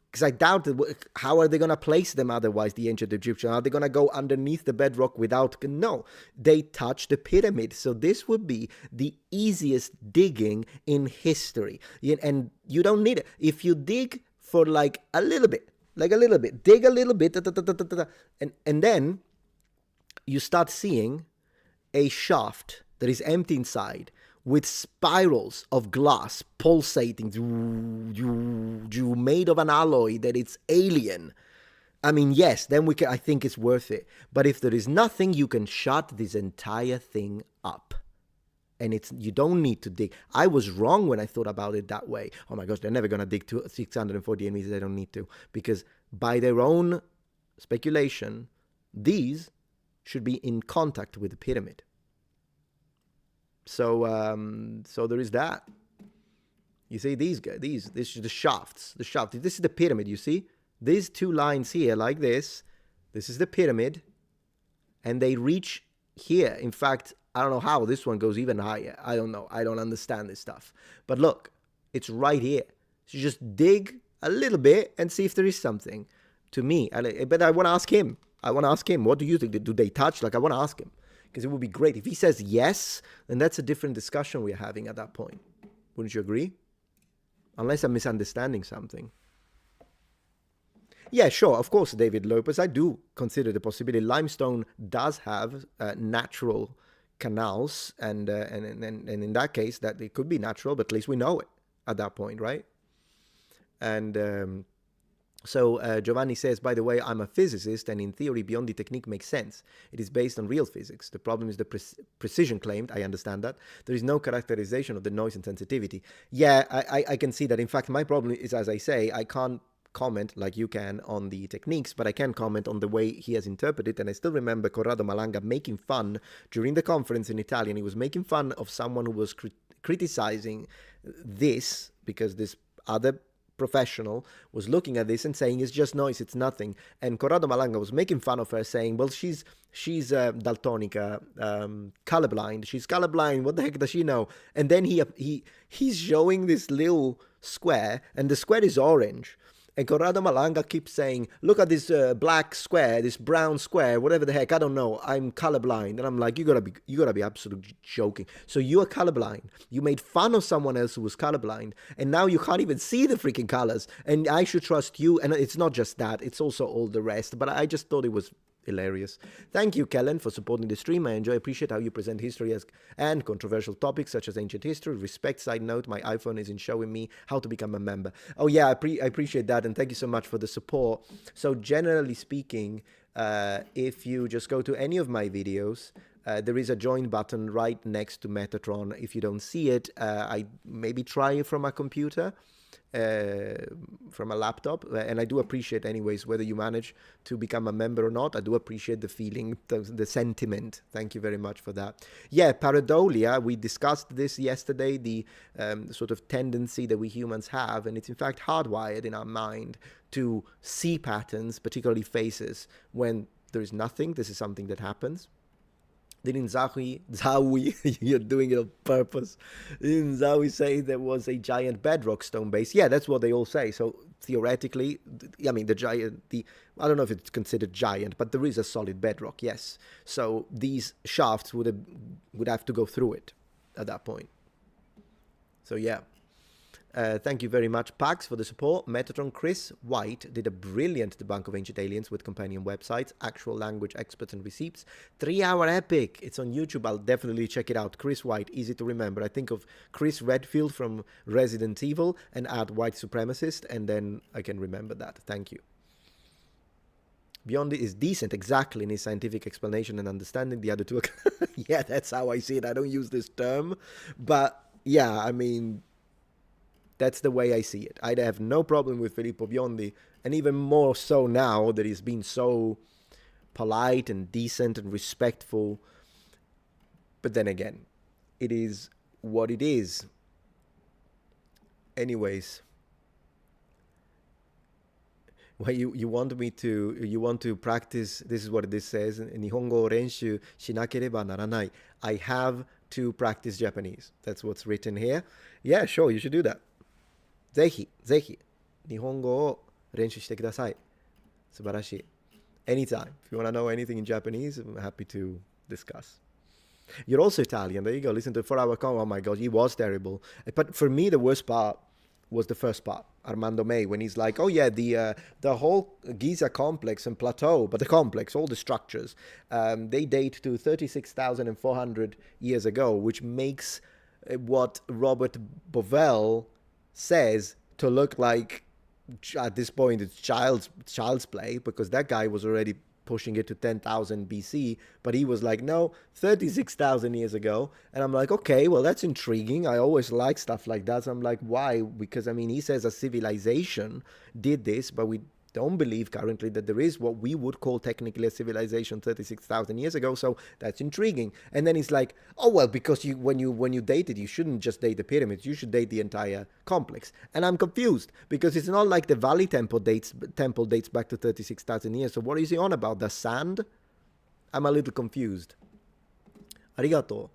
[SPEAKER 1] Because I doubt that, how are they going to place them otherwise, the ancient Egyptians? Are they going to go underneath the bedrock without? No, they touch the pyramid. So this would be the easiest digging in history. And you don't need it. If you dig for like a little bit, dig a little bit, and then you start seeing a shaft that is empty inside, with spirals of glass pulsating, made of an alloy that it's alien. I mean, yes, then I think it's worth it. But if there is nothing, you can shut this entire thing up. And you don't need to dig. I was wrong when I thought about it that way. Oh my gosh, they're never going to dig to 648 meters. They don't need to. Because by their own speculation, these should be in contact with the pyramid. So there is that. You see these guys, this is the shafts. This is the pyramid, you see? These 2 lines here, like this. This is the pyramid. And they reach here. In fact, I don't know how this one goes even higher. I don't know. I don't understand this stuff. But look, it's right here. So you just dig a little bit and see if there is something. To me, but I want to ask him. What do you think? Do they touch? Like, I want to ask him. Because it would be great. If he says yes, then that's a different discussion we're having at that point. Wouldn't you agree? Unless I'm misunderstanding something. Yeah, sure. Of course, David Lopez, I do consider the possibility. Limestone does have natural canals. And in that case, that it could be natural, but at least we know it at that point, right? And So Giovanni says, by the way, I'm a physicist, and in theory, Biondi technique makes sense. It is based on real physics. The problem is the precision claimed. I understand that. There is no characterization of the noise and sensitivity. Yeah, I can see that. In fact, my problem is, as I say, I can't comment like you can on the techniques, but I can comment on the way he has interpreted. And I still remember Corrado Malanga making fun during the conference in Italian. He was making fun of someone who was criticizing this, because this other professional was looking at this and saying it's just noise, it's nothing. And Corrado Malanga was making fun of her, saying, well, she's daltonica, colorblind. She's colorblind. What the heck does she know? And then he's showing this little square, and the square is orange. And Corrado Malanga keeps saying, look at this black square, this brown square, whatever the heck, I don't know, I'm colorblind. And I'm like, you gotta be absolutely joking. So you are colorblind. You made fun of someone else who was colorblind, and now you can't even see the freaking colors. And I should trust you. And it's not just that, it's also all the rest. But I just thought it was hilarious. Thank you, Kellen, for supporting the stream. I appreciate how you present history and controversial topics such as ancient history. Respect. Side note, my iPhone isn't showing me how to become a member. Oh yeah, I appreciate that, and thank you so much for the support. So generally speaking, if you just go to any of my videos, there is a join button right next to Metatron. If you don't see it, I maybe try it from a computer, from a laptop, and I do appreciate anyways whether you manage to become a member or not. I do appreciate the feeling, the sentiment. Thank you very much for that. Yeah, pareidolia, we discussed this yesterday, the sort of tendency that we humans have, and it's in fact hardwired in our mind to see patterns, particularly faces, when there is nothing. This is something that happens. Didn't Zawi, you're doing it on purpose. Didn't Zawi say there was a giant bedrock stone base? Yeah, that's what they all say. So theoretically, I mean, I don't know if it's considered giant, but there is a solid bedrock, yes. So these shafts would have to go through it at that point. So yeah. Thank you very much, Pax, for the support. Metatron Chris White did a brilliant debunk of ancient aliens with companion websites, actual language experts and receipts. 3-hour epic. It's on YouTube. I'll definitely check it out. Chris White, easy to remember. I think of Chris Redfield from Resident Evil and add white supremacist, and then I can remember that. Thank you. Beyond it is decent, exactly, in his scientific explanation and understanding. The other two are... Yeah, that's how I see it. I don't use this term. But, yeah, I mean... That's the way I see it. I have no problem with Filippo Biondi, and even more so now that he's been so polite and decent and respectful. But then again, it is what it is. Anyways, well, you want to practice. This is what this says. Nihongo renshu shinakereba naranai. I have to practice Japanese. That's what's written here. Yeah, sure, you should do that. ぜひ日本語を練習してください。素晴らしい。Anytime. If you want to know anything in Japanese, I'm happy to discuss. You're also Italian. There you go. Listen to the 4-hour con. Oh my God, he was terrible. But for me, the worst part was the first part. Armando May, when he's like, oh yeah, the whole Giza complex and plateau, but the complex, all the structures, they date to 36,400 years ago, which makes what Robert Bovell says to look like, at this point, it's child's play, because that guy was already pushing it to 10,000 BC, but he was like, no, 36,000 years ago. And I'm like, okay, well, that's intriguing. I always like stuff like that. So I'm like, why? Because, I mean, he says a civilization did this, but we don't believe currently that there is what we would call technically a civilization 36,000 years ago. So that's intriguing. And then he's like, oh, well, because when you date it, you shouldn't just date the pyramids. You should date the entire complex. And I'm confused, because it's not like the Valley Temple dates back to 36,000 years. So what is he on about? The sand? I'm a little confused. ありがとう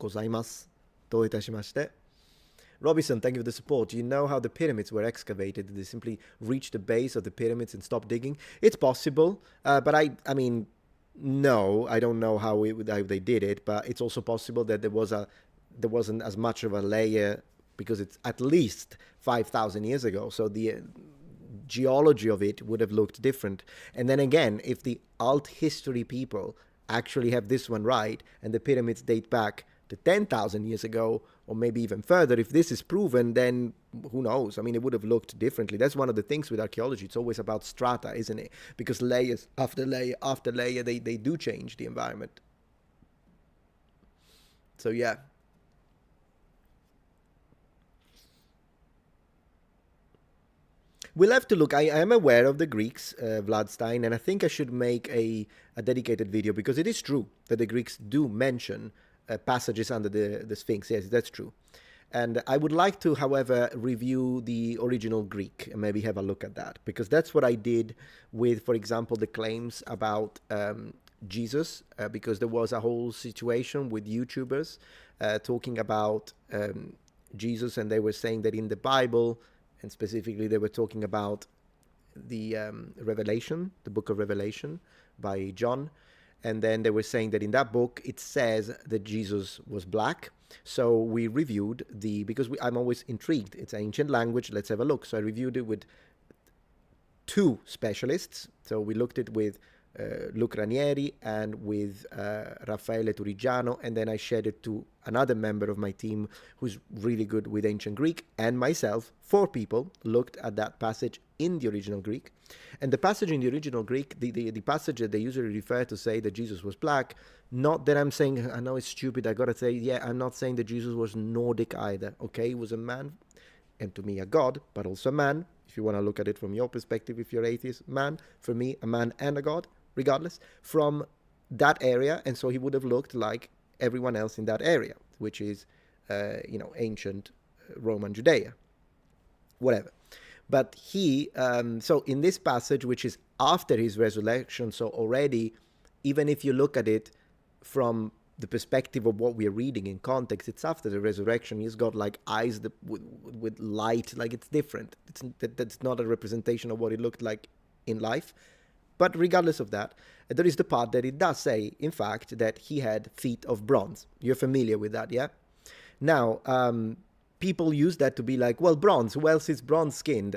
[SPEAKER 1] ございます。どういたしまして。Robinson, thank you for the support. Do you know how the pyramids were excavated? Did they simply reach the base of the pyramids and stop digging? It's possible, but I mean, no, I don't know how they did it. But it's also possible that there wasn't as much of a layer, because it's at least 5,000 years ago. So the geology of it would have looked different. And then again, if the alt history people actually have this one right, and the pyramids date back to 10,000 years ago, or maybe even further, if this is proven, then who knows? I mean, it would have looked differently. That's one of the things with archaeology. It's always about strata, isn't it? Because layers after layer after layer, they do change the environment. So yeah. We'll have to look. I am aware of the Greeks, Vladstein, and I think I should make a dedicated video, because it is true that the Greeks do mention passages under the Sphinx. Yes, that's true. And I would like to, however, review the original Greek and maybe have a look at that, because that's what I did with, for example, the claims about Jesus, because there was a whole situation with YouTubers talking about Jesus, and they were saying that in the Bible, and specifically they were talking about the Revelation, the book of Revelation by John. And then they were saying that in that book, it says that Jesus was black. So we reviewed because I'm always intrigued. It's an ancient language. Let's have a look. So I reviewed it with 2 specialists. So we looked at it with Luc Ranieri and with Raffaele Turigiano. And then I shared it to another member of my team who's really good with ancient Greek. And myself, 4 people looked at that passage in the original Greek. And the passage in the original Greek, the passage that they usually refer to say that Jesus was black, not that I'm saying, I know it's stupid, I gotta say, yeah, I'm not saying that Jesus was Nordic either, okay? He was a man, and to me a god, but also a man, if you want to look at it from your perspective, if you're atheist, man, for me, a man and a god, regardless, from that area, and so he would have looked like everyone else in that area, which is, ancient Roman Judea, whatever. But he, so in this passage, which is after his resurrection, so already, even if you look at it from the perspective of what we are reading in context, it's after the resurrection. He's got like eyes that with light, like it's different. That's not a representation of what it looked like in life. But regardless of that, there is the part that it does say, in fact, that he had feet of bronze. You're familiar with that, yeah? Now, people use that to be like, well, bronze, who else is bronze-skinned?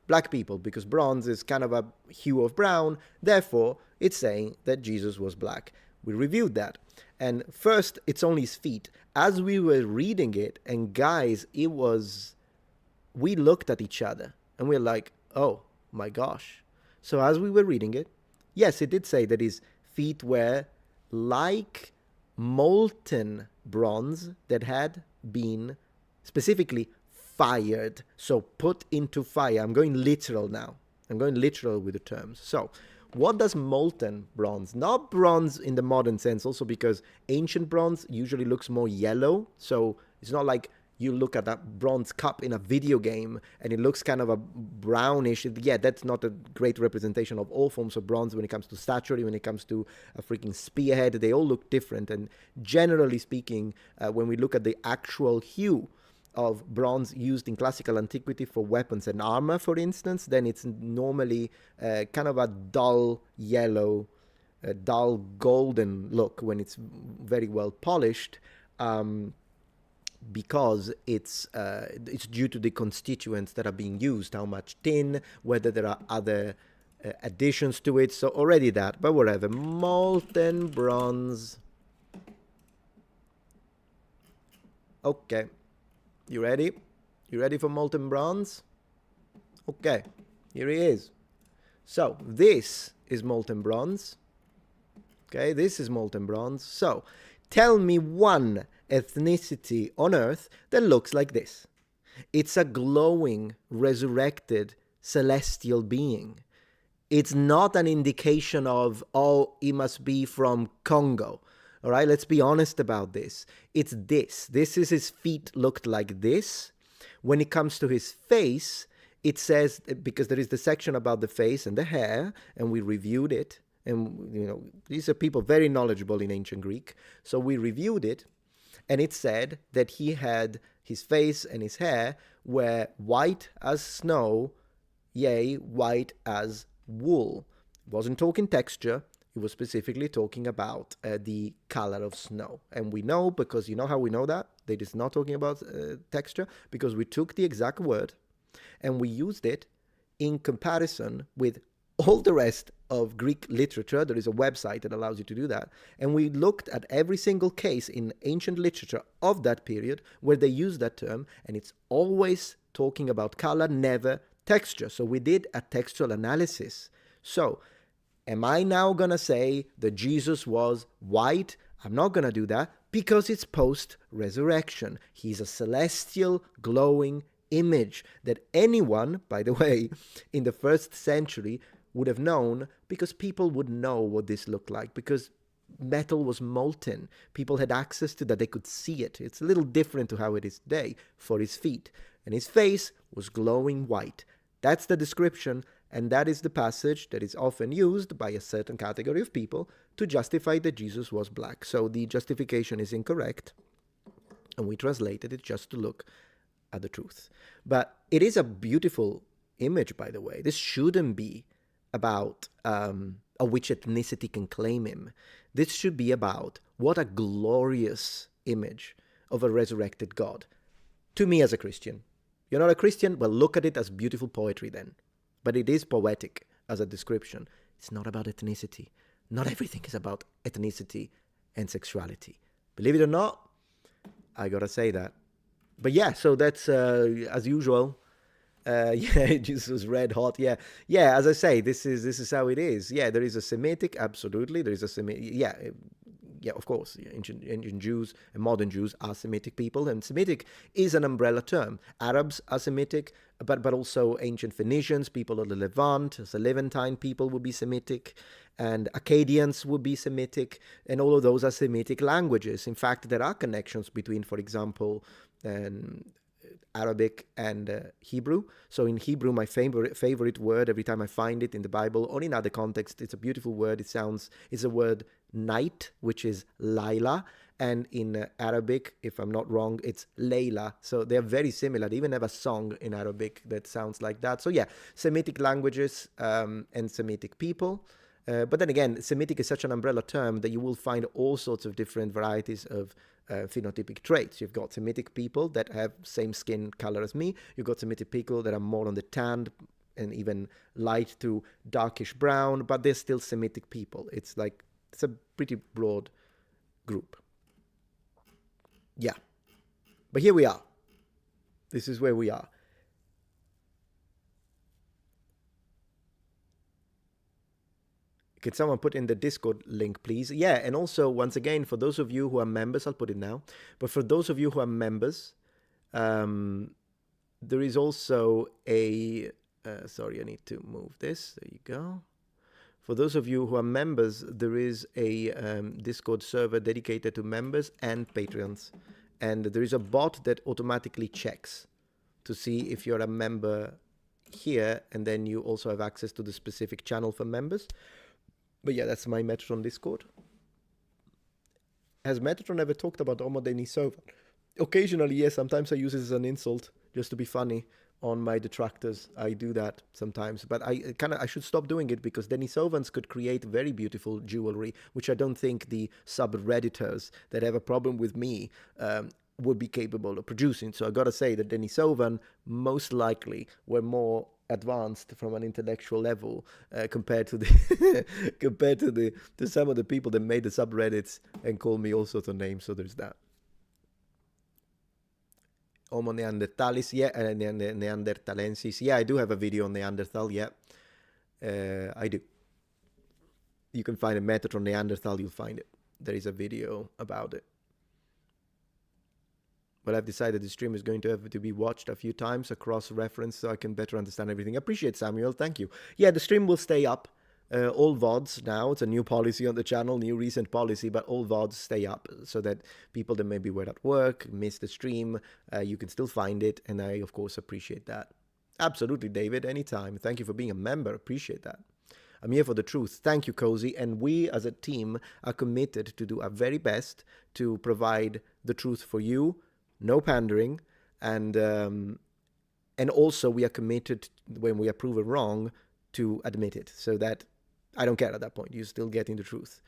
[SPEAKER 1] Black people, because bronze is kind of a hue of brown. Therefore, it's saying that Jesus was black. We reviewed that. And first, it's only his feet. As we were reading it, and guys, we looked at each other, and we're like, oh my gosh. So as we were reading it, yes, it did say that his feet were like molten bronze that had been specifically fired, so put into fire. I'm going literal now. I'm going literal with the terms. So what does molten bronze? Not bronze in the modern sense, also because ancient bronze usually looks more yellow. So it's not like you look at that bronze cup in a video game and it looks kind of a brownish. Yeah, that's not a great representation of all forms of bronze when it comes to statuary, when it comes to a freaking spearhead. They all look different. And generally speaking, when we look at the actual hue of bronze used in classical antiquity for weapons and armor, for instance, then it's normally kind of a dull yellow, dull golden look when it's very well polished. Because it's due to the constituents that are being used, how much tin, whether there are other additions to it. So already that, but whatever. Molten bronze. Okay. You ready? You ready for molten bronze? Okay. Here he is. So this is molten bronze. Okay, this is molten bronze. So tell me one ethnicity on Earth that looks like this. It's a glowing, resurrected, celestial being. It's not an indication of, oh, he must be from Congo. All right, let's be honest about this. It's this. This is his feet looked like this. When it comes to his face, it says, because there is the section about the face and the hair, and we reviewed it. And, you know, these are people very knowledgeable in ancient Greek. So we reviewed it. And it said that he had his face and his hair were white as snow, yea, white as wool. It wasn't talking texture. It was specifically talking about the color of snow. And we know, because you know how we know that? That it is not talking about texture, because we took the exact word and we used it in comparison with all the rest of Greek literature. There is a website that allows you to do that. And we looked at every single case in ancient literature of that period where they use that term, and it's always talking about color, never texture. So we did a textual analysis. So am I now going to say that Jesus was white? I'm not going to do that, because it's post-resurrection. He's a celestial, glowing image that anyone, by the way, in the 1st century would have known, because people would know what this looked like, because metal was molten. People had access to that. They could see it. It's a little different to how it is today for his feet. And his face was glowing white. That's the description, and that is the passage that is often used by a certain category of people to justify that Jesus was black. So the justification is incorrect, and we translated it just to look at the truth. But it is a beautiful image, by the way. This shouldn't be about which ethnicity can claim him. This should be about what a glorious image of a resurrected God. To me as a Christian. You're not a Christian? Well, look at it as beautiful poetry then. But it is poetic as a description. It's not about ethnicity. Not everything is about ethnicity and sexuality. Believe it or not, I gotta say that. But yeah, so that's as usual. Yeah, Jesus was red hot. Yeah, as I say, this is how it is. Yeah, there is a Semitic, absolutely. There is a Semitic. Yeah, of course. Ancient Jews and modern Jews are Semitic people, and Semitic is an umbrella term. Arabs are Semitic, but also ancient Phoenicians, people of the Levant, the Levantine people would be Semitic, and Akkadians would be Semitic, and all of those are Semitic languages. In fact, there are connections between, for example, Arabic and Hebrew. So in Hebrew, my favorite word, every time I find it in the Bible or in other contexts, it's a beautiful word. It's a word night, which is Laila, And in Arabic, if I'm not wrong, it's Layla. So they're very similar. They even have a song in Arabic that sounds like that. So yeah, Semitic languages and Semitic people. But then again, Semitic is such an umbrella term that you will find all sorts of different varieties of phenotypic traits. You've got Semitic people that have same skin color as me. You've got Semitic people that are more on the tanned and even light to darkish brown, but they're still Semitic people. It's a pretty broad group. Yeah. But here we are. This is where we are. Could someone put in the Discord link, please? Yeah, and also, once again, for those of you who are members, I'll put it now. But for those of you who are members, there is also a... sorry, I need to move this. There you go. For those of you who are members, there is a Discord server dedicated to members and Patreons. And there is a bot that automatically checks to see if you're a member here, and then you also have access to the specific channel for members. But yeah, that's my Metatron Discord. Has Metatron ever talked about Homo Denisovan? Occasionally, yes. Sometimes I use it as an insult, just to be funny on my detractors. I do that sometimes. But I should stop doing it, because Denisovans could create very beautiful jewelry, which I don't think the subredditors that have a problem with me would be capable of producing. So I gotta say that Denisovan most likely were more advanced from an intellectual level compared to the to some of the people that made the subreddits and called me all sorts of names. So there's that. Homo neanderthalis, yeah, neanderthalensis. Yeah, I do have a video on Neanderthal. Yeah, I do. You can find a Metatron Neanderthal. You'll find it. There is a video about it. But I've decided the stream is going to have to be watched a few times across reference so I can better understand everything. I appreciate Samuel. Thank you. Yeah, the stream will stay up. All VODs now. It's a new policy on the channel, new recent policy, but all VODs stay up so that people that maybe were at work, miss the stream, you can still find it. And I, of course, appreciate that. Absolutely, David. Anytime. Thank you for being a member. Appreciate that. I'm here for the truth. Thank you, Cozy. And we as a team are committed to do our very best to provide the truth for you. No pandering, and also we are committed, when we are proven wrong, to admit it, so that I don't care at that point. You're still getting the truth.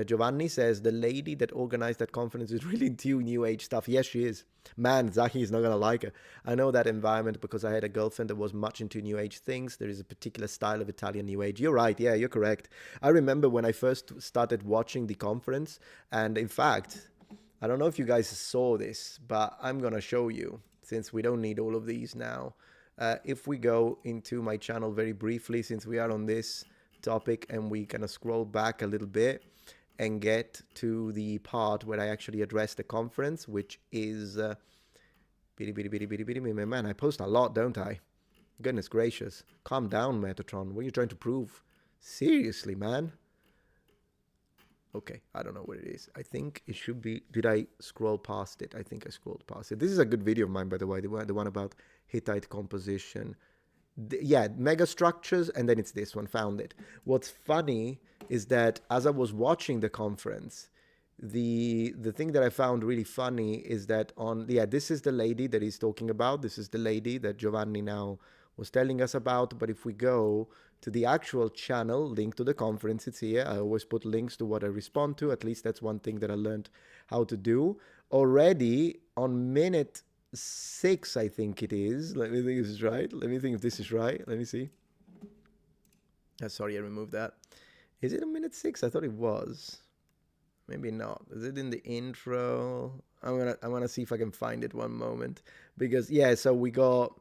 [SPEAKER 1] Giovanni says, the lady that organized that conference is really into New Age stuff. Yes, she is. Man, Zaki is not going to like her. I know that environment because I had a girlfriend that was much into New Age things. There is a particular style of Italian New Age. You're right. Yeah, you're correct. I remember when I first started watching the conference, and in fact... I don't know if you guys saw this, but I'm going to show you, since we don't need all of these now. If we go into my channel very briefly, since we are on this topic, and we kind of scroll back a little bit and get to the part where I actually address the conference, which is... man, I post a lot, don't I? Goodness gracious. Calm down, Metatron. What are you trying to prove? Seriously, man. Okay, I don't know what it is. I think it should be... Did I scroll past it? I think I scrolled past it. This is a good video of mine, by the way. The one about Hittite composition. Yeah, megastructures, and then it's this one. Found it. What's funny is that as I was watching the conference, the thing that I found really funny is that this is the lady that he's talking about. This is the lady that Giovanni now was telling us about. But if we go to the actual channel, link to the conference, it's here. I always put links to what I respond to. At least that's one thing that I learned how to do. Already on minute 6, I think it is. Let me think if this is right. Let me think if this is right. Let me see. Sorry, I removed that. Is it a minute 6? I thought it was. Maybe not. Is it in the intro? I'm gonna see if I can find it one moment. Because yeah, so we got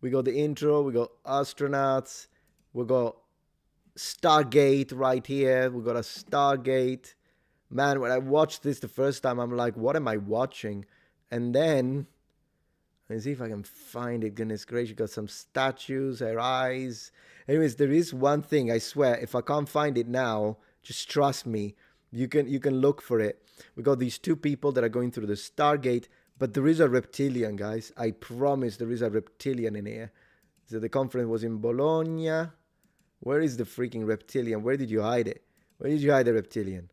[SPEAKER 1] the intro, we got astronauts, we got Stargate right here. We got a Stargate. Man, when I watched this the first time, I'm like, what am I watching? And then, let me see if I can find it. Goodness gracious, got some statues, her eyes. Anyways, there is one thing, I swear, if I can't find it now, just trust me. You can look for it. We got these two people that are going through the Stargate, but there is a reptilian, guys. I promise there is a reptilian in here. So the conference was in Bologna. Where is the freaking reptilian? Where did you hide it? Where did you hide the reptilian?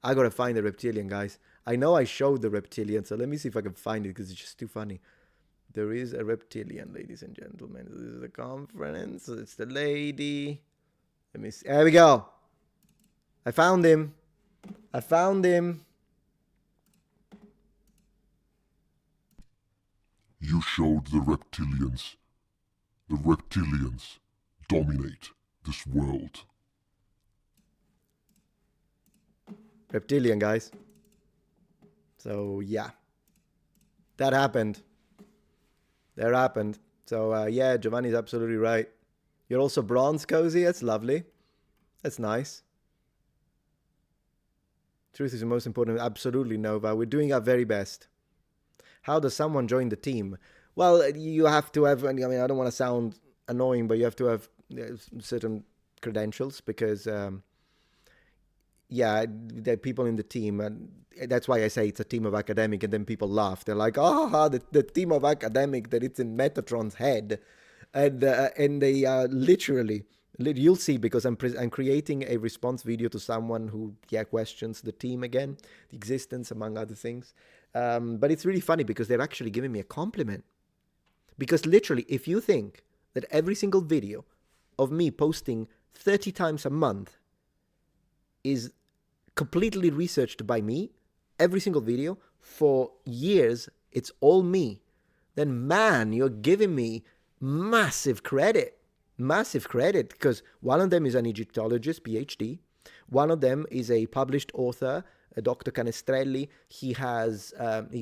[SPEAKER 1] I gotta find the reptilian, guys. I know I showed the reptilian, so let me see if I can find it because it's just too funny. There is a reptilian, ladies and gentlemen. This is the conference. It's the lady. Let me see. There we go. I found him. I found him.
[SPEAKER 4] You showed the reptilians. The reptilians dominate this world.
[SPEAKER 1] Reptilian, guys. So, yeah. That happened. That happened. So, yeah, Giovanni's absolutely right. You're also bronze, Cozy. That's lovely. That's nice. Truth is the most important. Absolutely, Nova. We're doing our very best. How does someone join the team? Well, you have to have, I mean, I don't want to sound annoying, but you have to have certain credentials because, yeah, there are people in the team. And that's why I say it's a team of academic, and then people laugh. They're like, oh, the team of academic that it's in Metatron's head. And they literally, you'll see, because I'm creating a response video to someone who, questions the team again, the existence, among other things. But it's really funny because they're actually giving me a compliment. Because literally, if you think that every single video of me posting 30 times a month is completely researched by me, every single video, for years, it's all me, then man, you're giving me massive credit. Massive credit, because one of them is an Egyptologist, PhD. One of them is a published author, Dr. Canestrelli. He's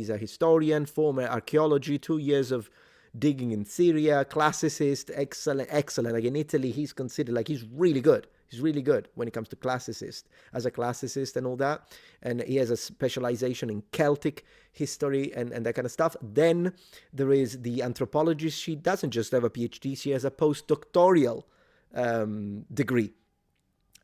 [SPEAKER 1] a historian, former archaeology, 2 years of digging in Syria, classicist, excellent. Like in Italy, he's considered, like, he's really good. He's really good when it comes to classicist, as a classicist and all that. And he has a specialization in Celtic history and that kind of stuff. Then there is the anthropologist. She doesn't just have a PhD, she has a postdoctoral degree.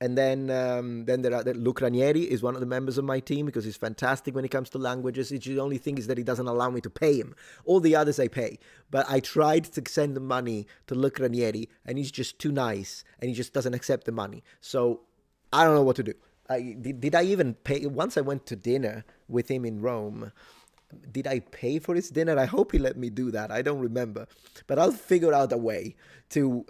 [SPEAKER 1] And then there are Luc Ranieri is one of the members of my team because he's fantastic when it comes to languages. The only thing is that he doesn't allow me to pay him. All the others I pay. But I tried to send the money to Luc Ranieri, and he's just too nice, and he just doesn't accept the money. So I don't know what to do. Did I even pay? Once I went to dinner with him in Rome. Did I pay for his dinner? I hope he let me do that. I don't remember, but I'll figure out a way to.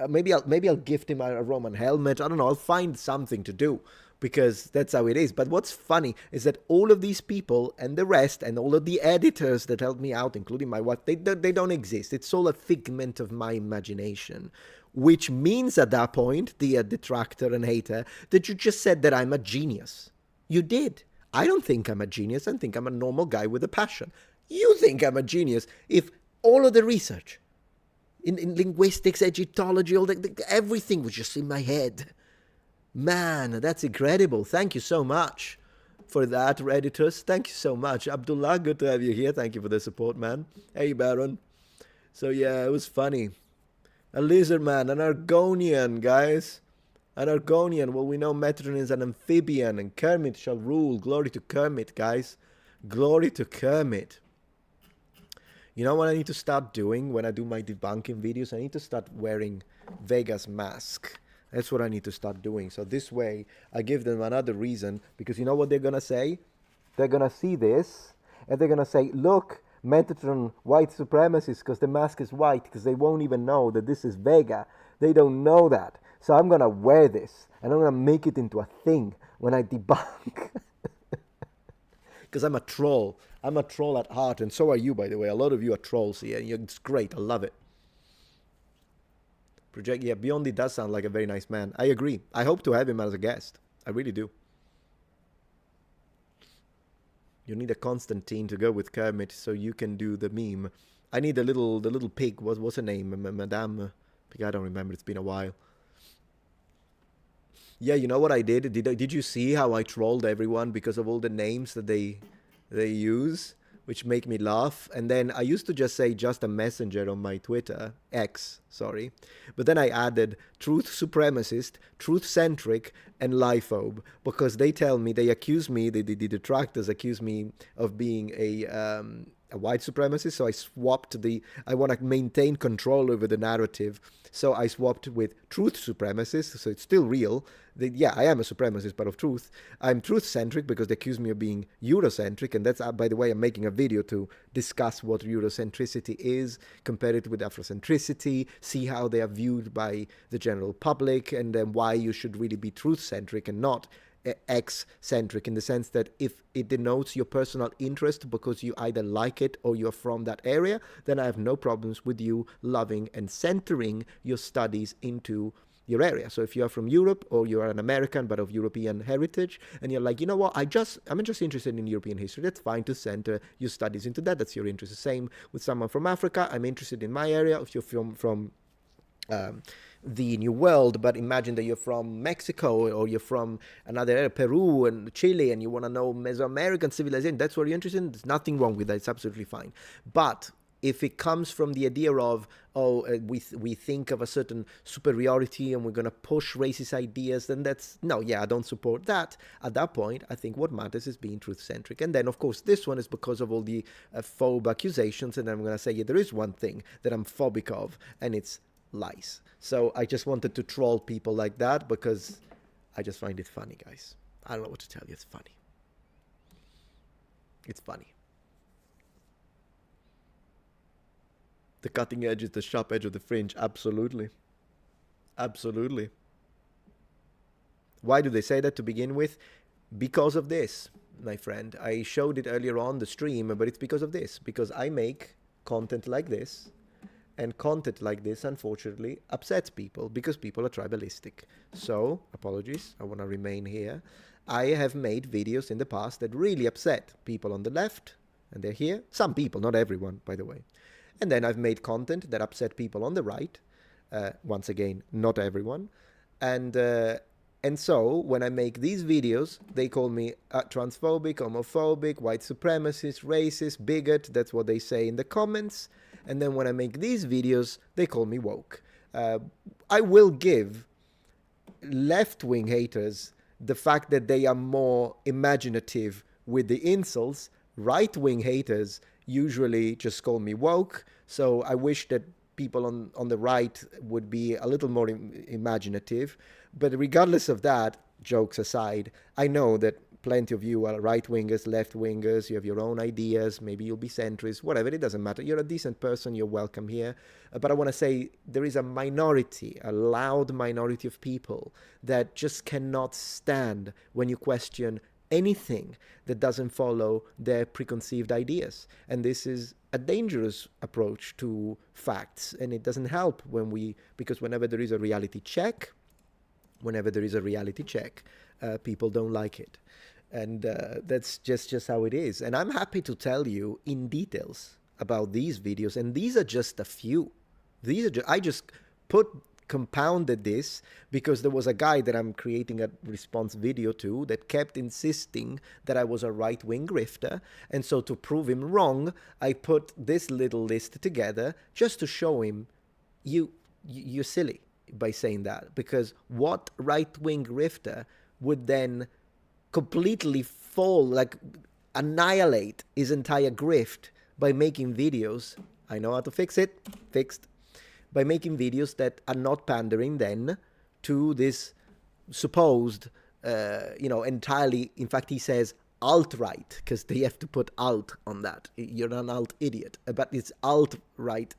[SPEAKER 1] Maybe I'll gift him a Roman helmet. I don't know. I'll find something to do because that's how it is. But what's funny is that all of these people and the rest, and all of the editors that helped me out, including my wife, they don't exist. It's all a figment of my imagination. Which means at that point, dear detractor and hater, that you just said that I'm a genius. You did. I don't think I'm a genius. I think I'm a normal guy with a passion. You think I'm a genius if all of the research in linguistics, Egyptology, everything was just in my head. Man, that's incredible. Thank you so much for that, Redditors. Thank you so much. Abdullah, good to have you here. Thank you for the support, man. Hey, Baron. So, yeah, it was funny. A lizard man, an Argonian, guys. An Argonian. Well, we know Metatron is an amphibian, and Kermit shall rule. Glory to Kermit, guys. Glory to Kermit. You know what I need to start doing when I do my debunking videos? I need to start wearing Vega's mask. That's what I need to start doing. So this way, I give them another reason. Because you know what they're going to say? They're going to see this, and they're going to say, look, Metatron, white supremacist, because the mask is white, because they won't even know that this is Vega. They don't know that. So I'm going to wear this, and I'm going to make it into a thing when I debunk. Because I'm a troll. I'm a troll at heart, and so are you, by the way. A lot of you are trolls here. It's great. I love it. Biondi does sound like a very nice man. I agree. I hope to have him as a guest. I really do. You need a Constantine to go with Kermit so you can do the meme. I need the little pig. What's her name? Madame Pig. I don't remember. It's been a while. Yeah, you know what I did? Did you see how I trolled everyone because of all the names that they use, which make me laugh? And then I used to just say just a messenger on my Twitter, X, sorry. But then I added truth supremacist, truth centric, and lifephobe, because they tell me, they accuse me, the detractors accuse me of being a a white supremacist, so I swapped I want to maintain control over the narrative, so I swapped with truth supremacist, so it's still real. Yeah, I am a supremacist, but of truth. I'm truth-centric because they accuse me of being Eurocentric, and that's, by the way, I'm making a video to discuss what Eurocentricity is, compare it with Afrocentricity, see how they are viewed by the general public, and then why you should really be truth-centric and not X-centric, in the sense that if it denotes your personal interest because you either like it or you're from that area, then I have no problems with you loving and centering your studies into your area. So if you are from Europe or you are an American but of European heritage, and you're like, you know what, I'm just interested in European history, that's fine to center your studies into that. That's your interest. The same with someone from Africa. I'm interested in my area. If you're from the New World, but imagine that you're from Mexico or you're from another area, Peru and Chile, and you want to know Mesoamerican civilization, that's what you're interested in, there's nothing wrong with that, it's absolutely fine. But if it comes from the idea of, we think of a certain superiority and we're going to push racist ideas, then that's, no, yeah, I don't support that. At that point, I think what matters is being truth-centric. And then, of course, this one is because of all the phobe accusations, and I'm going to say, yeah, there is one thing that I'm phobic of, and it's lies. So I just wanted to troll people like that because I just find it funny, guys. I don't know what to tell you. It's funny. It's funny. The cutting edge is the sharp edge of the fringe. Absolutely. Absolutely. Why do they say that to begin with? Because of this, my friend. I showed it earlier on the stream, but it's because of this. Because I make content like this. And content like this, unfortunately, upsets people because people are tribalistic. So, apologies, I want to remain here. I have made videos in the past that really upset people on the left, and they're here. Some people, not everyone, by the way. And then I've made content that upset people on the right. Once again, not everyone. And so, when I make these videos, they call me transphobic, homophobic, white supremacist, racist, bigot. That's what they say in the comments. And then when I make these videos, they call me woke. I will give left-wing haters the fact that they are more imaginative with the insults. Right-wing haters usually just call me woke. So I wish that people on the right would be a little more imaginative. But regardless of that, jokes aside, I know that plenty of you are right-wingers, left-wingers, you have your own ideas, maybe you'll be centrist, whatever, it doesn't matter. You're a decent person, you're welcome here. But I want to say there is a minority, a loud minority of people that just cannot stand when you question anything that doesn't follow their preconceived ideas. And this is a dangerous approach to facts, and it doesn't help because whenever there is a reality check, people don't like it. And that's just how it is. And I'm happy to tell you in details about these videos. And these are just a few. I just compounded this because there was a guy that I'm creating a response video to that kept insisting that I was a right-wing grifter. And so to prove him wrong, I put this little list together just to show him, you're silly by saying that. Because what right-wing grifter would then completely annihilate his entire grift by making videos? I know how to fix it. Fixed. By making videos that are not pandering then to this supposed, entirely, in fact, he says alt-right, because they have to put alt on that. You're an alt idiot. But it's alt-right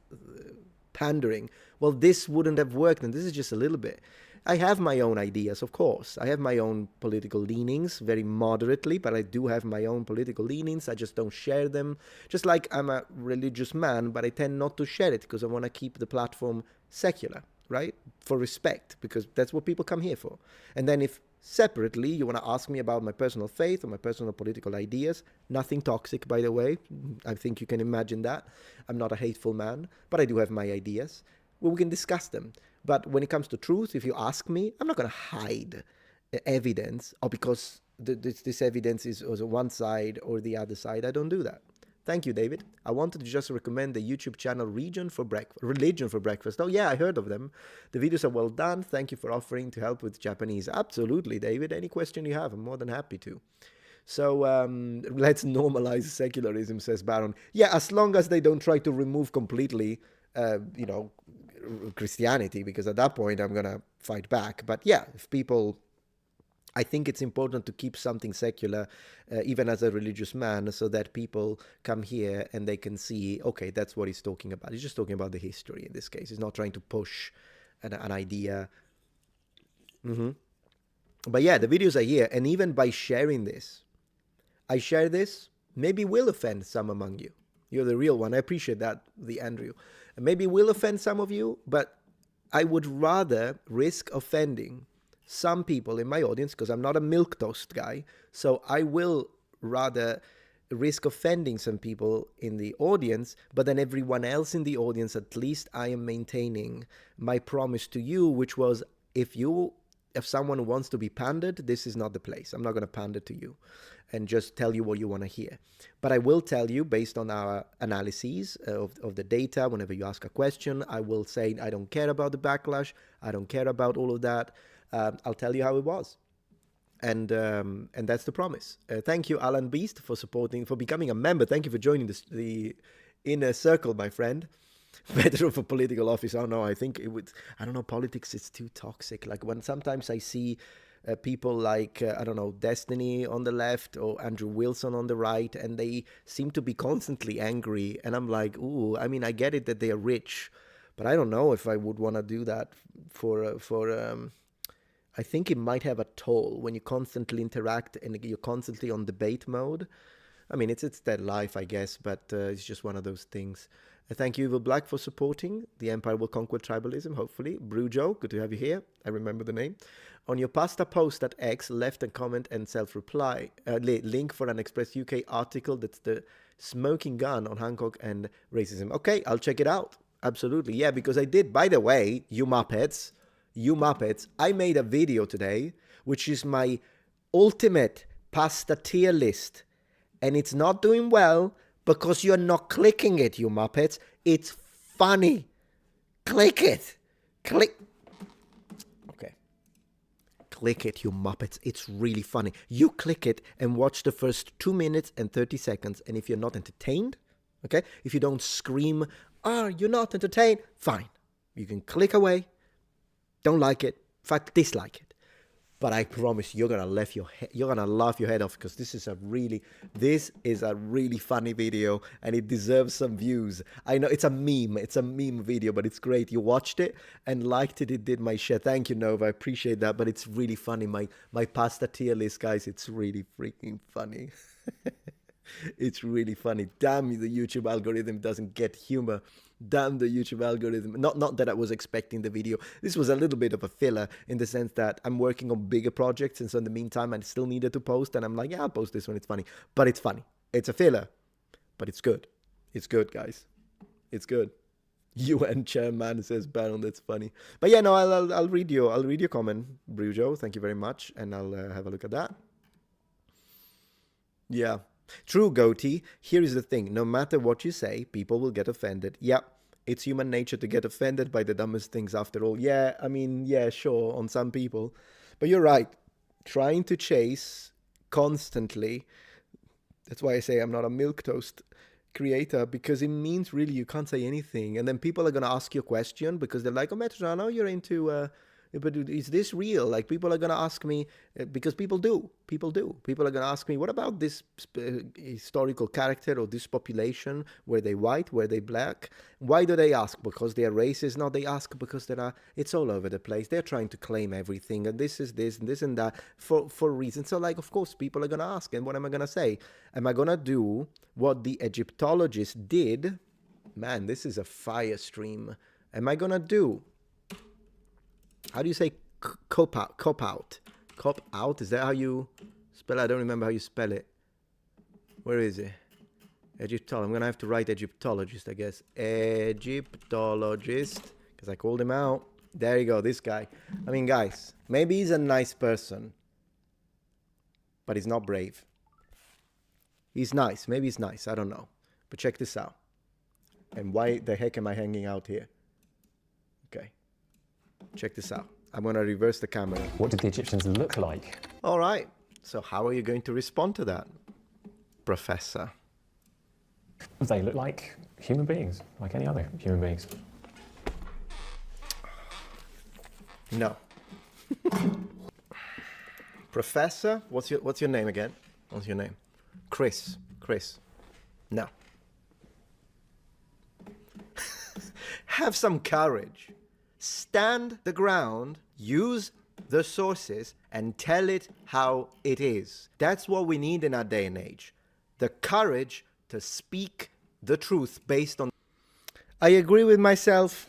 [SPEAKER 1] pandering. Well, this wouldn't have worked, and this is just a little bit. I have my own ideas, of course. I have my own political leanings, very moderately, but I do have my own political leanings. I just don't share them. Just like I'm a religious man, but I tend not to share it because I want to keep the platform secular, right? For respect, because that's what people come here for. And then if separately you want to ask me about my personal faith or my personal political ideas, nothing toxic, by the way. I think you can imagine that. I'm not a hateful man, but I do have my ideas. Well, we can discuss them. But when it comes to truth, if you ask me, I'm not going to hide evidence because this evidence is on one side or the other side. I don't do that. Thank you, David. I wanted to just recommend the YouTube channel Religion for Breakfast. Oh, yeah, I heard of them. The videos are well done. Thank you for offering to help with Japanese. Absolutely, David. Any question you have, I'm more than happy to. So let's normalize secularism, says Baron. Yeah, as long as they don't try to remove completely, Christianity, because at that point I'm going to fight back. But yeah, if people... I think it's important to keep something secular, even as a religious man, so that people come here and they can see, okay, that's what he's talking about. He's just talking about the history in this case. He's not trying to push an idea. But yeah, the videos are here. And even by sharing this, I share this, maybe will offend some among you. You're the real one. I appreciate that, the Andrew. Maybe will offend some of you, but I would rather risk offending some people in my audience, because I'm not a milquetoast guy, so I will rather risk offending some people in the audience, but then everyone else in the audience, at least I am maintaining my promise to you, which was, if someone wants to be pandered, this is not the place. I'm not going to pander to you and just tell you what you want to hear. But I will tell you, based on our analyses of the data, whenever you ask a question, I will say, I don't care about the backlash. I don't care about all of that. I'll tell you how it was. And that's the promise. Thank you, Alan Beast, for becoming a member. Thank you for joining the inner circle, my friend. Better for political office. Oh no, I think it would. I don't know. Politics is too toxic. Like when sometimes I see people like Destiny on the left or Andrew Wilson on the right, and they seem to be constantly angry, and I'm like, ooh. I mean, I get it that they are rich, but I don't know if I would want to do that for. I think it might have a toll when you constantly interact and you're constantly on debate mode. I mean, it's their life, I guess, but it's just one of those things. Thank you, Evil Black, for supporting. The Empire will conquer tribalism, hopefully. Brujo, good to have you here. I remember the name. On your pasta post at X, left a comment and self-reply. Link for an Express UK article that's the smoking gun on Hancock and racism. Okay, I'll check it out. Absolutely. Yeah, because I did. By the way, you Muppets, I made a video today, which is my ultimate pasta tier list. And it's not doing well because you're not clicking it, you Muppets. It's funny. Click it. Click. Okay. Click it, you Muppets. It's really funny. You click it and watch the first 2 minutes and 30 seconds. And if you're not entertained, okay, if you don't scream, you're not entertained, fine. You can click away. Don't like it. In fact, dislike it. But I promise you're gonna laugh your head off, because this is a really funny video and it deserves some views. I know it's a meme video, but it's great. You watched it and liked it. It did my share. Thank you, Nova. I appreciate that. But it's really funny. My pasta tier list, guys. It's really freaking funny. It's really funny. Damn, the YouTube algorithm doesn't get humor. Damn the YouTube algorithm. Not that I was expecting the video. This was a little bit of a filler in the sense that I'm working on bigger projects, and so in the meantime I still needed to post, and I'm like, yeah, I'll post this when it's funny. But it's funny. It's a filler. But it's good. It's good, guys. It's good. UN chairman, says Baron. That's funny. But yeah, no, I'll read your comment, Brujo. Thank you very much, and I'll have a look at that. Yeah. True, Goatee. Here is the thing. No matter what you say, people will get offended. Yeah, it's human nature to get offended by the dumbest things after all. Yeah, I mean, yeah, sure, on some people. But you're right. Trying to chase constantly. That's why I say I'm not a milquetoast creator, because it means really you can't say anything. And then people are going to ask you a question because they're like, oh, Metatron, I know you're into... but is this real? Like, people are going to ask me, because people do. People are going to ask me, what about this historical character or this population? Were they white? Were they black? Why do they ask? Because they are racist? No, they ask because it's all over the place. They're trying to claim everything. And this is this and this and that for reasons. So, like, of course, people are going to ask. And what am I going to say? Am I going to do what the Egyptologists did? Man, this is a fire stream. Am I going to do... How do you say cop out? Cop out? Is that how you spell it? I don't remember how you spell it. Where is it? Egyptologist. I'm going to have to write Egyptologist, I guess. Egyptologist. Because I called him out. There you go, this guy. I mean, guys, maybe he's a nice person. But he's not brave. He's nice. Maybe he's nice. I don't know. But check this out. And why the heck am I hanging out here? Okay. Check this out. I'm going to reverse the camera.
[SPEAKER 6] What did the Egyptians look like?
[SPEAKER 1] All right. So how are you going to respond to that, Professor?
[SPEAKER 6] They look like human beings, like any other human beings.
[SPEAKER 1] No. Professor, what's your name again? What's your name? Chris. No. Have some courage. Stand the ground, use the sources, and tell it how it is. That's what we need in our day and age. The courage to speak the truth based on... I agree with myself.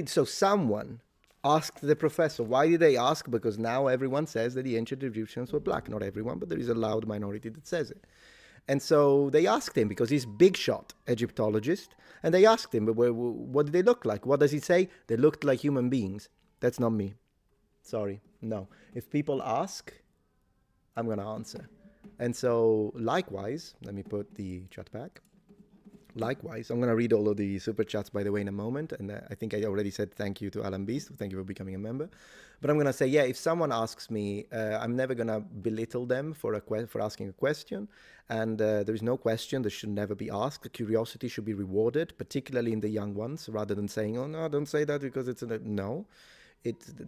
[SPEAKER 1] So someone asked the professor. Why did they ask? Because now everyone says that the ancient Egyptians were black. Not everyone, but there is a loud minority that says it. And so they asked him, because he's big shot Egyptologist, and they asked him, what did they look like? What does he say? They looked like human beings. That's not me. Sorry, no. If people ask, I'm going to answer. And so likewise, let me put the chat back. Likewise, I'm going to read all of the super chats, by the way, in a moment. And I think I already said thank you to Alan Beast. Thank you for becoming a member. But I'm going to say, yeah, if someone asks me, I'm never going to belittle them for asking a question. And there is no question that should never be asked. Curiosity should be rewarded, particularly in the young ones, rather than saying, oh, no, don't say that because it's no.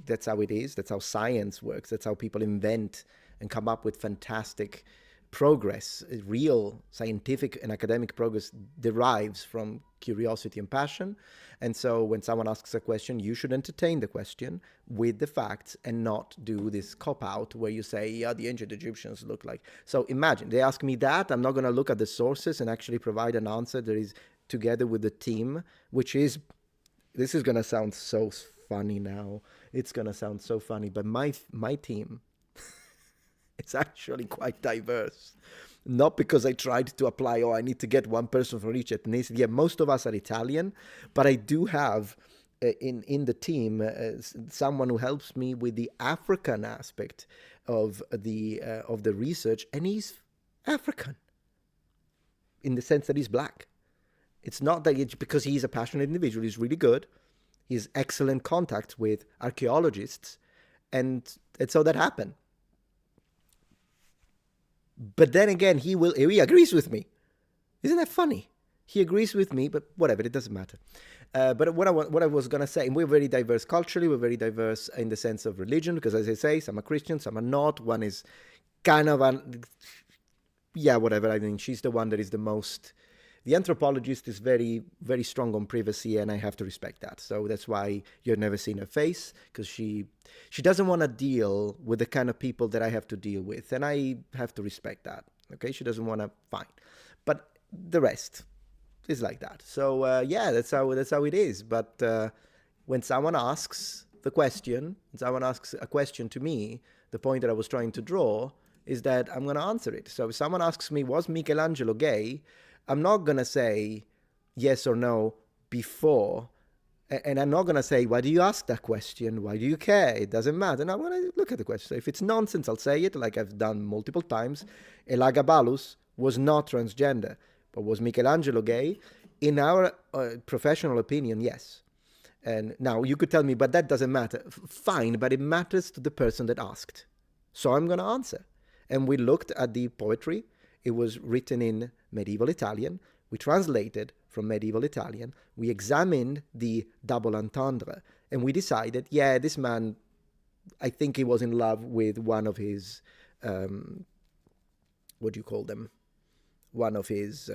[SPEAKER 1] That's how it is. That's how science works. That's how people invent and come up with fantastic progress. Real scientific and academic progress derives from curiosity and passion. And so when someone asks a question, you should entertain the question with the facts and not do this cop-out where you say, yeah, the ancient Egyptians look like. So imagine, they ask me that, I'm not going to look at the sources and actually provide an answer that is together with the team, which is, this is going to sound so funny now. It's going to sound so funny, but my team, it's actually quite diverse. Not because I tried to apply, I need to get one person for each ethnicity. Yeah, most of us are Italian, but I do have in the team someone who helps me with the African aspect of the research, and he's African in the sense that he's black. It's not that it's because he's a passionate individual. He's really good. He has excellent contacts with archaeologists, and so that happened. But then again, he agrees with me. Isn't that funny? He agrees with me, but whatever, it doesn't matter. But what I was going to say, and we're very diverse culturally, we're very diverse in the sense of religion, because as I say, some are Christian, some are not. One is kind of, whatever. I mean, she's the one that is the most... The anthropologist is very, very strong on privacy, and I have to respect that. So that's why you've never seen her face, because she doesn't want to deal with the kind of people that I have to deal with, and I have to respect that. Okay, she doesn't want to, fine. But the rest is like that. So that's how it is. But when someone asks the question, when someone asks a question to me, the point that I was trying to draw is that I'm going to answer it. So if someone asks me, was Michelangelo gay? I'm not going to say yes or no before, and I'm not going to say, why do you ask that question? Why do you care? It doesn't matter. And I'm going to look at the question. So if it's nonsense, I'll say it, like I've done multiple times. Elagabalus was not transgender, but was Michelangelo gay? In our professional opinion, yes. And now you could tell me, but that doesn't matter. Fine, but it matters to the person that asked. So I'm going to answer. And we looked at the poetry. It was written in medieval Italian. We translated from medieval Italian. We examined the double entendre. And we decided, yeah, this man, I think he was in love with one of his, what do you call them? One of his,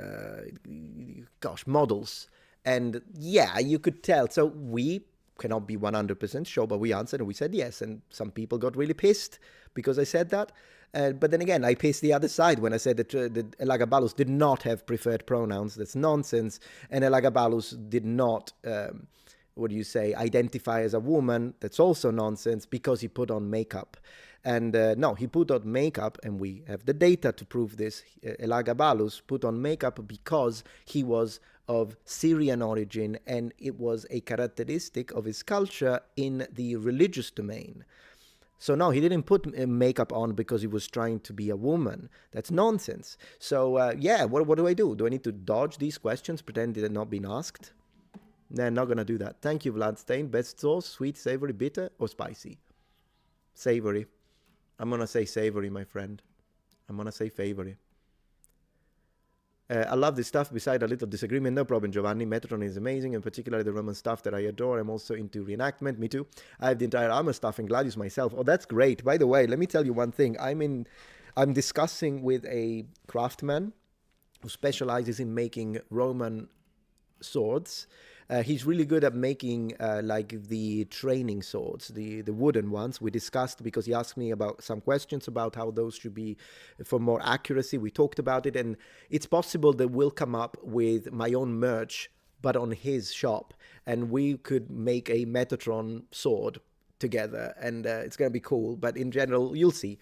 [SPEAKER 1] models. And yeah, you could tell. So we cannot be 100% sure, but we answered and we said yes. And some people got really pissed because I said that. But then again, I pissed the other side when I said that Elagabalus did not have preferred pronouns. That's nonsense. And Elagabalus did not, identify as a woman. That's also nonsense because he put on makeup. And no, he put on makeup, and we have the data to prove this. Elagabalus put on makeup because he was of Syrian origin, and it was a characteristic of his culture in the religious domain. So no, he didn't put makeup on because he was trying to be a woman. That's nonsense. So what do I do? Do I need to dodge these questions, pretend they had not been asked? Nah, not going to do that. Thank you, Vladstein. Best sauce, sweet, savory, bitter, or spicy? Savory. I'm going to say savory, my friend. I'm going to say savory. I love this stuff. Beside a little disagreement, no problem, Giovanni. Metatron is amazing, and particularly the Roman stuff that I adore. I'm also into reenactment. Me too. I have the entire armor stuff and Gladius myself. Oh, that's great. By the way, let me tell you one thing. I'm discussing with a craftsman who specializes in making Roman swords. He's really good at making like the training swords, the wooden ones. We discussed because he asked me about some questions about how those should be for more accuracy. We talked about it, and it's possible that we'll come up with my own merch, but on his shop, and we could make a Metatron sword together, and it's gonna be cool. But in general, you'll see.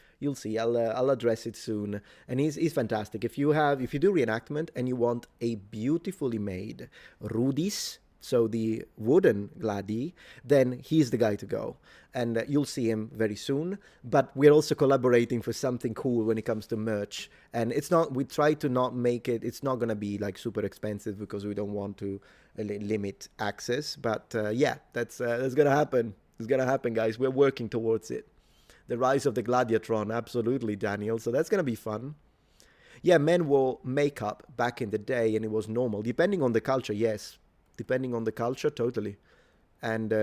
[SPEAKER 1] I'll address it soon. And he's fantastic. If you do reenactment and you want a beautifully made Rudis, so the wooden Gladi, then he's the guy to go. And you'll see him very soon. But we're also collaborating for something cool when it comes to merch. And we try to not make it, it's not going to be like super expensive because we don't want to limit access. But yeah, that's going to happen. It's going to happen, guys. We're working towards it. The rise of the Gladiatron, absolutely, Daniel. So that's going to be fun. Yeah, men wore makeup back in the day and it was normal. Depending on the culture, yes. Depending on the culture, totally. And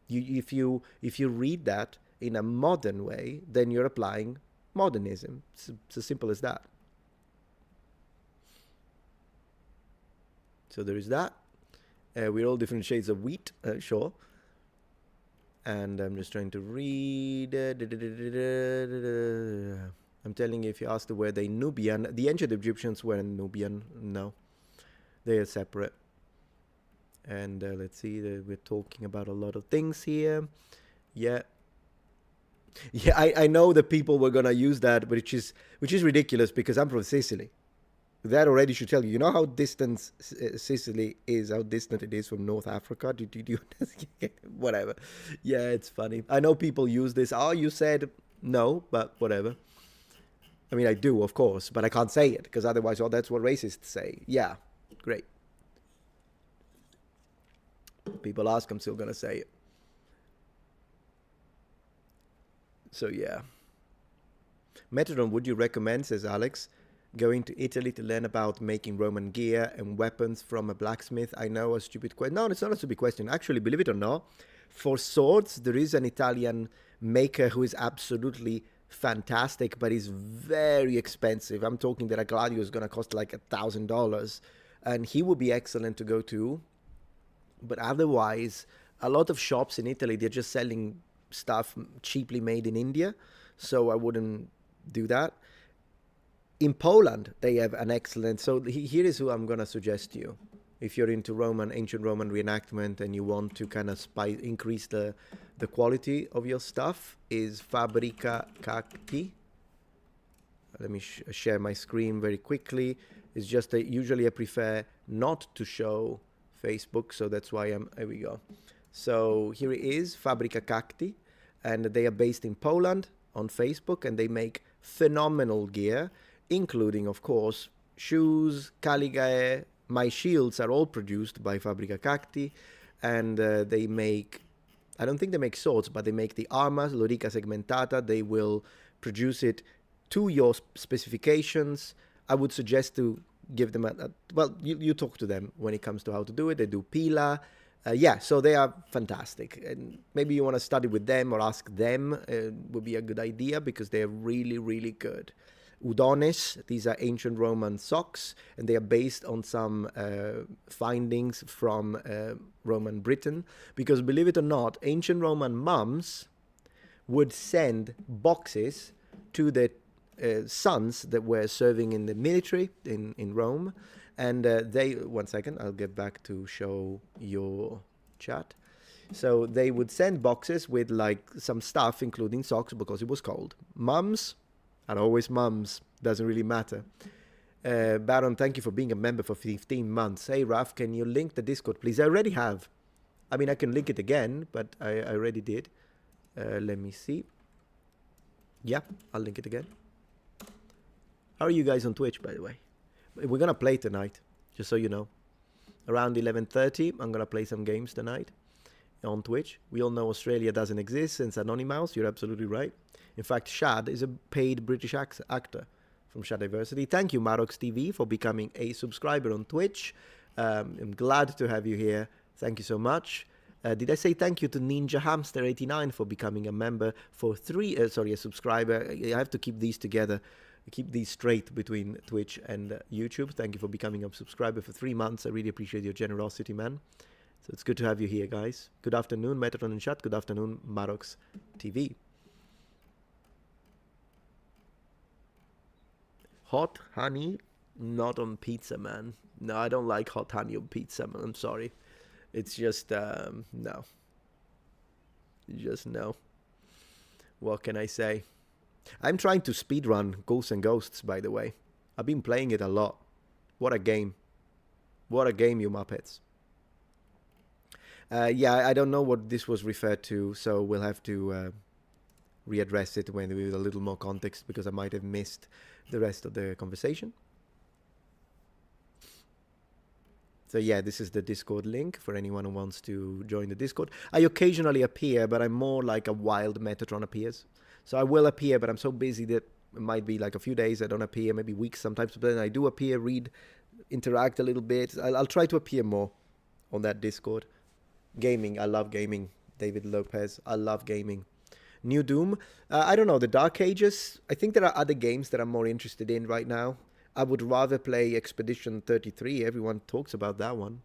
[SPEAKER 1] if you read that in a modern way, then you're applying modernism. It's as simple as that. So there is that. We're all different shades of wheat, sure. And I'm just trying to read. I'm telling you, if you ask were they Nubian, the ancient Egyptians weren't Nubian. No, they are separate. And let's see, we're talking about a lot of things here. Yeah, I know that people were gonna use that, but which is ridiculous because I'm from Sicily. That already should tell you. You know how distant Sicily is, how distant it is from North Africa? Do you whatever. Yeah, it's funny. I know people use this. Oh, you said no, but whatever. I mean, I do, of course, but I can't say it because otherwise, oh, that's what racists say. Yeah, great. People ask, I'm still going to say it. So, yeah. Metatron, would you recommend, says Alex, going to Italy to learn about making Roman gear and weapons from a blacksmith? I know, a stupid question. No, it's not a stupid question. Actually, believe it or not, for swords, there is an Italian maker who is absolutely fantastic, but is very expensive. I'm talking that a Gladio is going to cost like $1,000, and he would be excellent to go to. But otherwise, a lot of shops in Italy, they're just selling stuff cheaply made in India. So I wouldn't do that. In Poland, they have an excellent... So here is who I'm going to suggest to you. If you're into ancient Roman reenactment and you want to kind of increase the quality of your stuff, is Fabrica Cacti. Let me share my screen very quickly. It's just that usually I prefer not to show Facebook, so that's why here we go. So here it is, Fabrica Cacti, and they are based in Poland on Facebook, and they make phenomenal gear, including, of course, shoes, caligae. My shields are all produced by Fabrica Cacti, and they make, I don't think they make swords, but they make the armor, Lorica Segmentata. They will produce it to your specifications. I would suggest to give them well, you talk to them when it comes to how to do it. They do pila. Yeah, so they are fantastic. And maybe you want to study with them or ask them. Would be a good idea because they're really, really good. Udones, these are ancient Roman socks, and they are based on some findings from Roman Britain. Because believe it or not, ancient Roman mums would send boxes to the sons that were serving in the military in Rome, and they, one second, I'll get back to show your chat. So they would send boxes with like some stuff, including socks, because it was cold. Mums are always mums, doesn't really matter. Baron, thank you for being a member for 15 months. Hey Raf, can you link the Discord, please? I already have. I mean, I can link it again, but I already did. Let me see. Yeah, I'll link it again. How are you guys on Twitch, by the way? We're going to play tonight, just so you know. Around 11:30, I'm going to play some games tonight on Twitch. We all know Australia doesn't exist since Anonymous. You're absolutely right. In fact, Shad is a paid British actor from Shad Diversity. Thank you, Marox TV, for becoming a subscriber on Twitch. I'm glad to have you here. Thank you so much. Did I say thank you to Ninja Hamster 89 for becoming a member for a subscriber? I have to keep these together, keep these straight between Twitch and YouTube. Thank you for becoming a subscriber for 3 months. I really appreciate your generosity, man. So it's good to have you here, guys. Good afternoon, Metatron in chat. Good afternoon, Marox TV. Hot honey, not on pizza, man. No, I don't like hot honey on pizza, man. I'm sorry. It's just, no. Just no. What can I say? I'm trying to speedrun Ghouls and Ghosts, by the way. I've been playing it a lot. What a game. What a game, you Muppets. Yeah, I don't know what this was referred to, so we'll have to readdress it with a little more context, because I might have missed the rest of the conversation. So yeah, this is the Discord link for anyone who wants to join the Discord. I occasionally appear, but I'm more like a wild Metatron appears. So I will appear, but I'm so busy that it might be like a few days I don't appear, maybe weeks sometimes, but then I do appear, read, interact a little bit. I'll try to appear more on that Discord. Gaming, I love gaming. David Lopez, I love gaming. New Doom, I don't know, the Dark Ages, I think there are other games that I'm more interested in right now. I would rather play Expedition 33, everyone talks about that one.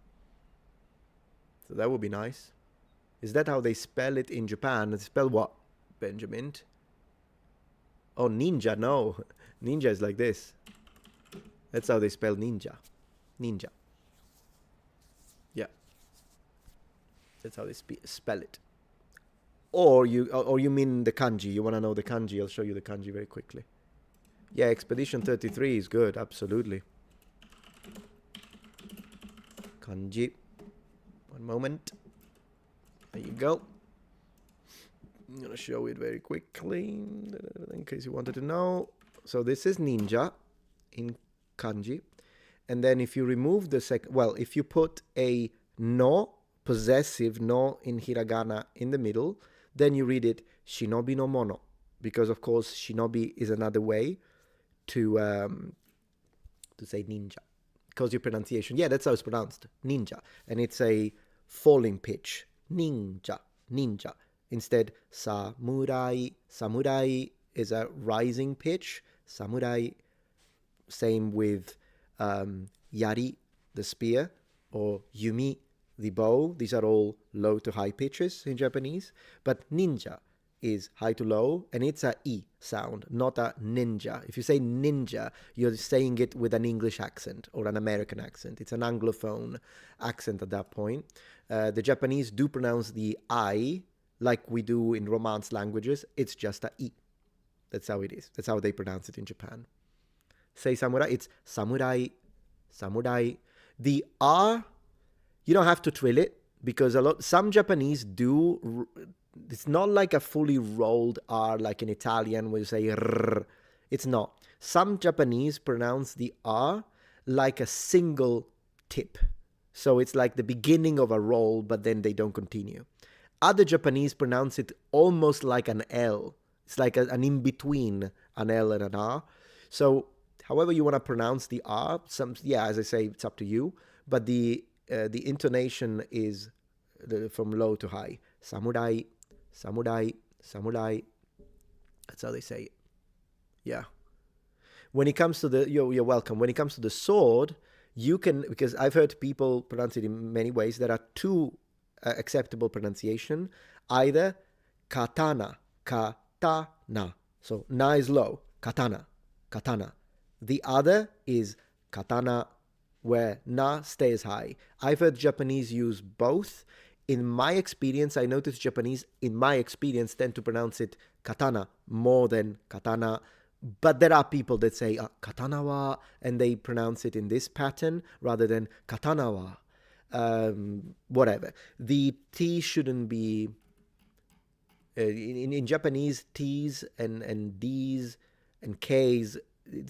[SPEAKER 1] So that would be nice. Is that how they spell it in Japan? They spell what, Benjamin? Oh, ninja, no. Ninja is like this. That's how they spell ninja. Ninja. Yeah. That's how they spell it. Or you mean the kanji. You want to know the kanji? I'll show you the kanji very quickly. Yeah, Expedition 33 is good, absolutely. Kanji. One moment. There you go. I'm going to show it very quickly, in case you wanted to know. So this is ninja in kanji. And then if you remove the second, well, if you put a no, possessive no in hiragana in the middle, then you read it shinobi no mono. Because, of course, shinobi is another way to say ninja. Because your pronunciation, yeah, that's how it's pronounced, ninja. And it's a falling pitch, ninja, ninja. Instead, samurai, samurai is a rising pitch, samurai. Same with yari, the spear, or yumi, the bow. These are all low to high pitches in Japanese. But ninja is high to low, and it's a E sound, not a ninja. If you say ninja, you're saying it with an English accent or an American accent. It's an Anglophone accent at that point. The Japanese do pronounce the I like we do in Romance languages. It's just a E. That's how it is. That's how they pronounce it in Japan. Say samurai, it's samurai, samurai. The R, you don't have to trill it, because some Japanese do. It's not like a fully rolled R like in Italian where you say R. It's not. Some Japanese pronounce the R like a single tip. So it's like the beginning of a roll, but then they don't continue. Other Japanese pronounce it almost like an L. It's like an in-between an L and an R. So however you want to pronounce the R, as I say, it's up to you. But the intonation is from low to high. Samurai, samurai, samurai. That's how they say it. Yeah. When it comes to the, you're welcome. When it comes to the sword, you can, because I've heard people pronounce it in many ways. There are two acceptable pronunciation. Either katana, katana. So na is low, katana, katana. The other is katana, where na stays high. I've heard Japanese use both. In my experience, I noticed Japanese, in my experience, tend to pronounce it katana more than katana. But there are people that say katana wa, and they pronounce it in this pattern rather than katana wa. Whatever. The T shouldn't be... in Japanese, T's and D's and K's,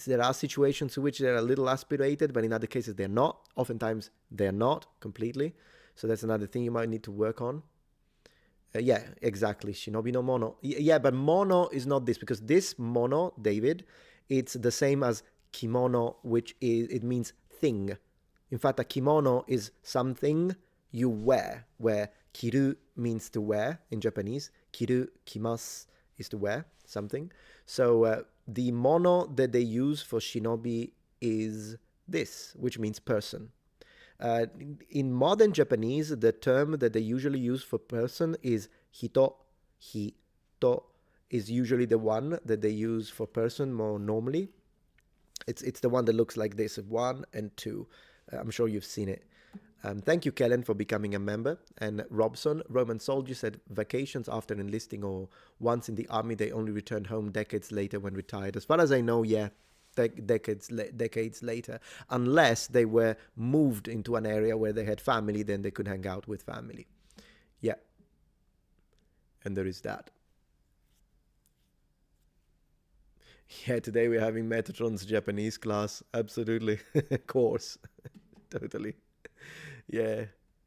[SPEAKER 1] there are situations in which they're a little aspirated, but in other cases they're not. Oftentimes they're not completely. So that's another thing you might need to work on. Yeah, exactly. Shinobi no mono. Yeah, but mono is not this, because this mono, David, it's the same as kimono, which is, it means thing. In fact, a kimono is something you wear, where kiru means to wear in Japanese. Kiru, kimasu is to wear something. So the mono that they use for shinobi is this, which means person. In modern Japanese, the term that they usually use for person is hito. Hito is usually the one that they use for person more normally. It's the one that looks like this, 1 and 2. I'm sure you've seen it. Thank you, Kellen, for becoming a member. And Robson, Roman soldier, said vacations after enlisting or once in the army, they only returned home decades later when retired. As far as I know, yeah, decades later, unless they were moved into an area where they had family, then they could hang out with family. Yeah. And there is that. Yeah, today we're having Metatron's Japanese class. Absolutely. Course. Totally. Yeah.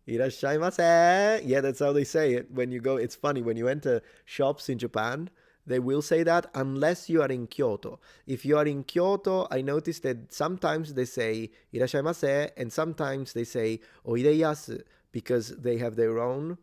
[SPEAKER 1] Irashaimase. Yeah, that's how they say it. When you go, it's funny, when you enter shops in Japan, they will say that unless you are in Kyoto. If you are in Kyoto, I noticed that sometimes they say irashaimase and sometimes they say oideyasu, because they have their own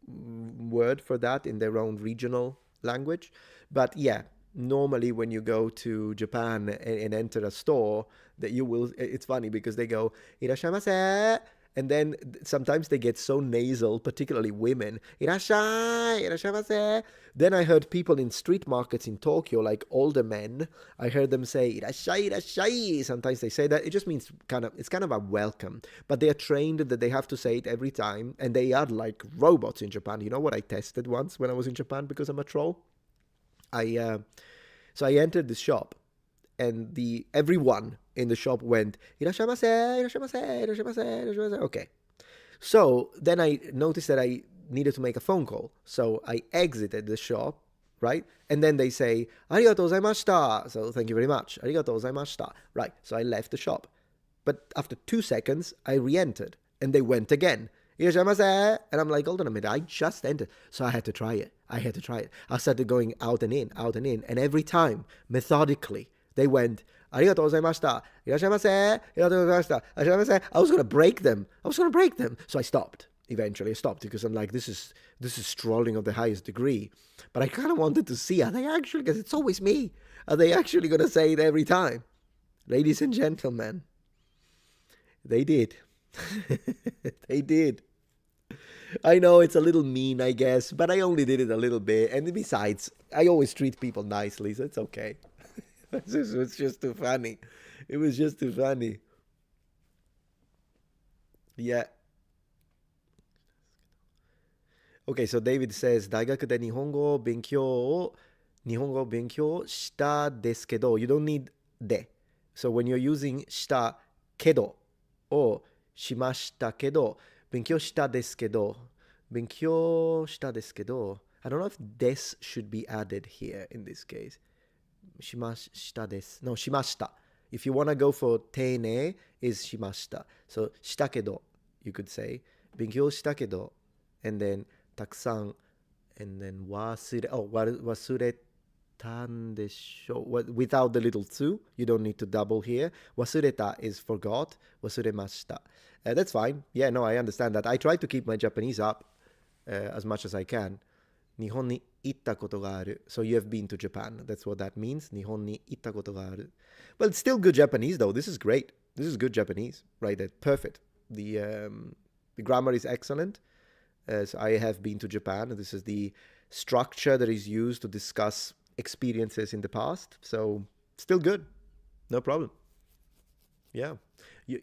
[SPEAKER 1] word for that in their own regional language. But yeah, normally when you go to Japan and enter a store, that you will, it's funny because they go irashaimase, and then sometimes they get so nasal, particularly women. Irashai, irashaimase. Then I heard people in street markets in Tokyo, like older men, I heard them say irashai, irashai. Sometimes they say that. It just means it's kind of a welcome. But they are trained that they have to say it every time. And they are like robots in Japan. You know what I tested once when I was in Japan because I'm a troll? So I entered this shop, and everyone in the shop went irashaimase, irashaimase, irashaimase, irashaimase. Okay. So then I noticed that I needed to make a phone call. So I exited the shop, right? And then they say, arigatou gozaimashita. So thank you very much. Arigatou gozaimashita. Right. So I left the shop. But after 2 seconds, I re-entered. And they went again. Irashaimase. And I'm like, hold on a minute. I just entered. So I had to try it. I started going out and in, out and in. And every time, methodically, they went, arigatou gozaimashita, irashaimase, arigatou gozaimashita, irashaimase. I was going to break them. So I stopped. Eventually I stopped because I'm like, this is strolling of the highest degree. But I kind of wanted to see, are they actually, because it's always me, are they actually going to say it every time? Ladies and gentlemen, they did. They did. I know it's a little mean, I guess, but I only did it a little bit. And besides, I always treat people nicely, so it's okay. It's just too funny. It was just too funny. Yeah. Okay, so David says, 大学で日本語を勉強したですけど, you don't need で. So when you're using したけど or しましたけど, 勉強したですけど, I don't know if des should be added here in this case. しましたです. No, しました. If you want to go for 丁寧 is しました. So したけど, you could say. 勉強したけど, and then たくさん and then 忘れたんでしょう without the little tsu, you don't need to double here. 忘れた is forgot, 忘れました. That's fine. Yeah, no, I understand that. I try to keep my Japanese up as much as I can. 日本に行ったことがある. So you have been to Japan. That's what that means. 日本に行ったことがある. Well, it's still good Japanese though. This is great. This is good Japanese. Right there. Perfect. The grammar is excellent. So I have been to Japan. This is the structure that is used to discuss experiences in the past. So still good. No problem. Yeah.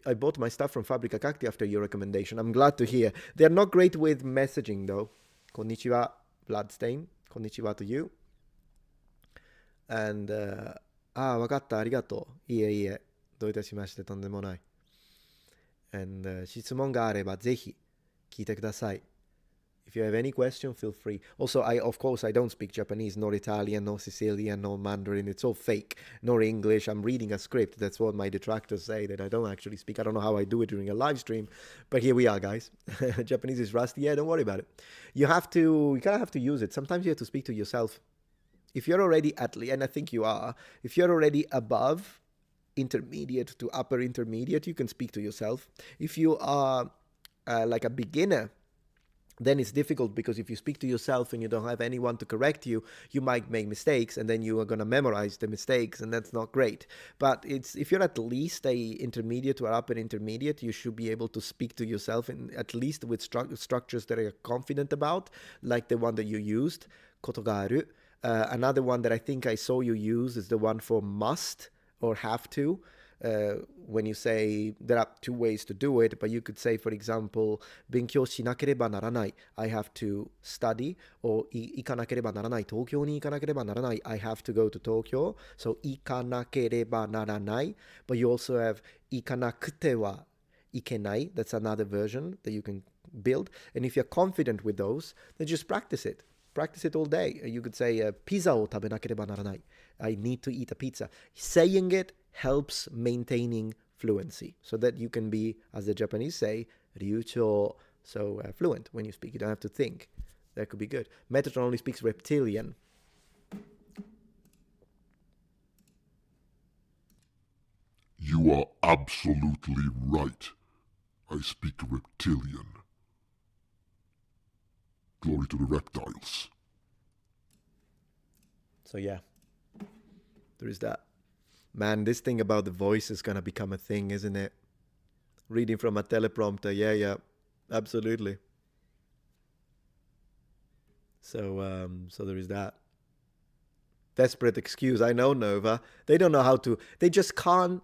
[SPEAKER 1] I bought my stuff from Fabrica Cacti after your recommendation. I'm glad to hear. They're not great with messaging though. Konnichiwa, Bloodstain. Konnichiwa to you. And, わかった。ありがとう。いえいえ。どういたしまして。とんでもない。And, 質問があればぜひ聞いてください。If you have any question, feel free. Also, of course, I don't speak Japanese, nor Italian, nor Sicilian, nor Mandarin. It's all fake, nor English. I'm reading a script. That's what my detractors say, that I don't actually speak. I don't know how I do it during a live stream, but here we are, guys. Japanese is rusty. Yeah, don't worry about it. You kind of have to use it. Sometimes you have to speak to yourself. If you're already and I think you are, if you're already above intermediate to upper intermediate, you can speak to yourself. If you are like a beginner, then it's difficult, because if you speak to yourself and you don't have anyone to correct you, you might make mistakes, and then you are going to memorize the mistakes, and that's not great. But if you're at least a intermediate or upper intermediate, you should be able to speak to yourself, at least with structures that you're confident about, like the one that you used, kotogaru. Another one that I think I saw you use is the one for must or have to. When you say, there are two ways to do it, but you could say, for example, 勉強しなければならない, I have to study, or 行かなければならない, 東京に行かなければならない, I have to go to Tokyo. So 行かなければならない, but you also have 行かなくてはいけない. That's another version that you can build. And if you're confident with those, then just practice it. Practice it all day. You could say, ピザを食べなければならない. I need to eat a pizza. Saying it helps maintaining fluency, so that you can be, as the Japanese say, ryucho, so fluent when you speak. You don't have to think. That could be good. Metatron only speaks reptilian.
[SPEAKER 4] You are absolutely right. I speak reptilian. Glory to the reptiles.
[SPEAKER 1] So yeah, there is that. Man, this thing about the voice is going to become a thing, isn't it? Reading from a teleprompter. Yeah, absolutely. So there is that. Desperate excuse. I know, Nova. They don't know how to. They just can't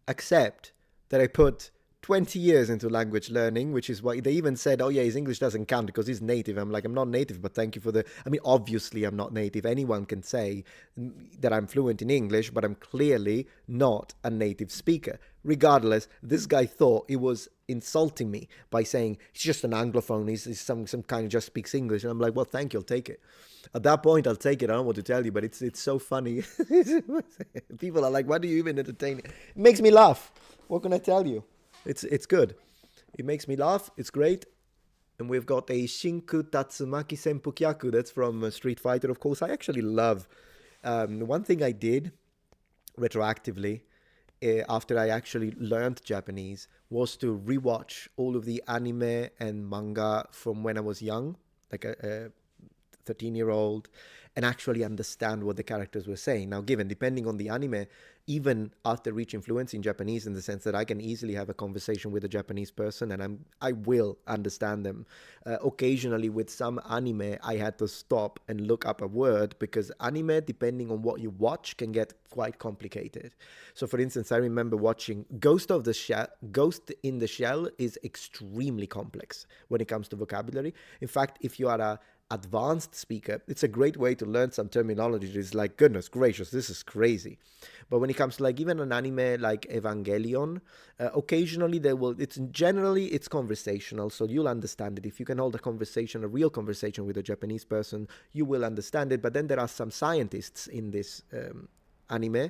[SPEAKER 1] accept that I put 20 years into language learning, which is why they even said, oh yeah, his English doesn't count because he's native. I'm like, I'm not native, but thank you for obviously I'm not native. Anyone can say that I'm fluent in English, but I'm clearly not a native speaker. Regardless, this guy thought he was insulting me by saying he's just an Anglophone, he's some kind of just speaks English. And I'm like, well, thank you, I'll take it. At that point, I'll take it. I don't know what to tell you, but it's so funny. People are like, why do you even entertain it? It makes me laugh. What can I tell you? It's good. It makes me laugh. It's great. And we've got a Shinku Tatsumaki Senpukyaku. That's from Street Fighter, of course. I actually love... one thing I did retroactively after I actually learned Japanese was to rewatch all of the anime and manga from when I was young, like a 13-year-old, and actually understand what the characters were saying. Now, depending on the anime, even after reaching fluency in Japanese, in the sense that I can easily have a conversation with a Japanese person and I will understand them. Occasionally with some anime, I had to stop and look up a word, because anime, depending on what you watch, can get quite complicated. So for instance, I remember watching Ghost in the Shell is extremely complex when it comes to vocabulary. In fact, if you are a advanced speaker, it's a great way to learn some terminology. It's like, goodness gracious, this is crazy. But when it comes to like even an anime like Evangelion, occasionally it's conversational, so you'll understand it. If you can hold a real conversation with a Japanese person, you will understand it. But then there are some scientists in this anime,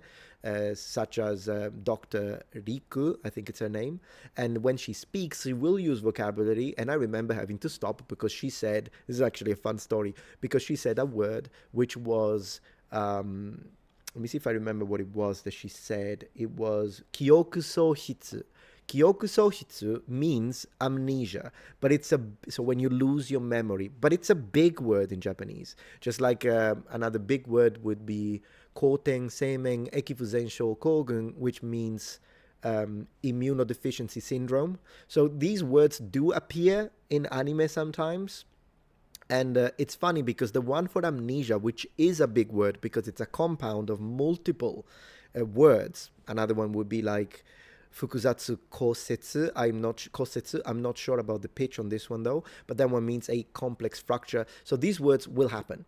[SPEAKER 1] such as Dr. Riku, I think it's her name, and when she speaks, she will use vocabulary, and I remember having to stop because she said, this is actually a fun story, because she said a word which was, let me see if I remember what it was that she said. It was Kyoku Sohitsu. Kyoku Sohitsu means amnesia, but so when you lose your memory, but it's a big word in Japanese, just like another big word would be Koten Seimen Ekifuzensho Kogun, which means immunodeficiency syndrome. So these words do appear in anime sometimes. And it's funny because the one for amnesia, which is a big word because it's a compound of multiple words, another one would be like Fukusatsu Kosetsu. I'm not sure about the pitch on this one though, but that one means a complex fracture. So these words will happen,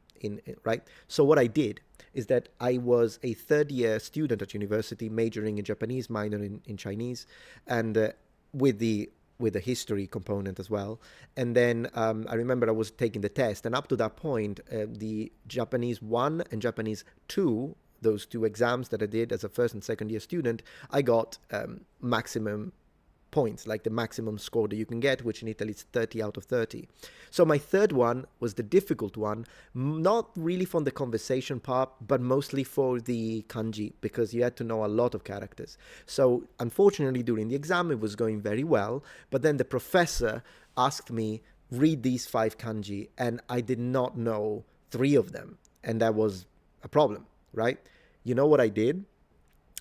[SPEAKER 1] right? So what I did is that I was a third-year student at university, majoring in Japanese, minor in Chinese, and with the with a history component as well. And then I remember I was taking the test, and up to that point, the Japanese 1 and Japanese 2, those two exams that I did as a first and second year student, I got maximum points, like the maximum score that you can get, which in Italy is 30 out of 30. So my third one was the difficult one, not really from the conversation part, but mostly for the kanji, because you had to know a lot of characters. So unfortunately, during the exam, it was going very well, but then the professor asked me, read these 5 kanji, and I did not know 3 of them, and that was a problem, right? You know what I did?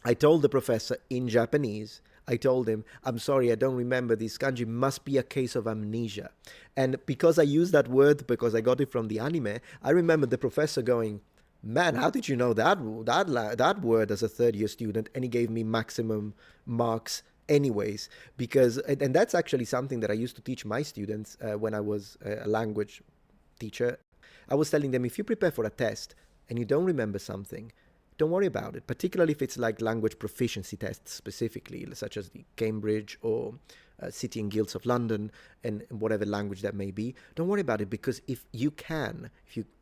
[SPEAKER 1] I told the professor in Japanese, I told him, I'm sorry, I don't remember this kanji, must be a case of amnesia. And because I used that word, because I got it from the anime, I remember the professor going, man, how did you know that word as a third year student? And he gave me maximum marks anyways, because, and that's actually something that I used to teach my students when I was a language teacher. I was telling them, if you prepare for a test and you don't remember something, don't worry about it, particularly if it's like language proficiency tests specifically, such as the Cambridge or City and Guilds of London and whatever language that may be. Don't worry about it, because if you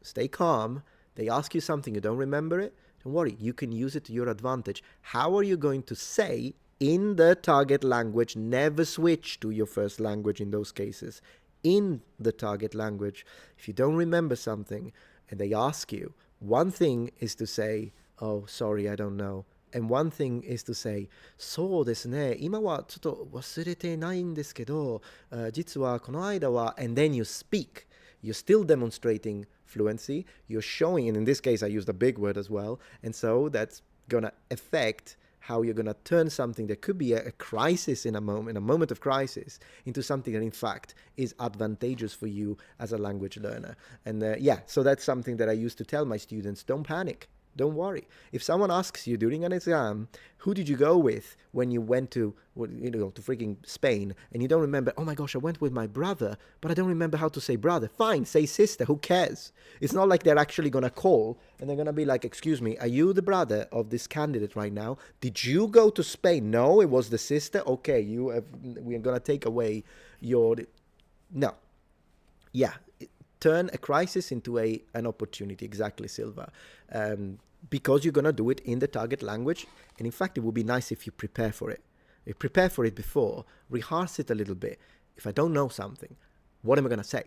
[SPEAKER 1] stay calm, they ask you something, you don't remember it, don't worry, you can use it to your advantage. How are you going to say in the target language, never switch to your first language in those cases, in the target language, if you don't remember something and they ask you, one thing is to say, oh, sorry, I don't know. And one thing is to say, そうですね、今はちょっと忘れてないんですけど、実はこの間は, and then you speak. You're still demonstrating fluency. You're showing, and in this case, I used a big word as well. And so that's going to affect how you're going to turn something that could be a crisis in a moment of crisis, into something that in fact is advantageous for you as a language learner. And so that's something that I used to tell my students, don't panic. Don't worry. If someone asks you during an exam, who did you go with when you went to freaking Spain, and you don't remember, oh my gosh, I went with my brother, but I don't remember how to say brother. Fine, say sister, who cares? It's not like they're actually going to call and they're going to be like, excuse me, are you the brother of this candidate right now? Did you go to Spain? No, it was the sister. Okay, we are going to take away your... No. Yeah. Turn a crisis into an opportunity. Exactly, Silva. Because you're going to do it in the target language. And in fact, it would be nice if you prepare for it. You prepare for it before, rehearse it a little bit. If I don't know something, what am I going to say?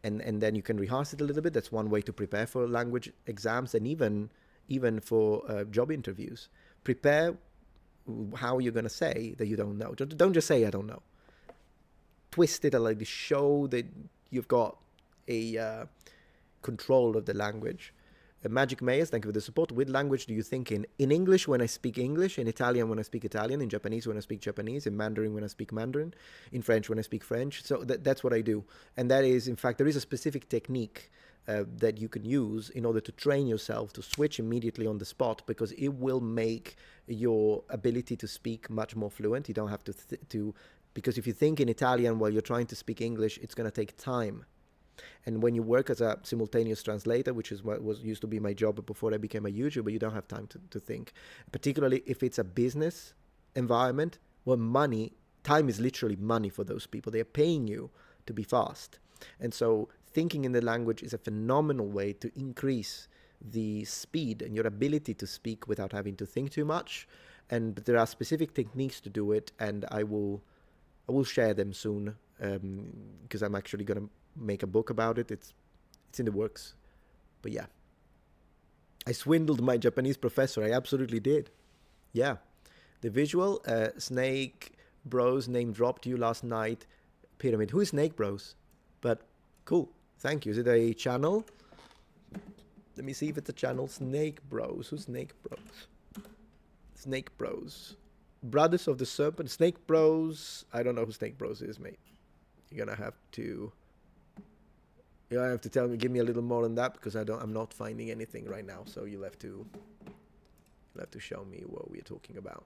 [SPEAKER 1] And then you can rehearse it a little bit. That's one way to prepare for language exams, and even for job interviews. Prepare how you're going to say that you don't know. Don't just say, I don't know. Twist it a little bit. Show that you've got a control of the language. Magic Mayors, thank you for the support. With language do you think in English when I speak English, in Italian when I speak Italian, in Japanese when I speak Japanese, in Mandarin when I speak Mandarin, in French when I speak French. So that's what I do. And that is, in fact, there is a specific technique that you can use in order to train yourself to switch immediately on the spot, because it will make your ability to speak much more fluent. You don't have to because if you think in Italian while you're trying to speak English, it's going to take time. And when you work as a simultaneous translator, which is what used to be my job before I became a YouTuber, you don't have time to think. Particularly if it's a business environment where time is literally money for those people. They're paying you to be fast. And so thinking in the language is a phenomenal way to increase the speed and your ability to speak without having to think too much. And there are specific techniques to do it, and I will share them soon, because I'm actually going to make a book about it. It's in the works. But yeah, I swindled my Japanese professor. I absolutely did. Yeah, the visual Snake Bros name dropped you last night. Pyramid. Who is Snake Bros? But cool, thank you. Is it a channel? Let me see if it's a channel. Snake Bros. Who's Snake Bros? Snake Bros. Brothers of the Serpent. Snake Bros. I don't know who Snake Bros is, mate. You're gonna have to give me a little more on that, because I'm not finding anything right now. So you'll have to show me what we're talking about.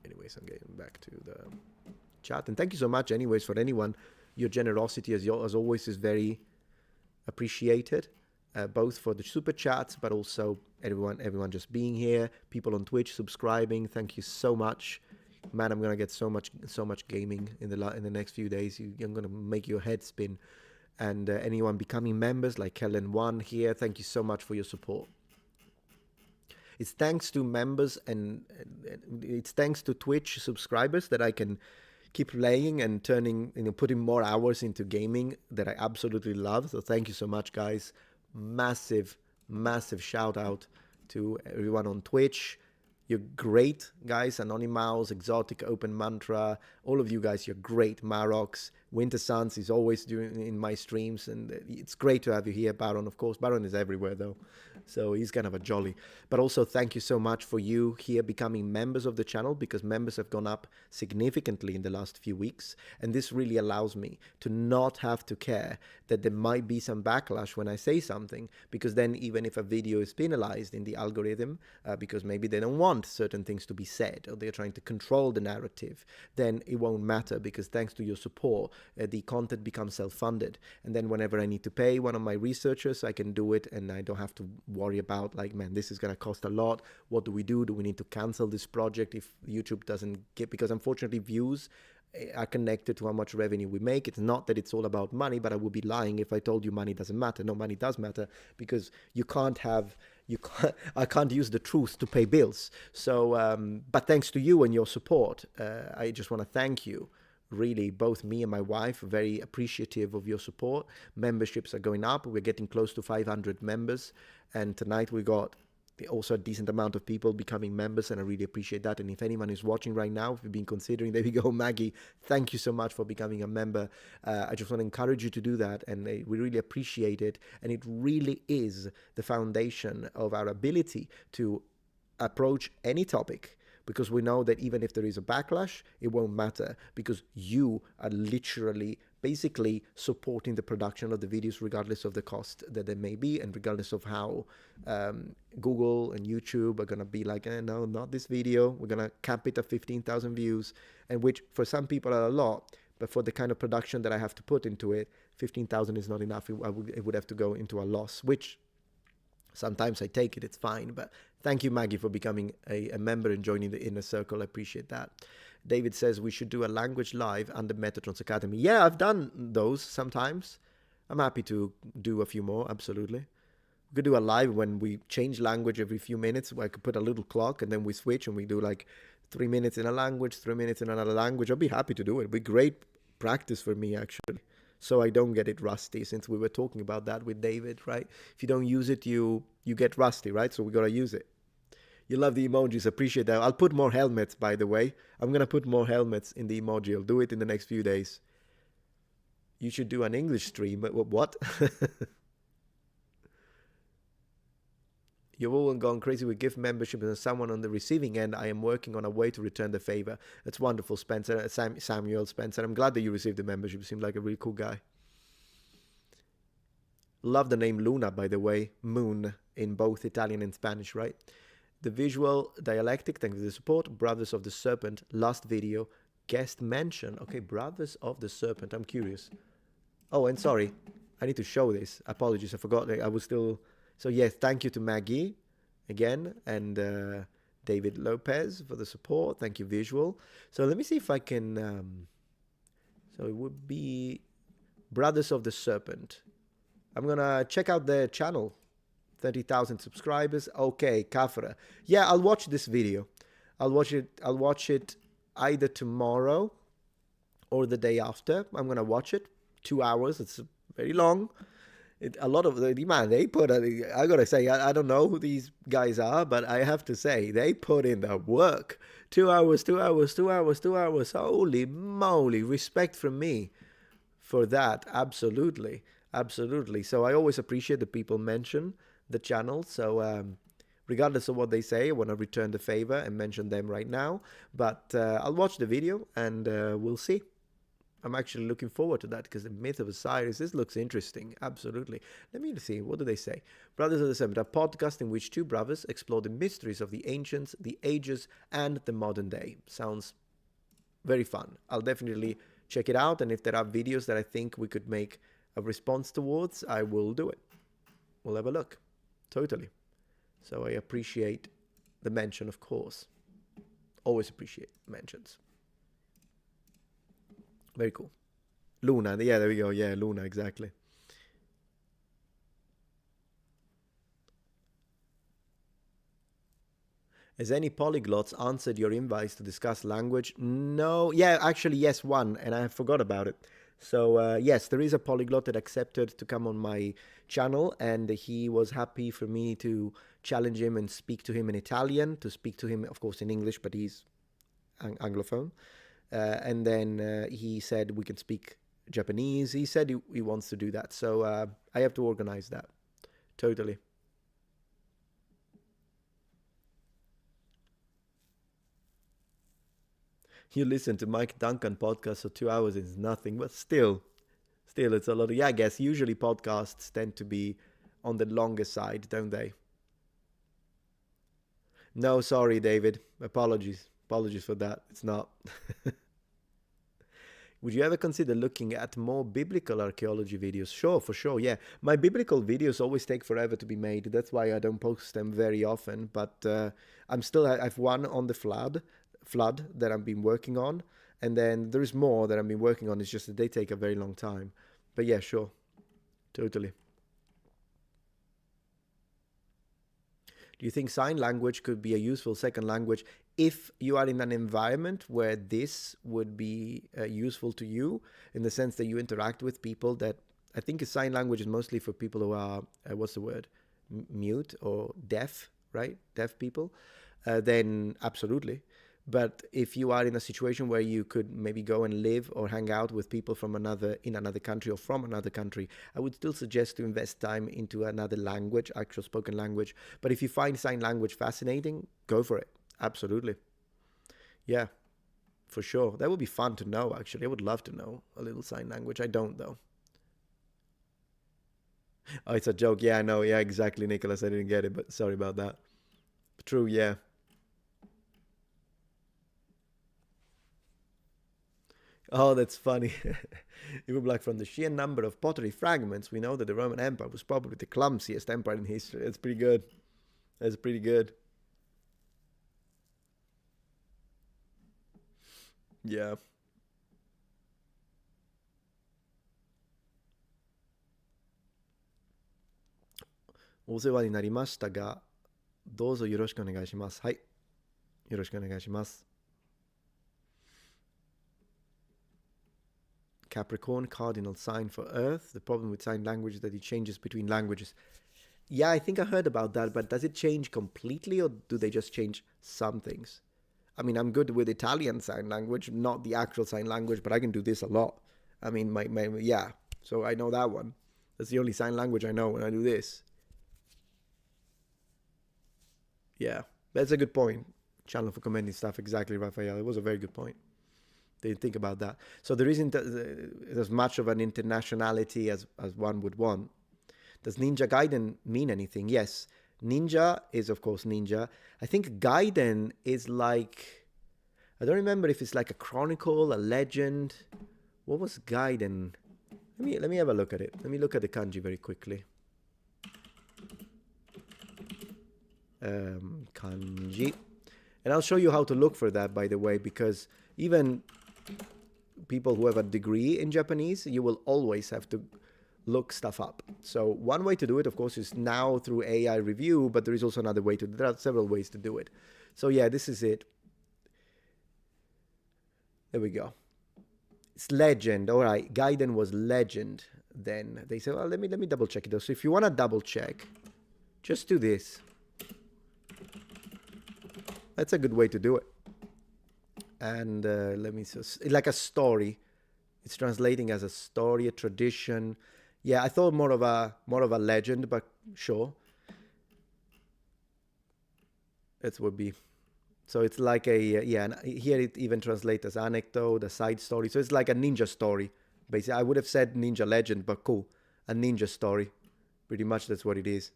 [SPEAKER 1] Anyways, I'm getting back to the chat, and thank you so much. Anyways, for anyone, your generosity as always is very appreciated, both for the super chats, but also everyone just being here, people on Twitch subscribing. Thank you so much. man, I'm gonna get so much gaming in the next few days. I'm gonna make your head spin. And anyone becoming members like Helen One here, thank you so much for your support. It's thanks to members and it's thanks to Twitch subscribers that I can keep playing and putting more hours into gaming that I absolutely love. So thank you so much, guys. Massive shout out to everyone on Twitch. You're great, guys. Anonymouse, Exotic, Open Mantra, all of you guys, you're great. Marox, Winter Suns is always doing in my streams, and it's great to have you here. Baron, of course. Baron is everywhere, though, so he's kind of a jolly. But also, thank you so much for you here becoming members of the channel, because members have gone up significantly in the last few weeks, and this really allows me to not have to care that there might be some backlash when I say something, because then even if a video is penalized in the algorithm, because maybe they don't want certain things to be said, or they're trying to control the narrative, then it won't matter, because thanks to your support, the content becomes self-funded. And then whenever I need to pay one of my researchers, I can do it, and I don't have to worry about, like, man, this is going to cost a lot. What do we do? Do we need to cancel this project if YouTube doesn't get, because unfortunately views are connected to how much revenue we make. It's not that it's all about money, but I would be lying if I told you money doesn't matter. No, money does matter, because I can't use the truth to pay bills. So, but thanks to you and your support, I just want to thank you. Really, both me and my wife are very appreciative of your support. Memberships are going up. We're getting close to 500 members. And tonight we got also a decent amount of people becoming members, and I really appreciate that. And if anyone is watching right now, if you've been considering, there we go, Maggie, thank you so much for becoming a member. I just want to encourage you to do that, and we really appreciate it. And it really is the foundation of our ability to approach any topic, because we know that even if there is a backlash, it won't matter, because you are literally basically supporting the production of the videos regardless of the cost that there may be, and regardless of how Google and YouTube are going to be like, no, not this video, we're going to cap it at 15,000 views, and which for some people are a lot, but for the kind of production that I have to put into it, 15,000 is not enough. It would have to go into a loss, which sometimes I take it, it's fine. But thank you, Maggie, for becoming a member and joining the inner circle. I appreciate that. David says we should do a language live under Metatron's Academy. Yeah, I've done those sometimes. I'm happy to do a few more, absolutely. We could do a live when we change language every few minutes. I could put a little clock and then we switch and we do like 3 minutes in a language, 3 minutes in another language. I'd be happy to do it. It'd be great practice for me, actually, so I don't get it rusty, since we were talking about that with David, right? If you don't use it, you get rusty, right? So we got to use it. You love the emojis, appreciate that. I'll put more helmets, by the way. I'm going to put more helmets in the emoji. I'll do it in the next few days. You should do an English stream. What? You've all gone crazy with gift membership, and as someone on the receiving end, I am working on a way to return the favor. That's wonderful, Spencer. Samuel Spencer. I'm glad that you received the membership. You seem like a really cool guy. Love the name Luna, by the way. Moon in both Italian and Spanish, right? The visual dialectic, thank you for the support. Brothers of the Serpent, last video, guest mention. Okay, Brothers of the Serpent. I'm curious. Oh, and sorry, I need to show this. Apologies, I forgot. I was still... So yes, thank you to Maggie again, and David Lopez for the support. Thank you, visual. So let me see if I can... so it would be Brothers of the Serpent. I'm going to check out their channel. 30,000 subscribers. Okay, Kafra. Yeah, I'll watch this video. I'll watch it either tomorrow or the day after. I'm going to watch it. 2 hours. It's very long. A lot of the man, they put, I gotta say, I don't know who these guys are, but I have to say, they put in the work. 2 hours, 2 hours, 2 hours, 2 hours. Holy moly, respect from me for that. Absolutely, absolutely. So I always appreciate the people mention the channel. So regardless of what they say, I want to return the favor and mention them right now. But I'll watch the video and we'll see. I'm actually looking forward to that, because the myth of Osiris, this looks interesting. Absolutely. Let me see. What do they say? Brothers of the Serpent, a podcast in which two brothers explore the mysteries of the ancients, the ages, and the modern day. Sounds very fun. I'll definitely check it out. And if there are videos that I think we could make a response towards, I will do it. We'll have a look. Totally. So I appreciate the mention, of course. Always appreciate mentions. Very cool. Luna, yeah, there we go. Yeah, Luna, exactly. Has any polyglots answered your invites to discuss language? No. Yeah, actually, yes, one, and I forgot about it. So, yes, there is a polyglot that accepted to come on my channel, and he was happy for me to challenge him and speak to him in Italian, to speak to him, of course, in English, but he's Anglophone. And then he said we can speak Japanese. He said he wants to do that. So I have to organize that. Totally. You listen to Mike Duncan podcast, so 2 hours is nothing, but still it's a lot. Yeah, I guess usually podcasts tend to be on the longer side, don't they? No, sorry, David. Apologies for that. It's not. Would you ever consider looking at more biblical archaeology videos? Sure, for sure, yeah. My biblical videos always take forever to be made. That's why I don't post them very often. But I've one on the flood that I've been working on. And then there's more that I've been working on. It's just that they take a very long time. But yeah, sure. Totally. Do you think sign language could be a useful second language if you are in an environment where this would be useful to you, in the sense that you interact with people that, I think sign language is mostly for people who are, mute or deaf, right? Deaf people, then absolutely. But if you are in a situation where you could maybe go and live or hang out with people in another country or from another country, I would still suggest to invest time into another language, actual spoken language. But if you find sign language fascinating, go for it. Absolutely. Yeah, for sure. That would be fun to know, actually. I would love to know a little sign language. I don't, though. Oh, it's a joke. Yeah, I know. Yeah, exactly, Nicholas. I didn't get it, but sorry about that. True, yeah. Oh, that's funny. Even like from the sheer number of pottery fragments, we know that the Roman Empire was probably the clumsiest empire in history. That's pretty good. That's pretty good. Yeah.お世話になりましたが、どうぞよろしくお願いします。はい。よろしくお願いします。Capricorn, cardinal sign for Earth. The problem with sign language is that it changes between languages. Yeah, I think I heard about that, but does it change completely, or do they just change some things? I mean, I'm good with Italian sign language, not the actual sign language, but I can do this a lot. I mean, yeah, so I know that one. That's the only sign language I know when I do this. Yeah, that's a good point. Channel for commenting stuff, exactly, Raphael. It was a very good point. Didn't think about that. So there isn't as much of an internationality as one would want. Does Ninja Gaiden mean anything? Yes. Ninja is, of course, ninja. I think Gaiden is like, I don't remember if it's like a chronicle, a legend. What was Gaiden? Let me have a look at it. Let me look at the kanji very quickly. Kanji. And I'll show you how to look for that, by the way, because even people who have a degree in Japanese, you will always have to look stuff up. So one way to do it, of course, is now through AI review, but there is also another way to, there are several ways to do it. So yeah, this is it. There we go. It's legend. All right, Gaiden was legend. Then they say, well, let me double check it though. So if you want to double check, just do this. That's a good way to do it. And let me see, like a story. It's translating as a story, a tradition. Yeah, I thought more of a legend, but sure. It would be. So it's like a, yeah, here it even translates as anecdote, a side story. So it's like a ninja story, basically. I would have said ninja legend, but cool. A ninja story. Pretty much that's what it is.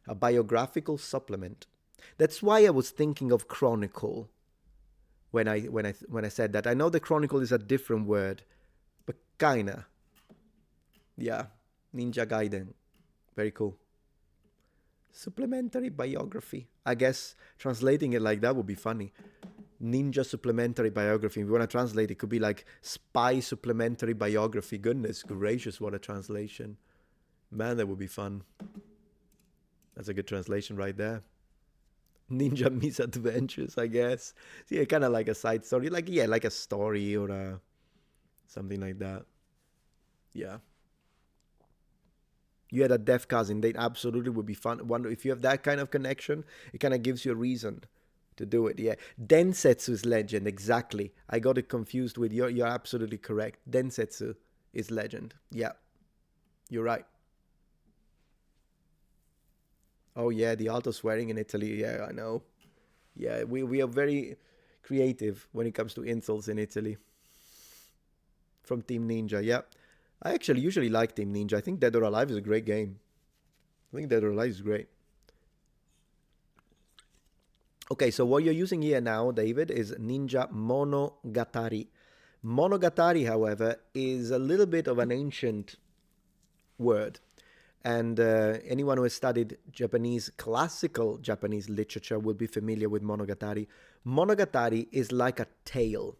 [SPEAKER 1] A biographical supplement. That's why I was thinking of chronicle when I said that. I know the chronicle is a different word, but kinda. Yeah, Ninja Gaiden. Very cool. Supplementary biography. I guess translating it like that would be funny. Ninja supplementary biography. If you want to translate, it could be like spy supplementary biography. Goodness gracious, what a translation. Man, that would be fun. That's a good translation right there. Ninja misadventures, I guess. Yeah, kind of like a side story. Like, yeah, like a story or something like that. Yeah. You had a deaf cousin. They absolutely would be fun. Wonder if you have that kind of connection, it kind of gives you a reason to do it. Yeah. Densetsu is legend. Exactly. I got it confused with you're absolutely correct. Densetsu is legend. Yeah. You're right. Oh yeah, the alto swearing in Italy. Yeah, I know. Yeah, we are very creative when it comes to insults in Italy. From Team Ninja, yeah. I actually usually like Team Ninja. I think Dead or Alive is a great game. I think Dead or Alive is great. Okay, so what you're using here now, David, is Ninja Monogatari. Monogatari, however, is a little bit of an ancient word. And anyone who has studied classical Japanese literature will be familiar with Monogatari. Monogatari is like a tale.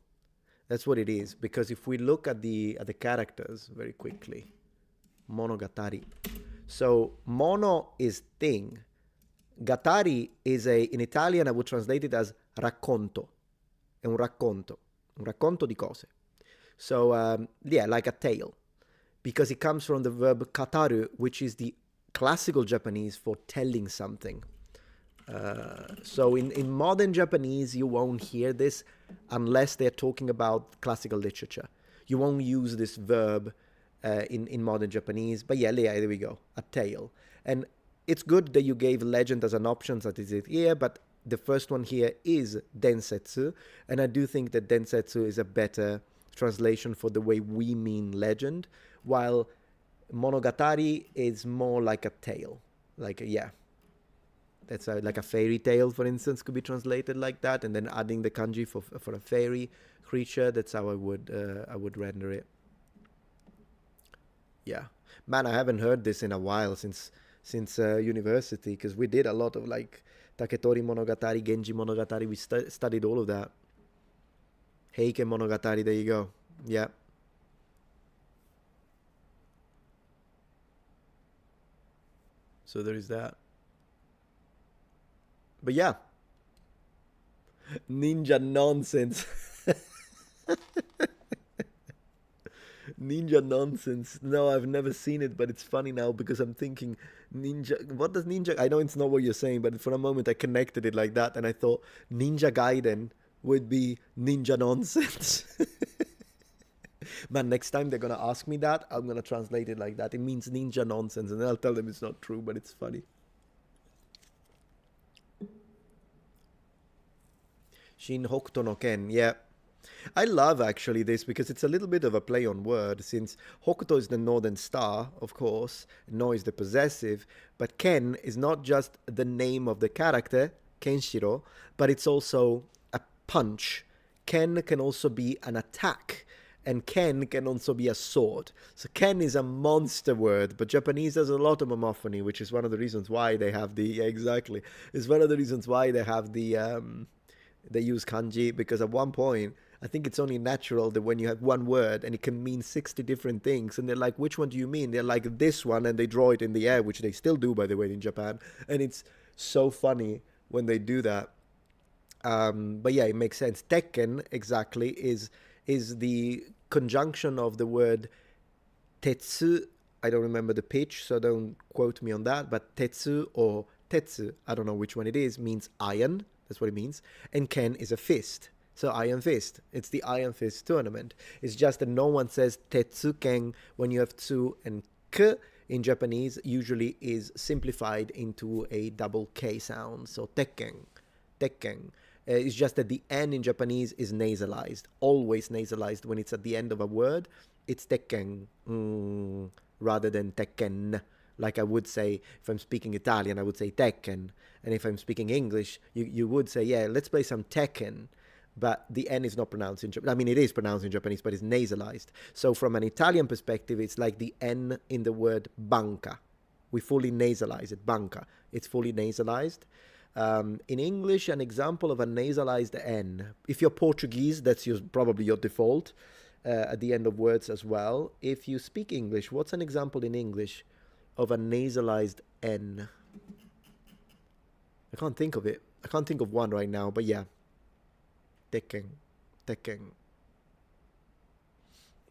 [SPEAKER 1] That's what it is. Because if we look at the characters very quickly, Monogatari. So mono is thing. Gatari is in Italian I would translate it as racconto. È un racconto di cose. So yeah, like a tale. Because it comes from the verb kataru, which is the classical Japanese for telling something. So in modern Japanese, you won't hear this unless they're talking about classical literature. You won't use this verb in modern Japanese. But yeah, there we go, a tale. And it's good that you gave legend as an option, that is it here, but the first one here is densetsu. And I do think that densetsu is a better translation for the way we mean legend, while monogatari is more like a tale. Like, yeah. That's like a fairy tale, for instance, could be translated like that, and then adding the kanji for a fairy creature. That's how I would render it. Yeah, man, I haven't heard this in a while since university, because we did a lot of like Taketori Monogatari, Genji Monogatari. We studied all of that. Heike Monogatari. There you go. Yeah. So there is that. But yeah, ninja nonsense. Ninja nonsense. No, I've never seen it, but it's funny now because I'm thinking ninja. What does ninja? I know it's not what you're saying, but for a moment I connected it like that, and I thought Ninja Gaiden would be ninja nonsense. Man, next time they're gonna ask me that, I'm gonna translate it like that. It means ninja nonsense, and then I'll tell them it's not true, but it's funny. Shin Hokuto no Ken, yeah. I love actually this because it's a little bit of a play on word, since Hokuto is the northern star, of course, No is the possessive, but Ken is not just the name of the character, Kenshiro, but it's also a punch. Ken can also be an attack, and Ken can also be a sword. So Ken is a monster word, but Japanese has a lot of homophony, which is one of the reasons why they have the, exactly, it's one of the reasons why they have the, they use kanji, because at one point, I think it's only natural that when you have one word and it can mean 60 different things, and they're like, which one do you mean? They're like, this one, and they draw it in the air, which they still do, by the way, in Japan. And it's so funny when they do that. But yeah, it makes sense. Tekken, exactly, is the conjunction of the word tetsu. I don't remember the pitch, so don't quote me on that, but tetsu or tetsu, I don't know which one it is, means iron. That's what it means. And Ken is a fist. So Iron Fist. It's the Iron Fist tournament. It's just that no one says Tetsuken when you have tsu, and k in Japanese usually is simplified into a double K sound. So Tekken. It's just that the N in Japanese is nasalized. Always nasalized when it's at the end of a word. It's Tekken rather than Tekken. Like I would say, if I'm speaking Italian, I would say Tekken. And if I'm speaking English, you would say, yeah, let's play some Tekken. But the N is not pronounced in Japanese. I mean, it is pronounced in Japanese, but it's nasalized. So from an Italian perspective, it's like the N in the word banca. We fully nasalize it. Banca. It's fully nasalized. In English, an example of a nasalized N. If you're Portuguese, that's probably your default at the end of words as well. If you speak English, what's an example in English of a nasalized N? I can't think of it. I can't think of one right now, but yeah. Tekken.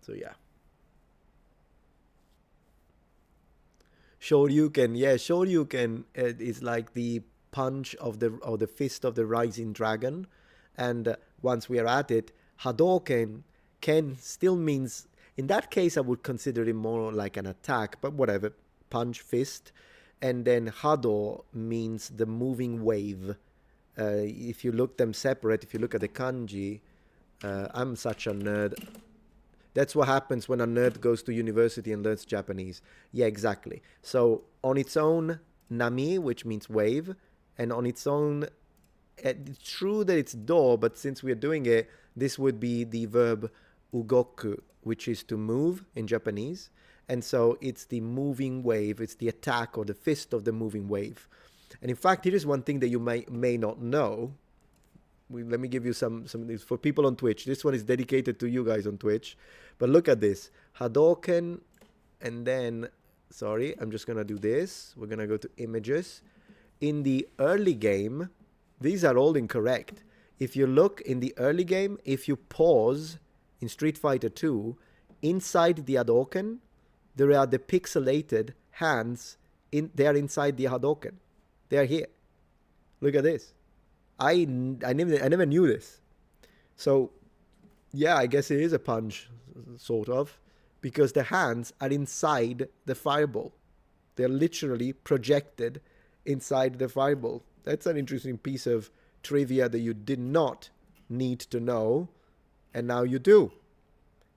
[SPEAKER 1] So yeah. Shoryuken, yeah, Shoryuken is like the punch of the fist of the rising dragon, and once we are at it, Hadouken still means, in that case I would consider it more like an attack, but whatever, punch, fist, and then Hado means the moving wave. If you look them separate, if you look at the kanji, I'm such a nerd. That's what happens when a nerd goes to university and learns Japanese. Yeah, exactly. So on its own, nami, which means wave, and on its own, it's true that it's do, but since we're doing it, this would be the verb ugoku, which is to move in Japanese. And so it's the moving wave, it's the attack or the fist of the moving wave. And in fact, here is one thing that you may not know. Let me give you some for people on Twitch. This one is dedicated to you guys on Twitch. But look at this. Hadouken, and then, sorry, I'm just going to do this. We're going to go to images. In the early game, these are all incorrect. If you look in the early game, if you pause in Street Fighter 2, inside the Hadouken, there are the pixelated hands. They are inside the Hadouken. They are here. Look at this. I never knew this. So, yeah, I guess it is a punch, sort of, because the hands are inside the fireball. They're literally projected inside the fireball. That's an interesting piece of trivia that you did not need to know, and now you do.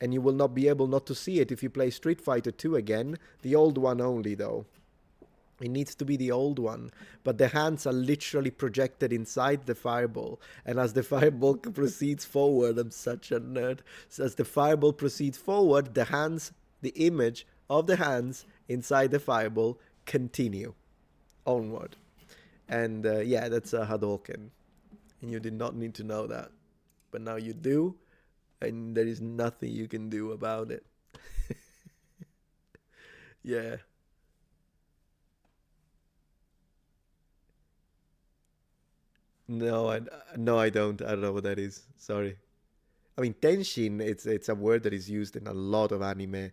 [SPEAKER 1] And you will not be able not to see it if you play Street Fighter 2 again, the old one only, though. It needs to be the old one, but the hands are literally projected inside the fireball. And as the fireball proceeds forward, I'm such a nerd. So as the fireball proceeds forward, the hands, the image of the hands inside the fireball continue onward. And yeah, that's a Hadouken. And you did not need to know that. But now you do, and there is nothing you can do about it. Yeah. No, I don't. I don't know what that is. Sorry. I mean, Tenshin, it's a word that is used in a lot of anime.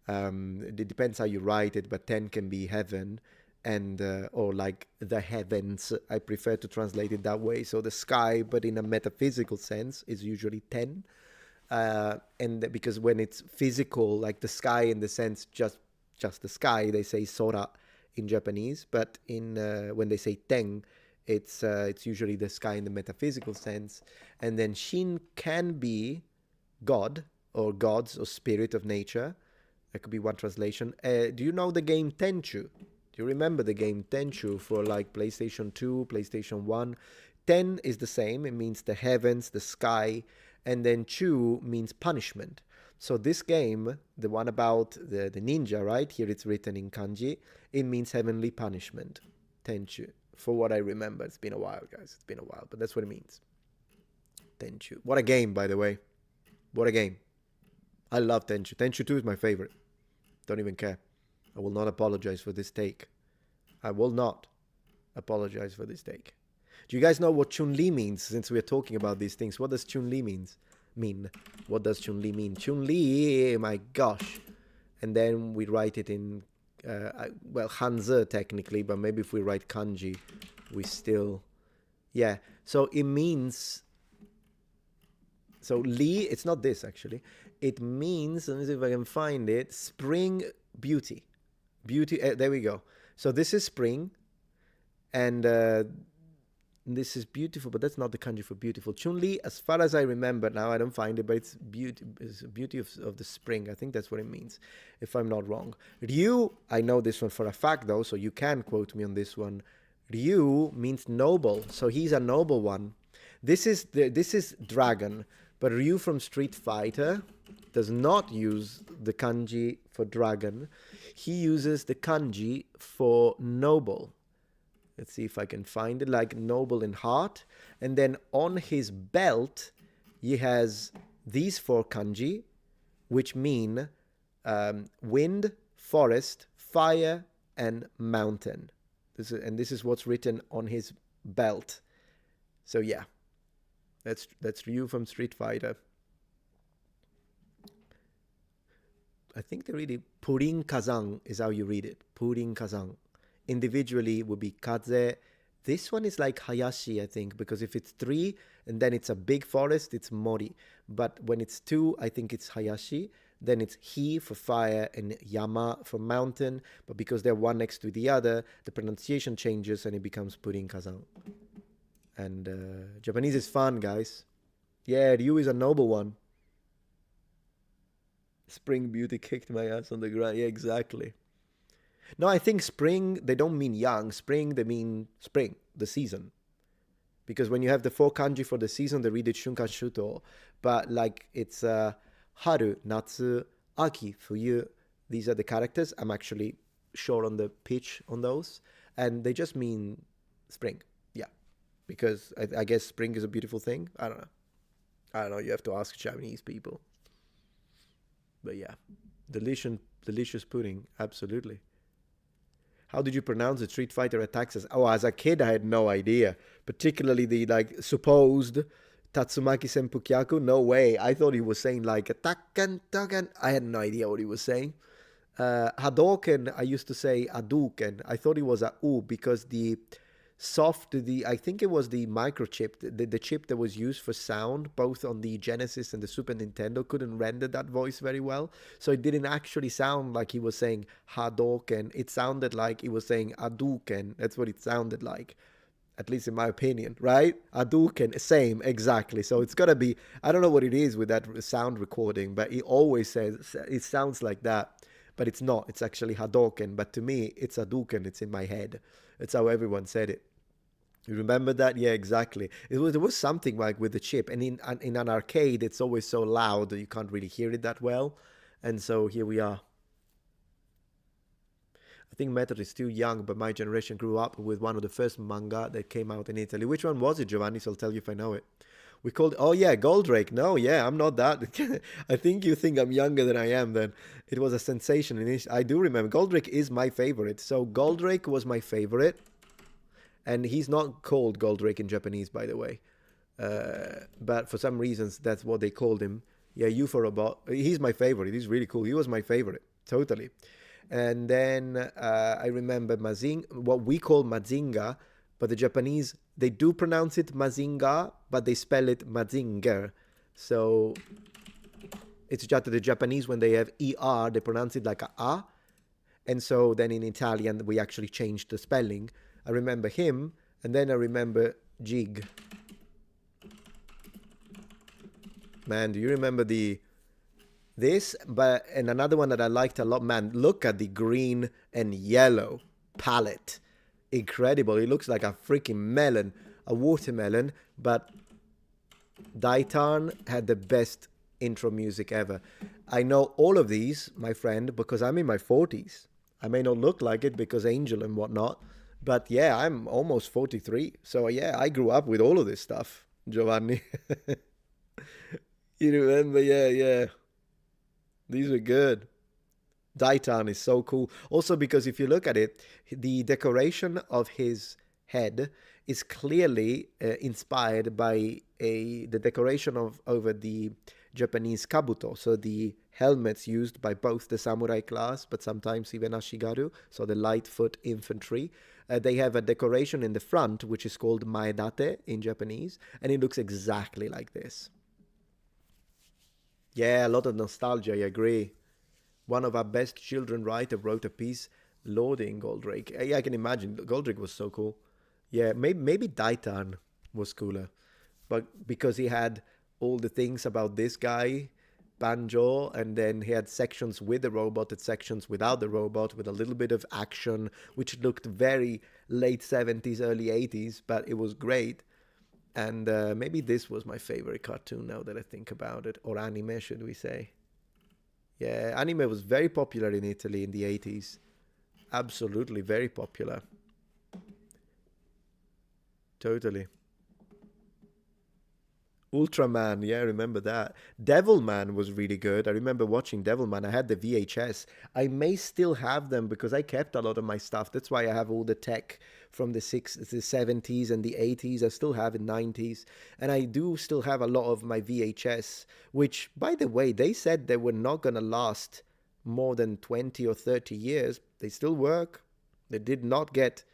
[SPEAKER 1] It depends how you write it, but ten can be heaven, and or like the heavens. I prefer to translate it that way. So the sky, but in a metaphysical sense, is usually ten. And because when it's physical, like the sky in the sense just the sky, they say sora in Japanese. But in when they say ten, it's usually the sky in the metaphysical sense. And then Shin can be God or gods or spirit of nature. That could be one translation. Do you know the game Tenchu? Do you remember the game Tenchu for like PlayStation 2, PlayStation 1? Ten is the same. It means the heavens, the sky. And then Chu means punishment. So this game, the one about the ninja, right? Here it's written in kanji. It means heavenly punishment. Tenchu. For what I remember. It's been a while, guys. It's been a while. But that's what it means. Tenchu. What a game, by the way. What a game. I love Tenchu. Tenchu 2 is my favorite. Don't even care. I will not apologize for this take. I will not apologize for this take. Do you guys know what Chun-Li means, since we're talking about these things? What does Chun-Li mean? What does Chun-Li mean? Chun-Li, my gosh. And then we write it in, well, Hanzi technically, but maybe if we write kanji, we still, yeah. So it means, so Li, it's not this actually. It means, let me see if I can find it, spring beauty. Beauty, there we go. So this is spring, and this is beautiful, but that's not the kanji for beautiful. Chun-Li, as far as I remember now, I don't find it, but it's beauty of the spring. I think that's what it means, if I'm not wrong. Ryu, I know this one for a fact though, so you can quote me on this one. Ryu means noble, so he's a noble one. This is dragon, but Ryu from Street Fighter, does not use the kanji for dragon. He uses the kanji for noble. Let's see if I can find it, like noble in heart. And then on his belt, he has these 4 kanji, which mean wind, forest, fire, and mountain. This is what's written on his belt. So yeah, that's Ryu from Street Fighter. I think they read it Purin Kazan is how you read it. Purin Kazan. Individually would be Kaze. This one is like Hayashi, I think, because if it's 3 and then it's a big forest, it's Mori. But when it's 2, I think it's Hayashi. Then it's Hi for fire and Yama for mountain. But because they're one next to the other, the pronunciation changes and it becomes Purin Kazan. And Japanese is fun, guys. Yeah, Ryu is a noble one. Spring Beauty kicked my ass on the ground. Yeah, exactly. No, I think spring, they don't mean young. Spring, they mean spring, the season. Because when you have the 4 kanji for the season, they read it Shunkan Shuto. But like it's Haru, Natsu, Aki, Fuyu. These are the characters. I'm actually short on the pitch on those. And they just mean spring. Yeah. Because I guess spring is a beautiful thing. I don't know. You have to ask Japanese people. But yeah, delicious pudding, absolutely. How did you pronounce the Street Fighter attacks? As a kid, I had no idea. Particularly the supposed Tatsumaki Senpukyaku. No way. I thought he was saying like Takken. I had no idea what he was saying. Hadouken, I used to say Hadouken. I thought it was a U because I think it was the microchip, the chip that was used for sound, both on the Genesis and the Super Nintendo, couldn't render that voice very well. So it didn't actually sound like he was saying Hadouken. It sounded like he was saying Hadouken. That's what it sounded like, at least in my opinion, right? Hadouken, same, exactly. So it's got to be, I don't know what it is with that sound recording, but he always says, it sounds like that. But it's not. It's actually Hadouken. But to me, it's Hadouken. It's in my head. That's how everyone said it. You remember that? Yeah, exactly. There was something like with the chip, and in an arcade, it's always so loud that you can't really hear it that well. And so here we are. I think Metatron is still young, but my generation grew up with one of the first manga that came out in Italy. Which one was it, Giovanni? So I'll tell you if I know it. We called, Goldrake. No, yeah, I'm not that. I think you think I'm younger than I am then. It was a sensation. I do remember. Goldrake is my favorite. So Goldrake was my favorite. And he's not called Goldrake in Japanese, by the way. But for some reasons, that's what they called him. Yeah, Robot. He's my favorite. He's really cool. He was my favorite. Totally. And then I remember what we call Mazinga, but the Japanese, they do pronounce it Mazinga, but they spell it Mazinger. So it's just that the Japanese, when they have ER, they pronounce it like a. And so then in Italian, we actually changed the spelling. I remember him, and then I remember Jig. Man, do you remember this? And another one that I liked a lot, man, look at the green and yellow palette. Incredible. It looks like a freaking melon, a watermelon, but Daitan had the best intro music ever. I know all of these, my friend, because I'm in my 40s. I may not look like it because Angel and whatnot, but yeah, I'm almost 43. So yeah, I grew up with all of this stuff, Giovanni. You remember? Yeah. These were good. Daitan is so cool. Also because if you look at it, the decoration of his head is clearly inspired by the decoration over the Japanese kabuto, so the helmets used by both the samurai class, but sometimes even ashigaru, so the light foot infantry. They have a decoration in the front, which is called maedate in Japanese, and it looks exactly like this. Yeah, a lot of nostalgia, I agree. One of our best children writer wrote a piece lauding Goldrake. Yeah, I can imagine. Goldrake was so cool. Yeah, maybe Daitan was cooler, but because he had all the things about this guy, Banjo, and then he had sections with the robot and sections without the robot, with a little bit of action, which looked very late 70s, early 80s, but it was great. And maybe this was my favorite cartoon now that I think about it, or anime, should we say. Yeah, anime was very popular in Italy in the 80s. Absolutely very popular. Totally. Ultraman, yeah, I remember that. Devilman was really good. I remember watching Devilman. I had the VHS. I may still have them because I kept a lot of my stuff. That's why I have all the tech from the 70s and the 80s. I still have in 90s. And I do still have a lot of my VHS, which, by the way, they said they were not going to last more than 20 or 30 years. They still work. They did not get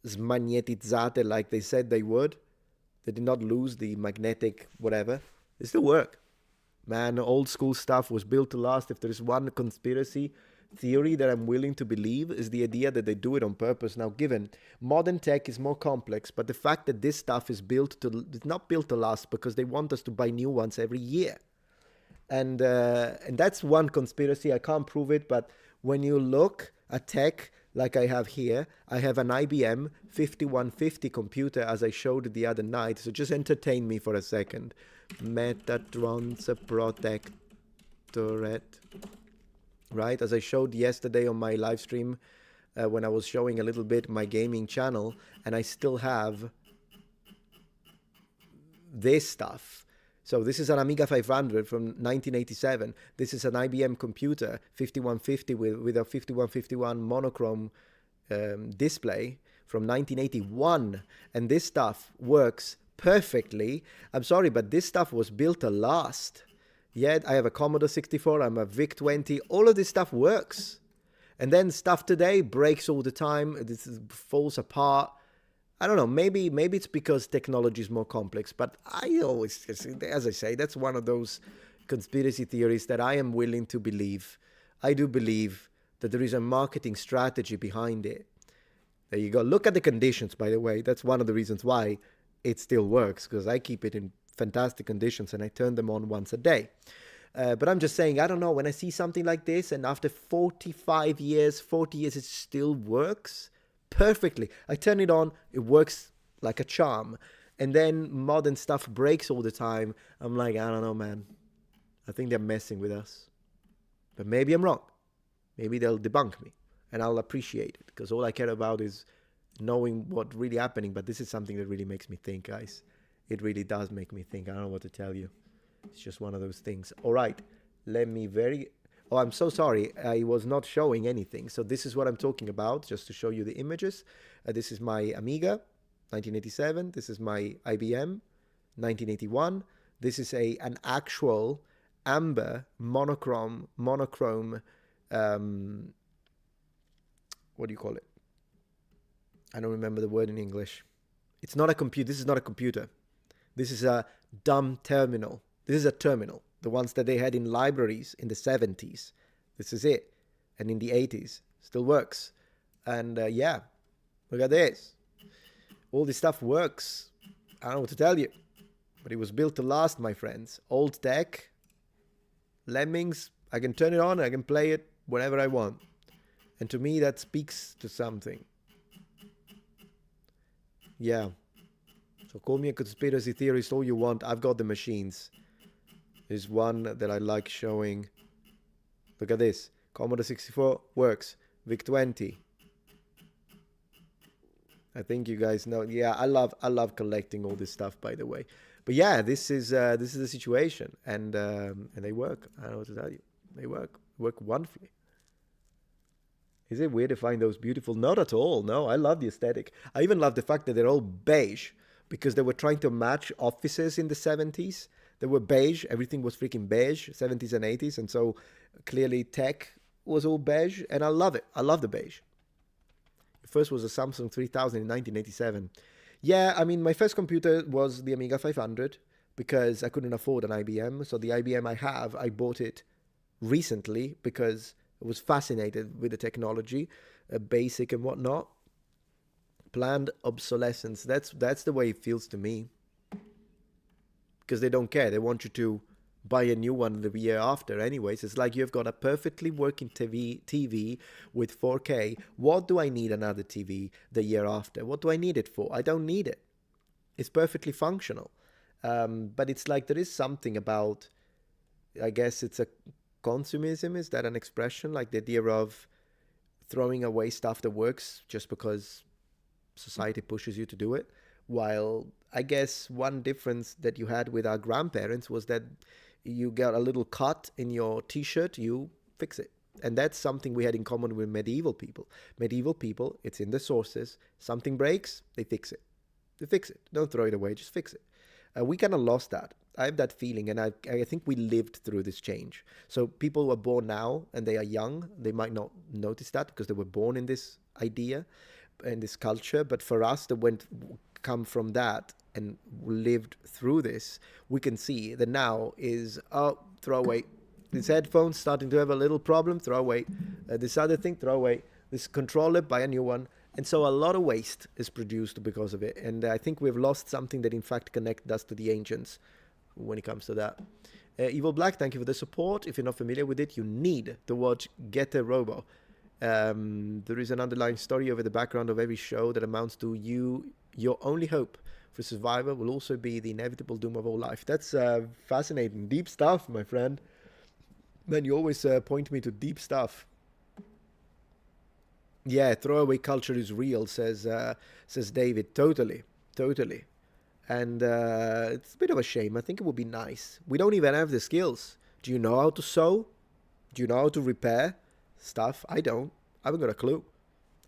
[SPEAKER 1] smagnetizzate like they said they would. They did not lose the magnetic whatever. They still work. Man, old school stuff was built to last. If there's one conspiracy theory that I'm willing to believe, is the idea that they do it on purpose. Now, given modern tech is more complex, but the fact that this stuff is it's not built to last because they want us to buy new ones every year. And that's one conspiracy. I can't prove it, but when you look at tech, like I have here, I have an IBM 5150 computer, as I showed the other night. So just entertain me for a second. Metatron's Protectorate. Right? As I showed yesterday on my live stream, when I was showing a little bit my gaming channel, and I still have this stuff. So this is an Amiga 500 from 1987. This is an IBM computer, 5150 with a 5151 monochrome display from 1981. And this stuff works perfectly. I'm sorry, but this stuff was built to last. Yet I have a Commodore 64, I'm a VIC-20. All of this stuff works. And then stuff today breaks all the time. This falls apart. I don't know, maybe it's because technology is more complex, but I always, as I say, that's one of those conspiracy theories that I am willing to believe. I do believe that there is a marketing strategy behind it. There you go. Look at the conditions, by the way. That's one of the reasons why it still works, because I keep it in fantastic conditions and I turn them on once a day. But I'm just saying, I don't know, when I see something like this and after 40 years, it still works perfectly. I turn it on, it works like a charm. And then modern stuff breaks all the time. I'm like, I don't know, man. I think they're messing with us. But maybe I'm wrong. Maybe they'll debunk me. And I'll appreciate it. Because all I care about is knowing what's really happening. But this is something that really makes me think, guys. It really does make me think. I don't know what to tell you. It's just one of those things. All right. Oh, I'm so sorry. I was not showing anything. So this is what I'm talking about, just to show you the images. This is my Amiga, 1987. This is my IBM, 1981. This is an actual amber monochrome, what do you call it? I don't remember the word in English. It's not a computer. This is not a computer. This is a dumb terminal. This is a terminal. The ones that they had in libraries in the 70s. This is it. And in the 80s. Still works. And yeah, look at this. All this stuff works. I don't know what to tell you. But it was built to last, my friends. Old tech. Lemmings. I can turn it on. I can play it whenever I want. And to me, that speaks to something. Yeah. So call me a conspiracy theorist all you want. I've got the machines. There's one that I like showing. Look at this. Commodore 64 works. VIC-20. I think you guys know. Yeah, I love collecting all this stuff, by the way. But yeah, this is the situation, and they work. I don't know what to tell you. They work wonderfully. Is it weird to find those beautiful? Not at all. No, I love the aesthetic. I even love the fact that they're all beige, because they were trying to match offices in the 70s. They were beige. Everything was freaking beige, 70s and 80s. And so clearly tech was all beige. And I love it. I love the beige. The first was a Samsung 3000 in 1987. Yeah, I mean, my first computer was the Amiga 500 because I couldn't afford an IBM. So the IBM I have, I bought it recently because I was fascinated with the technology, basic and whatnot. Planned obsolescence. That's the way it feels to me. Because they don't care. They want you to buy a new one the year after anyways. It's like you've got a perfectly working TV with 4K. What do I need another TV the year after? What do I need it for? I don't need it. It's perfectly functional. But it's like there is something about, I guess it's a consumism. Is that an expression? Like the idea of throwing away stuff that works just because society pushes you to do it. While I guess one difference that you had with our grandparents was that you got a little cut in your t-shirt, you fix it. And that's something we had in common with medieval people. Medieval people, it's in the sources. Something breaks, they fix it. They fix it. Don't throw it away, just fix it. We kind of lost that. I have that feeling, and I think we lived through this change. So people who are born now and they are young, they might not notice that because they were born in this idea, in this culture. But for us that come from that and lived through this, we can see that now is, throw away. This headphone's starting to have a little problem, throw away. This other thing, throw away. This controller, buy a new one. And so a lot of waste is produced because of it. And I think we've lost something that in fact connected us to the ancients when it comes to that. Evil Black, thank you for the support. If you're not familiar with it, you need to watch Get a Robo. There is an underlying story over the background of every show that amounts to your only hope for survival will also be the inevitable doom of all life. That's fascinating. Deep stuff, my friend. Man, you always point me to deep stuff. Yeah, throwaway culture is real, says David. Totally. And it's a bit of a shame. I think it would be nice. We don't even have the skills. Do you know how to sew? Do you know how to repair stuff? I don't. I haven't got a clue.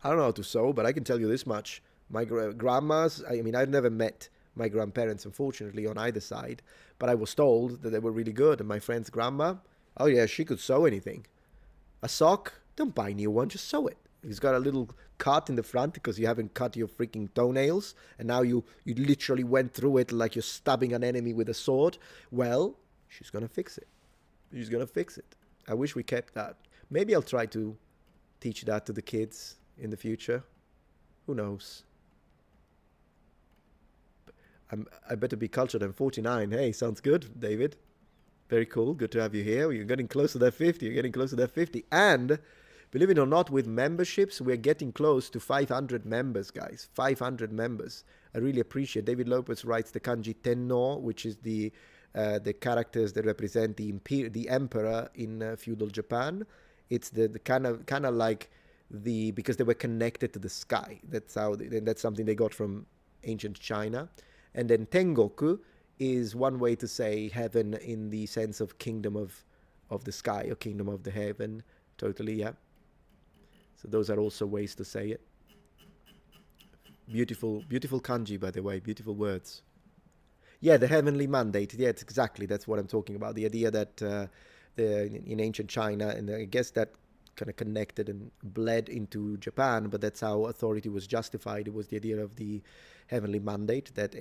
[SPEAKER 1] I don't know how to sew, but I can tell you this much. My grandmas, I mean, I've never met my grandparents, unfortunately, on either side. But I was told that they were really good. And my friend's grandma, oh yeah, she could sew anything. A sock? Don't buy a new one, just sew it. He's got a little cut in the front because you haven't cut your freaking toenails. And now you literally went through it like you're stabbing an enemy with a sword. Well, she's going to fix it. She's going to fix it. I wish we kept that. Maybe I'll try to teach that to the kids in the future. Who knows? I better be cultured. I'm 49. Hey, sounds good, David. Very cool. Good to have you here. You're getting close to that 50. You're getting close to that 50. And believe it or not, with memberships, we're getting close to 500 members, guys. 500 members. I really appreciate. David Lopez writes the kanji Tenno, which is the characters that represent the emperor in feudal Japan. It's the kind of like because they were connected to the sky. That's something they got from ancient China. And then Tengoku is one way to say heaven in the sense of kingdom of the sky or kingdom of the heaven. Totally, yeah. So those are also ways to say it. Beautiful kanji, by the way. Beautiful words. Yeah, the heavenly mandate. Yeah, that's what I'm talking about. The idea that in ancient China, and I guess that kind of connected and bled into Japan, but that's how authority was justified. It was the idea of the heavenly mandate that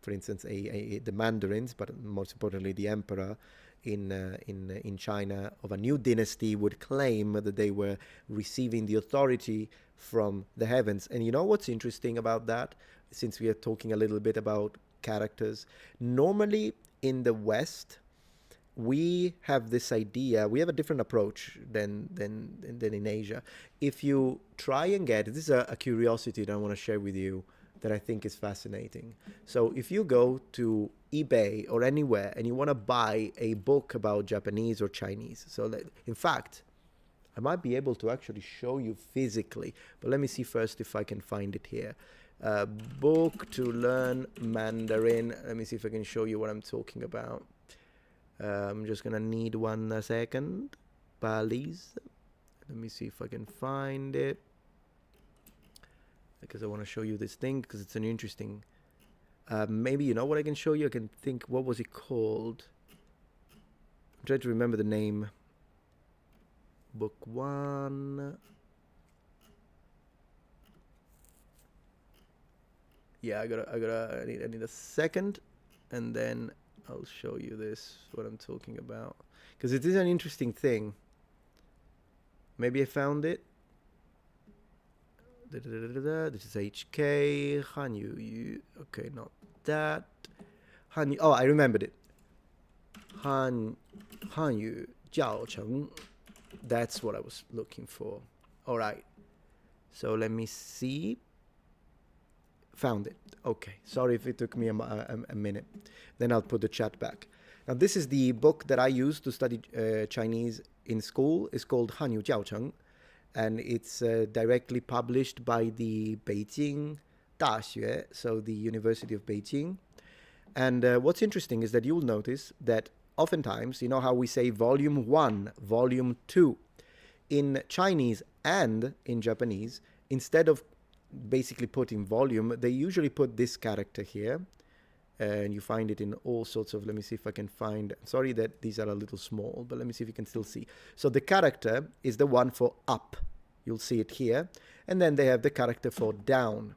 [SPEAKER 1] for instance, the mandarins, but most importantly the emperor in China of a new dynasty would claim that they were receiving the authority from the heavens. And you know what's interesting about that? Since we are talking a little bit about characters, normally in the West, we have this idea, we have a different approach than in Asia. If you try and get, this is a curiosity that I want to share with you that I think is fascinating. So if you go to eBay or anywhere and you want to buy a book about Japanese or Chinese, so in fact, I might be able to actually show you physically, but let me see first if I can find it here. Book to learn Mandarin. Let me see if I can show you what I'm talking about. I'm just gonna need 1 second, please. Let me see if I can find it, because I want to show you this thing because it's an interesting. Maybe you know what I can show you. I can think, what was it called? I'm trying to remember the name. Book 1. Yeah, I need a second, and then I'll show you this, what I'm talking about, because it is an interesting thing. Maybe I found it. This is HK Hanyu. Okay, not that. Hanyu. Oh, I remembered it. Hanyu Jiaocheng. That's what I was looking for. All right. So let me see. Found it. Okay. Sorry if it took me a minute. Then I'll put the chat back. Now, this is the book that I used to study Chinese in school. It's called Hanyu Jiaocheng, and it's directly published by the Beijing Daxue, so the University of Beijing. And what's interesting is that you'll notice that oftentimes, you know how we say volume 1, volume 2, in Chinese and in Japanese, instead of basically putting volume, they usually put this character here. And you find it in all sorts of, let me see if I can find, sorry that these are a little small, but let me see if you can still see. So the character is the one for up. You'll see it here. And then they have the character for down.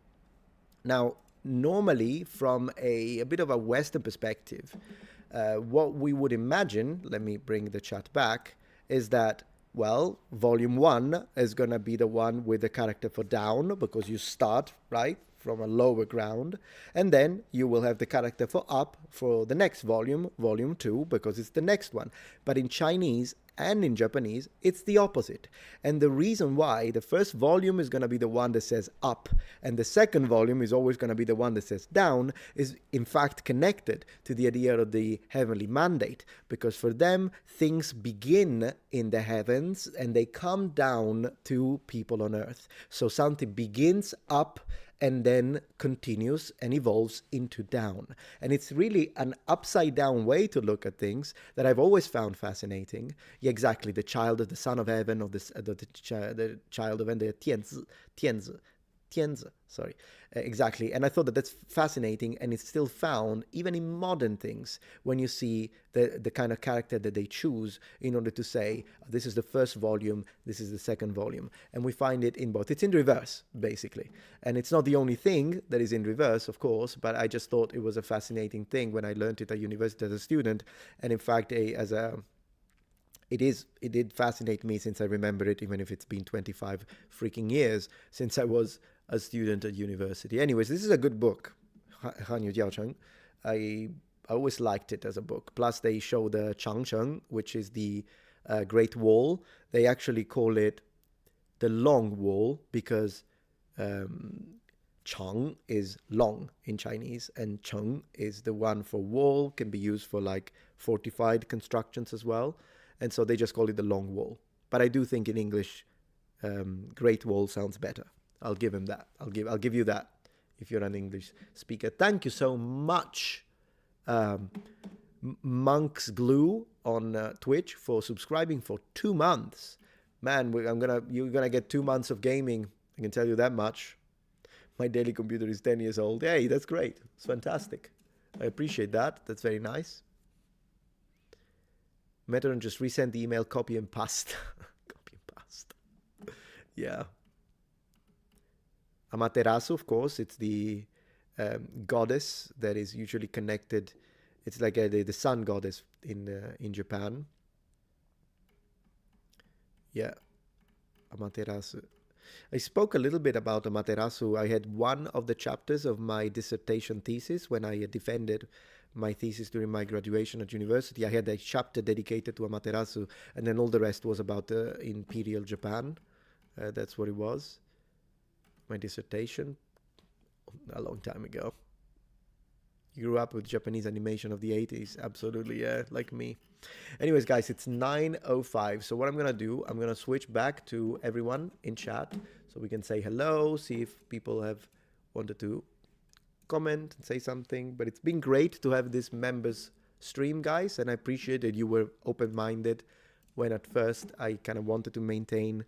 [SPEAKER 1] Now, normally from a bit of a Western perspective, what we would imagine, let me bring the chat back, is that, well, volume 1 is going to be the one with the character for down, because you start, right, from a lower ground, and then you will have the character for up for the next volume, volume 2, because it's the next one. But in Chinese and in Japanese, it's the opposite. And the reason why the first volume is going to be the one that says up, and the second volume is always going to be the one that says down, is in fact connected to the idea of the heavenly mandate, because for them, things begin in the heavens and they come down to people on earth. So something begins up and then continues and evolves into down. And it's really an upside down way to look at things that I've always found fascinating. Yeah, exactly, the child of the son of heaven, of the child of the Tianzi, sorry, exactly. And I thought that that's fascinating, and it's still found even in modern things when you see the kind of character that they choose in order to say, this is the first volume, this is the second volume. And we find it in both. It's in reverse, basically. And it's not the only thing that is in reverse, of course, but I just thought it was a fascinating thing when I learned it at university as a student. And in fact, it did fascinate me since I remember it, even if it's been 25 freaking years since I was a student at university. Anyways, this is a good book, Hanyu Jiaocheng. I always liked it as a book. Plus, they show the Changcheng, which is the Great Wall. They actually call it the Long Wall because Chang is long in Chinese, and Cheng is the one for wall, can be used for like fortified constructions as well. And so they just call it the Long Wall. But I do think in English, Great Wall sounds better. I'll give him that. I'll give you that if you're an English speaker. Thank you so much, Monk's Glue on Twitch, for subscribing for 2 months. Man, you're gonna get 2 months of gaming. I can tell you that much. My daily computer is 10 years old. Hey, that's great. It's fantastic. I appreciate that. That's very nice. Metatron just resent the email, copy and paste. Copy and paste. Yeah. Amaterasu, of course, it's the goddess that is usually connected. It's like the sun goddess in Japan. Yeah, Amaterasu. I spoke a little bit about Amaterasu. I had one of the chapters of my dissertation thesis when I defended my thesis during my graduation at university. I had a chapter dedicated to Amaterasu, and then all the rest was about Imperial Japan. That's what it was. My dissertation a long time ago. You grew up with Japanese animation of the 80s. Absolutely, yeah, like me. Anyways, guys, it's 9:05. So what I'm going to do, I'm going to switch back to everyone in chat so we can say hello, see if people have wanted to comment and say something. But it's been great to have this members stream, guys, and I appreciate that you were open-minded when at first I kind of wanted to maintain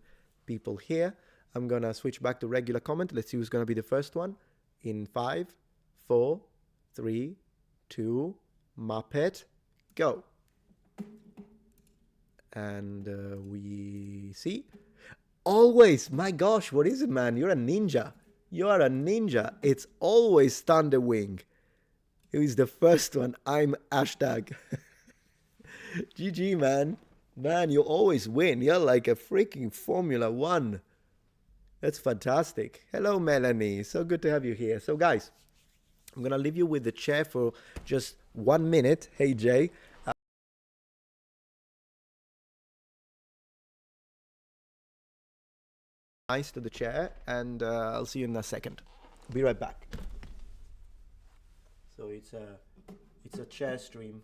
[SPEAKER 1] people here. I'm going to switch back to regular comment. Let's see who's going to be the first one. In 5, 4, 3, 2, Muppet, go. And we see. Always, my gosh, what is it, man? You're a ninja. You are a ninja. It's always Thunderwing. Who is the first one? I'm hashtag. GG, man. Man, you always win. You're like a freaking Formula One. That's fantastic. Hello, Melanie. So good to have you here. So, guys, I'm going to leave you with the chair for just 1 minute. Hey, Jay. Nice to the chair, and I'll see you in a second. Be right back. So it's a chair stream.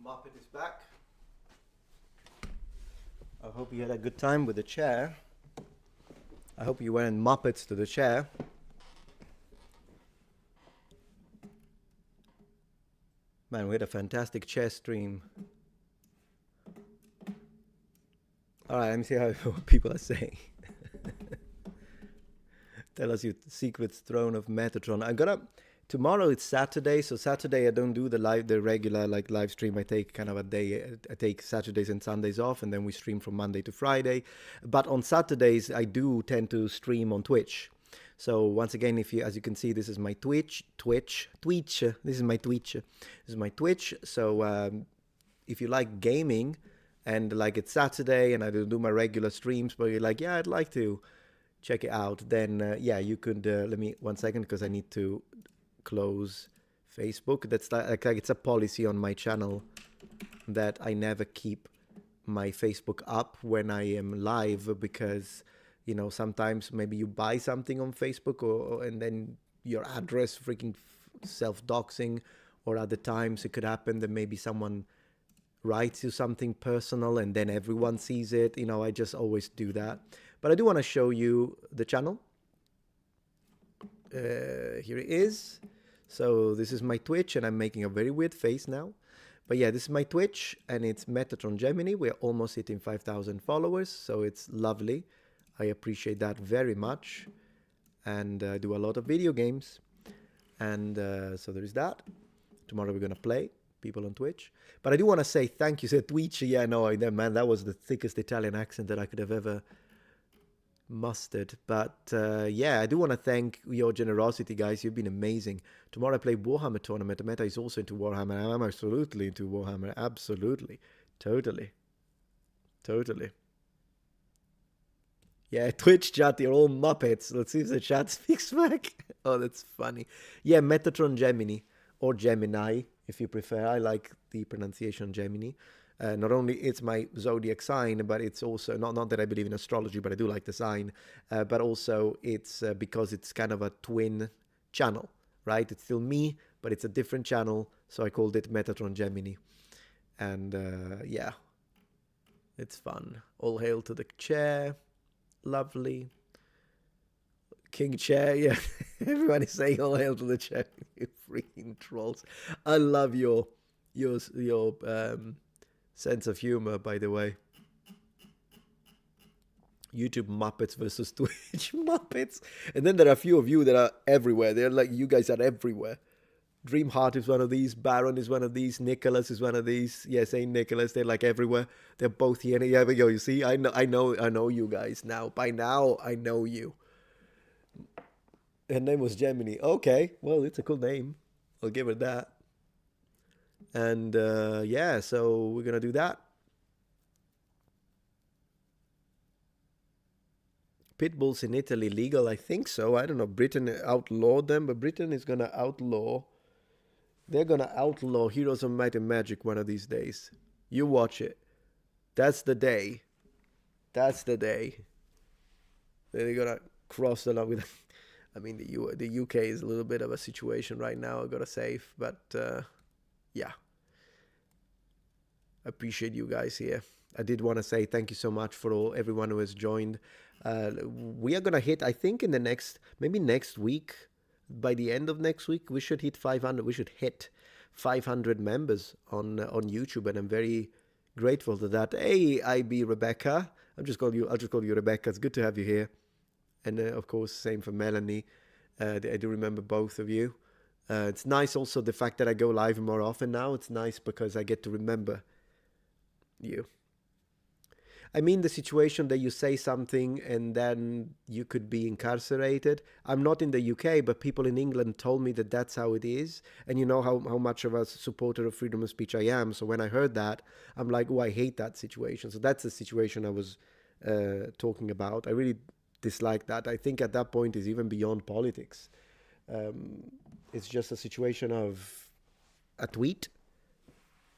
[SPEAKER 1] Muppet is back. I hope you had a good time with the chair. I hope you weren't Muppets to the chair. Man, we had a fantastic chair stream. Alright, let me see how what people are saying. Tell us your secret throne of Metatron. I'm gonna tomorrow. It's Saturday, so Saturday I don't do the regular live stream. I take kind of a day. I take Saturdays and Sundays off, and then we stream from Monday to Friday. But on Saturdays I do tend to stream on Twitch. So once again, if you, as you can see, this is my Twitch. This is my Twitch. So if you like gaming and like it's Saturday and I do my regular streams, but you're like, yeah, I'd like to check it out, then yeah, you could. Let me 1 second because I need to close Facebook. That's like it's a policy on my channel that I never keep my Facebook up when I am live, because you know sometimes maybe you buy something on Facebook and then your address freaking self-doxing, or other times it could happen that maybe someone writes you something personal and then everyone sees it. You know, I just always do that. But I do want to show you the channel. Here it is. So this is my Twitch, and I'm making a very weird face now. But yeah, this is my Twitch, and it's Metatron Gemini. We're almost hitting 5,000 followers, so it's lovely. I appreciate that very much. And I do a lot of video games. And so there is that. Tomorrow we're going to play people on Twitch. But I do want to say thank you. So Twitch, yeah, no, man, that was the thickest Italian accent that I could have ever mustered. But yeah, I do want to thank your generosity, guys. You've been amazing. Tomorrow I play Warhammer tournament. The Meta is also into Warhammer. I'm absolutely into Warhammer. Absolutely. Totally. Yeah, Twitch chat, you're all Muppets. Let's see if the chat speaks back. Oh, that's funny. Yeah, Metatron Gemini, or Gemini, if you prefer. I like the pronunciation Gemini. Not only it's my zodiac sign, but it's also, not that I believe in astrology, but I do like the sign, but also it's because it's kind of a twin channel, right? It's still me, but it's a different channel, so I called it Metatron Gemini. And yeah, it's fun. All hail to the chair. Lovely. King Chair, yeah. Everyone is saying all hail to the chair. You freaking trolls. I love your sense of humor, by the way. YouTube Muppets versus Twitch Muppets. And then there are a few of you that are everywhere. They're like, you guys are everywhere. Dreamheart is one of these. Baron is one of these. Nicholas is one of these. Yeah, Saint Nicholas. They're like everywhere. They're both here. Yeah, but yo, you see, I know you guys now. By now, I know you. Her name was Gemini. Okay, well, it's a cool name. I'll give her that. And yeah, so we're gonna do that. Pit bulls in Italy legal? I think so. I don't know. Britain outlawed them, but Britain is gonna outlaw. They're gonna outlaw Heroes of Might and Magic one of these days. You watch it. That's the day. That's the day. They're gonna cross the line with. I mean, the UK is a little bit of a situation right now, I gotta say, but yeah. I appreciate you guys here. I did want to say thank you so much for everyone who has joined. We are gonna hit, I think, in the maybe next week, by the end of next week, we should hit 500. We should hit 500 members on YouTube, and I'm very grateful to that. Hey, IB Rebecca. I'll just call you Rebecca. It's good to have you here. And of course, same for Melanie. I do remember both of you. It's nice also the fact that I go live more often now. It's nice because I get to remember you. I mean the situation that you say something and then you could be incarcerated. I'm not in the UK, but people in England told me that that's how it is. And you know how much of a supporter of freedom of speech I am. So when I heard that, I'm like, oh, I hate that situation. So that's the situation I was talking about. I really dislike that. I think at that point is even beyond politics. It's just a situation of a tweet.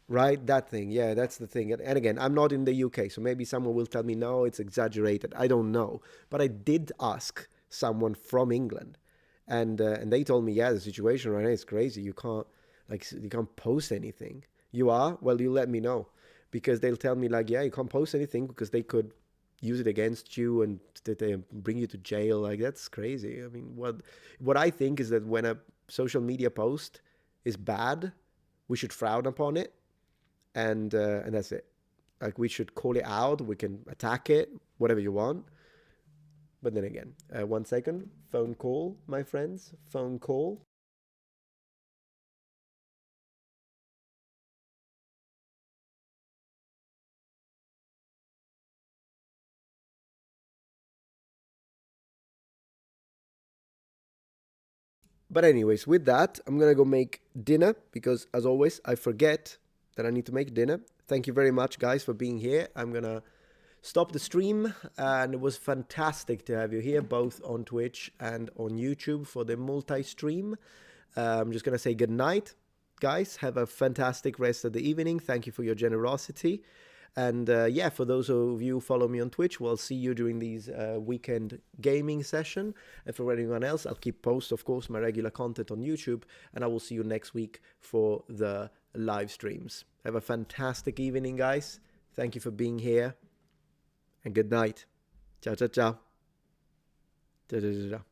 [SPEAKER 1] Right, that thing. Yeah, that's the thing. And again, I'm not in the UK, so maybe someone will tell me, no, it's exaggerated. I don't know. But I did ask someone from England, and they told me, yeah, the situation right now is crazy. You can't post anything. you are, well, you let me know, because they'll tell me like, yeah, you can't post anything because they could use it against you and they bring you to jail. Like, that's crazy. I mean, what I think is that when a social media post is bad, we should frown upon it, and that's it. Like, we should call it out. We can attack it, whatever you want. But then again, 1 second, phone call, my friends, phone call. But anyways, with that, I'm going to go make dinner because, as always, I forget that I need to make dinner. Thank you very much, guys, for being here. I'm going to stop the stream, and it was fantastic to have you here, both on Twitch and on YouTube for the multi-stream. I'm just going to say good night, guys. Have a fantastic rest of the evening. Thank you for your generosity. And yeah, for those of you who follow me on Twitch, we'll see you during these weekend gaming session. And for anyone else, I'll keep post, of course, my regular content on YouTube. And I will see you next week for the live streams. Have a fantastic evening, guys. Thank you for being here. And good night. Ciao, ciao, ciao. Ciao, ciao, ciao.